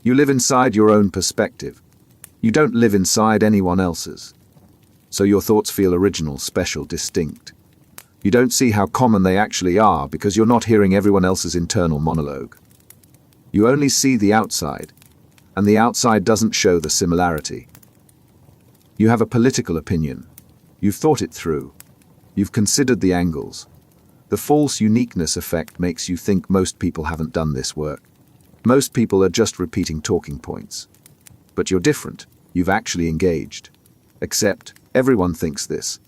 You live inside your own perspective. You don't live inside anyone else's. So your thoughts feel original, special, distinct. You don't see how common they actually are because you're not hearing everyone else's internal monologue. You only see the outside, and the outside doesn't show the similarity. You have a political opinion. You've thought it through. You've considered the angles. The false uniqueness effect makes you think most people haven't done this work. Most people are just repeating talking points. But you're different. You've actually engaged. Except, everyone thinks this.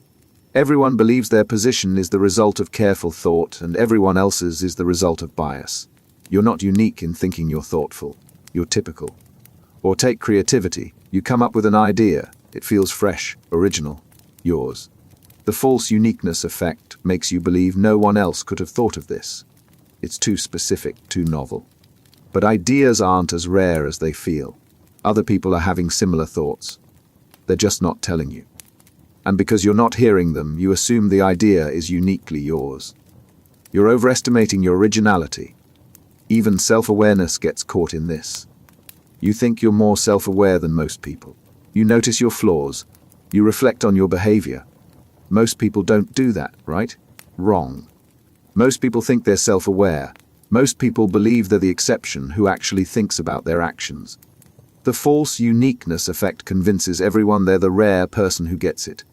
Everyone believes their position is the result of careful thought, and everyone else's is the result of bias. You're not unique in thinking you're thoughtful. You're typical. Or take creativity. You come up with an idea. It feels fresh, original, yours. The false uniqueness effect makes you believe no one else could have thought of this. It's too specific, too novel. But ideas aren't as rare as they feel. Other people are having similar thoughts. They're just not telling you. And because you're not hearing them, you assume the idea is uniquely yours. You're overestimating your originality. Even self-awareness gets caught in this. You think you're more self-aware than most people. You notice your flaws. You reflect on your behavior. Most people don't do that, right? Wrong. Most people think they're self-aware. Most people believe they're the exception who actually thinks about their actions. The false uniqueness effect convinces everyone they're the rare person who gets it.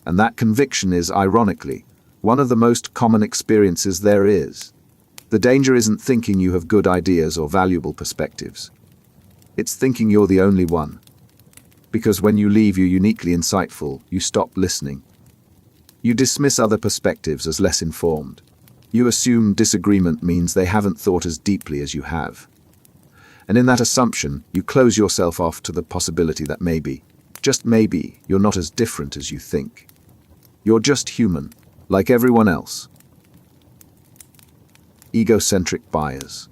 And that conviction is, ironically, one of the most common experiences there is. The danger isn't thinking you have good ideas or valuable perspectives. It's thinking you're the only one. Because when you leave, you're uniquely insightful, you stop listening. You dismiss other perspectives as less informed. You assume disagreement means they haven't thought as deeply as you have. And in that assumption, you close yourself off to the possibility that maybe, just maybe, you're not as different as you think. You're just human, like everyone else. Egocentric bias.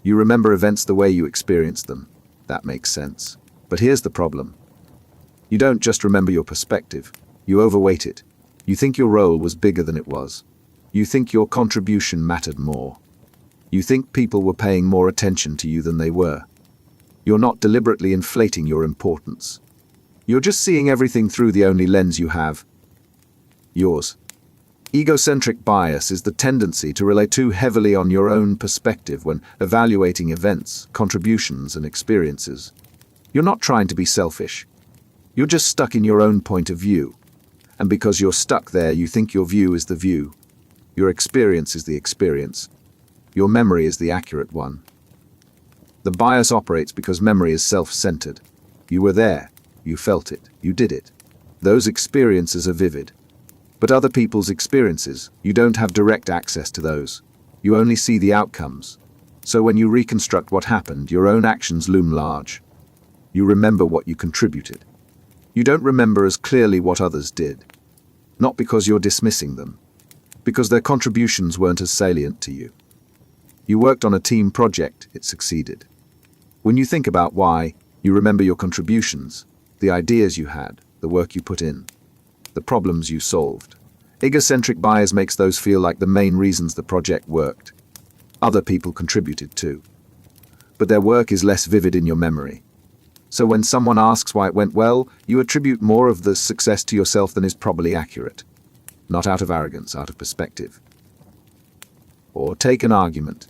You remember events the way you experienced them. That makes sense. But here's the problem. You don't just remember your perspective. You overweight it. You think your role was bigger than it was. You think your contribution mattered more. You think people were paying more attention to you than they were. You're not deliberately inflating your importance. You're just seeing everything through the only lens you have: yours. Egocentric bias is the tendency to rely too heavily on your own perspective when evaluating events, contributions, and experiences. You're not trying to be selfish. You're just stuck in your own point of view. And because you're stuck there, you think your view is the view. Your experience is the experience. Your memory is the accurate one. The bias operates because memory is self-centered. You were there. You felt it. You did it. Those experiences are vivid. But other people's experiences, you don't have direct access to those. You only see the outcomes. So when you reconstruct what happened, your own actions loom large. You remember what you contributed. You don't remember as clearly what others did. Not because you're dismissing them, because their contributions weren't as salient to you. You worked on a team project, it succeeded. When you think about why, you remember your contributions, the ideas you had, the work you put in, the problems you solved. Egocentric bias makes those feel like the main reasons the project worked. Other people contributed too. But their work is less vivid in your memory. So when someone asks why it went well, you attribute more of the success to yourself than is probably accurate. Not out of arrogance, out of perspective. Or take an argument.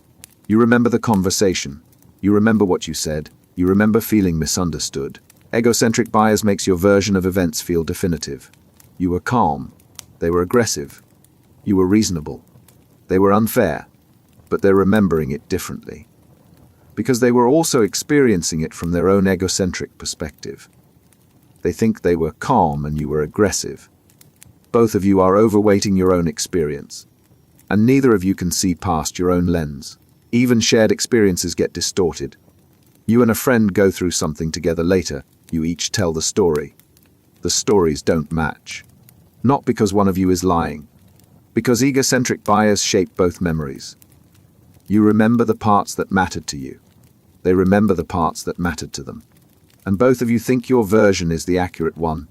You remember the conversation. You remember what you said. You remember feeling misunderstood. Egocentric bias makes your version of events feel definitive. You were calm. They were aggressive. You were reasonable. They were unfair. But they're remembering it differently. Because they were also experiencing it from their own egocentric perspective. They think they were calm and you were aggressive. Both of you are overweighting your own experience. And neither of you can see past your own lens. Even shared experiences get distorted. You and a friend go through something together later. You each tell the story. The stories don't match. Not because one of you is lying. Because egocentric bias shape both memories. You remember the parts that mattered to you. They remember the parts that mattered to them. And both of you think your version is the accurate one.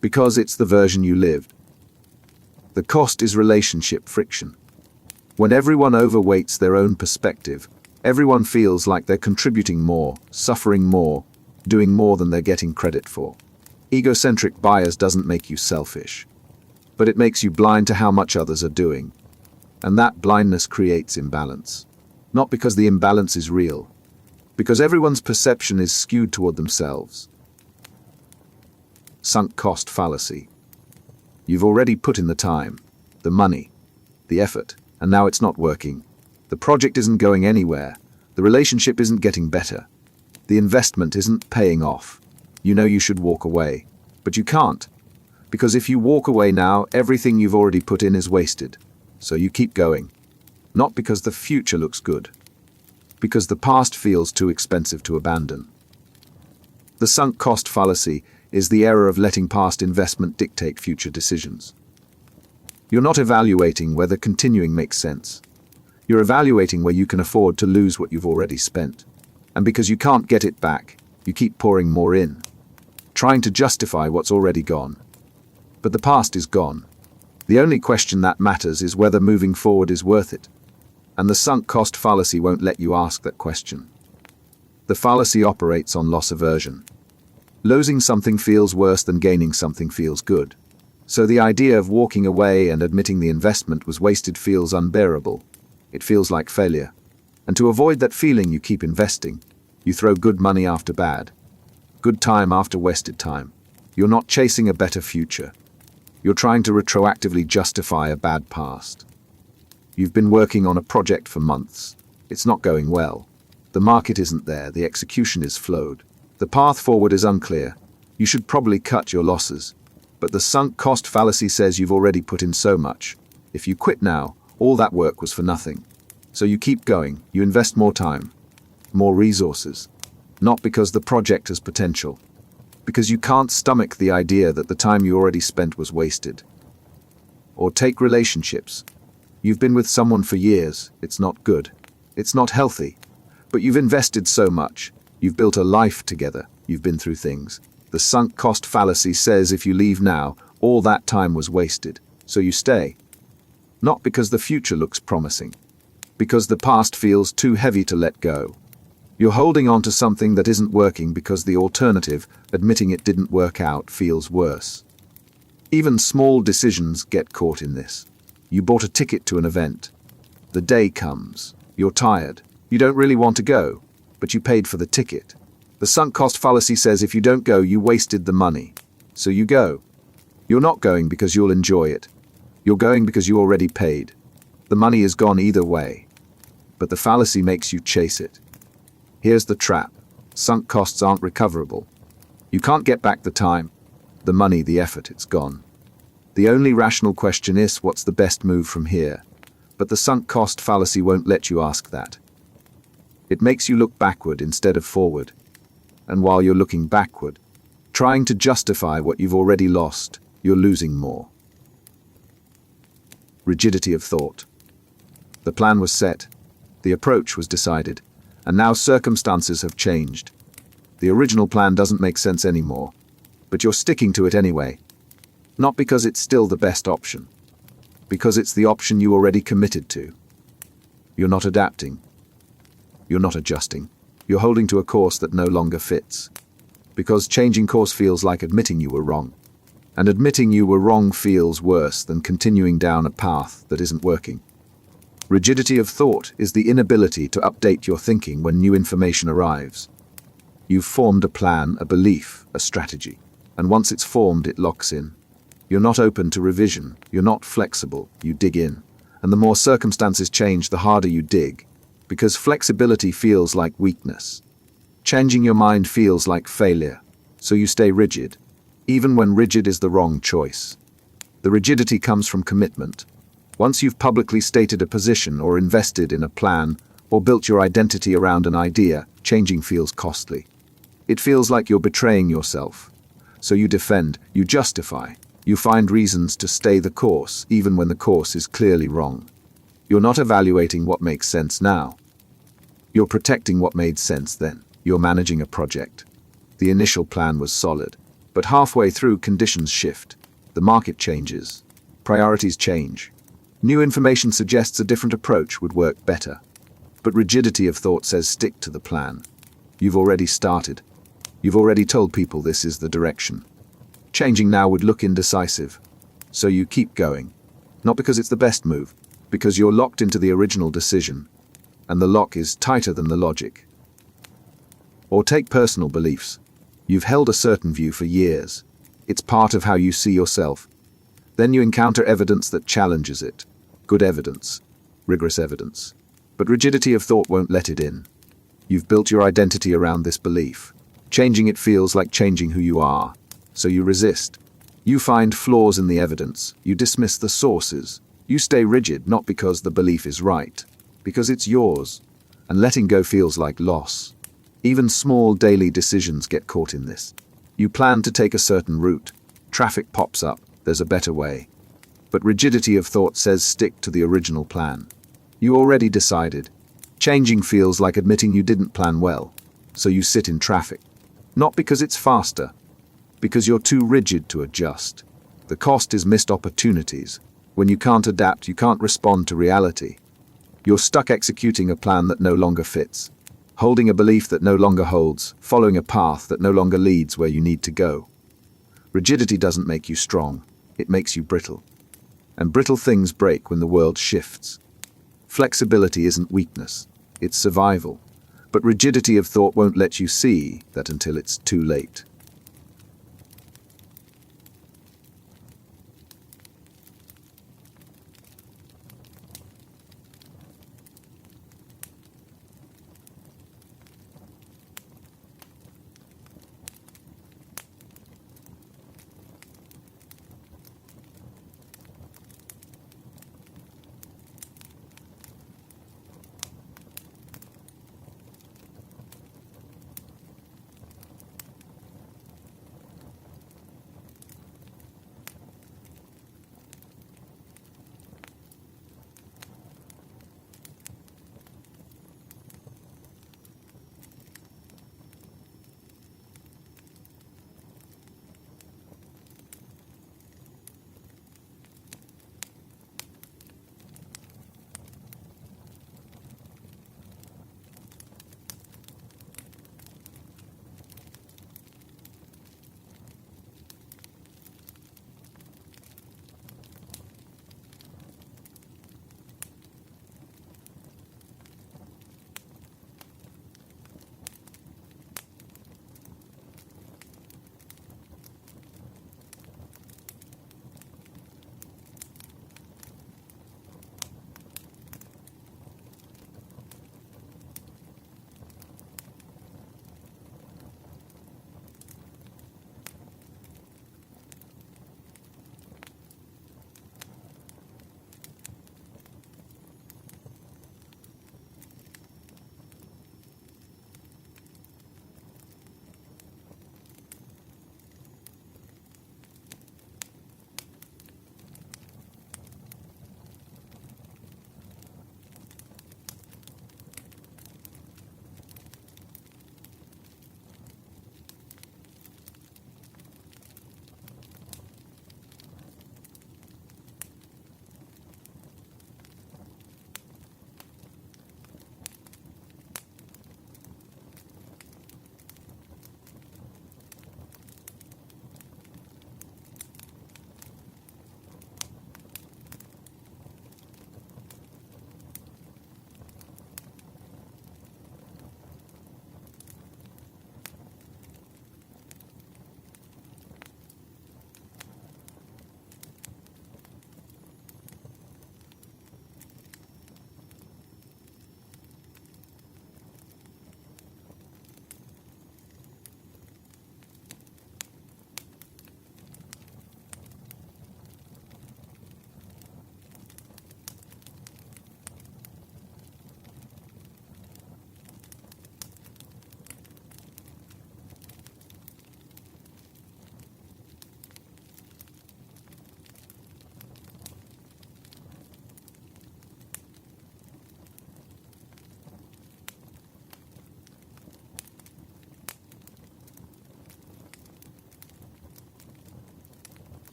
Because it's the version you lived. The cost is relationship friction. When everyone overweights their own perspective, everyone feels like they're contributing more, suffering more, doing more than they're getting credit for. Egocentric bias doesn't make you selfish, but it makes you blind to how much others are doing. And that blindness creates imbalance. Not because the imbalance is real, because everyone's perception is skewed toward themselves. Sunk cost fallacy. You've already put in the time, the money, the effort, and now it's not working. The project isn't going anywhere. The relationship isn't getting better. The investment isn't paying off. You know you should walk away, but you can't. Because if you walk away now, everything you've already put in is wasted. So you keep going. Not because the future looks good. Because the past feels too expensive to abandon. The sunk cost fallacy is the error of letting past investment dictate future decisions. You're not evaluating whether continuing makes sense. You're evaluating where you can afford to lose what you've already spent. And because you can't get it back, you keep pouring more in, trying to justify what's already gone. But the past is gone. The only question that matters is whether moving forward is worth it. And the sunk cost fallacy won't let you ask that question. The fallacy operates on loss aversion. Losing something feels worse than gaining something feels good. So the idea of walking away and admitting the investment was wasted feels unbearable. It feels like failure. And to avoid that feeling, you keep investing. You throw good money after bad. Good time after wasted time. You're not chasing a better future. You're trying to retroactively justify a bad past. You've been working on a project for months. It's not going well. The market isn't there. The execution is flawed. The path forward is unclear. You should probably cut your losses. But the sunk cost fallacy says you've already put in so much. If you quit now, all that work was for nothing. So you keep going. You invest more time, more resources. Not because the project has potential. Because you can't stomach the idea that the time you already spent was wasted. Or take relationships. You've been with someone for years. It's not good. It's not healthy. But you've invested so much. You've built a life together. You've been through things. The sunk cost fallacy says if you leave now, all that time was wasted. So you stay. Not because the future looks promising. Because the past feels too heavy to let go. You're holding on to something that isn't working because the alternative, admitting it didn't work out, feels worse. Even small decisions get caught in this. You bought a ticket to an event. The day comes. You're tired. You don't really want to go, but you paid for the ticket. The sunk cost fallacy says if you don't go, you wasted the money. So you go. You're not going because you'll enjoy it. You're going because you already paid. The money is gone either way. But the fallacy makes you chase it. Here's the trap. Sunk costs aren't recoverable. You can't get back the time, the money, the effort, it's gone. The only rational question is, what's the best move from here? But the sunk cost fallacy won't let you ask that. It makes you look backward instead of forward. And while you're looking backward, trying to justify what you've already lost, you're losing more. Rigidity of thought. The plan was set, the approach was decided, and now circumstances have changed. The original plan doesn't make sense anymore, but you're sticking to it anyway. Not because it's still the best option, because it's the option you already committed to. You're not adapting. You're not adjusting. You're holding to a course that no longer fits. Because changing course feels like admitting you were wrong. And admitting you were wrong feels worse than continuing down a path that isn't working. Rigidity of thought is the inability to update your thinking when new information arrives. You've formed a plan, a belief, a strategy, and once it's formed, it locks in. You're not open to revision, you're not flexible, you dig in. And the more circumstances change, the harder you dig, because flexibility feels like weakness. Changing your mind feels like failure, so you stay rigid, even when rigid is the wrong choice. The rigidity comes from commitment. Once you've publicly stated a position or invested in a plan or built your identity around an idea, changing feels costly. It feels like you're betraying yourself. So you defend, you justify, you find reasons to stay the course even when the course is clearly wrong. You're not evaluating what makes sense now. You're protecting what made sense then. You're managing a project. The initial plan was solid, but halfway through conditions shift. The market changes. Priorities change. New information suggests a different approach would work better. But rigidity of thought says stick to the plan. You've already started. You've already told people this is the direction. Changing now would look indecisive. So you keep going. Not because it's the best move, because you're locked into the original decision. And the lock is tighter than the logic. Or take personal beliefs. You've held a certain view for years. It's part of how you see yourself. Then you encounter evidence that challenges it. Good evidence. Rigorous evidence. But rigidity of thought won't let it in. You've built your identity around this belief. Changing it feels like changing who you are. So you resist. You find flaws in the evidence. You dismiss the sources. You stay rigid not because the belief is right, because it's yours. And letting go feels like loss. Even small daily decisions get caught in this. You plan to take a certain route. Traffic pops up. There's a better way. But rigidity of thought says stick to the original plan. You already decided. Changing feels like admitting you didn't plan well. So you sit in traffic. Not because it's faster, because you're too rigid to adjust. The cost is missed opportunities. When you can't adapt, you can't respond to reality. You're stuck executing a plan that no longer fits, holding a belief that no longer holds, following a path that no longer leads where you need to go. Rigidity doesn't make you strong, it makes you brittle. And brittle things break when the world shifts. Flexibility isn't weakness, it's survival. But rigidity of thought won't let you see that until it's too late.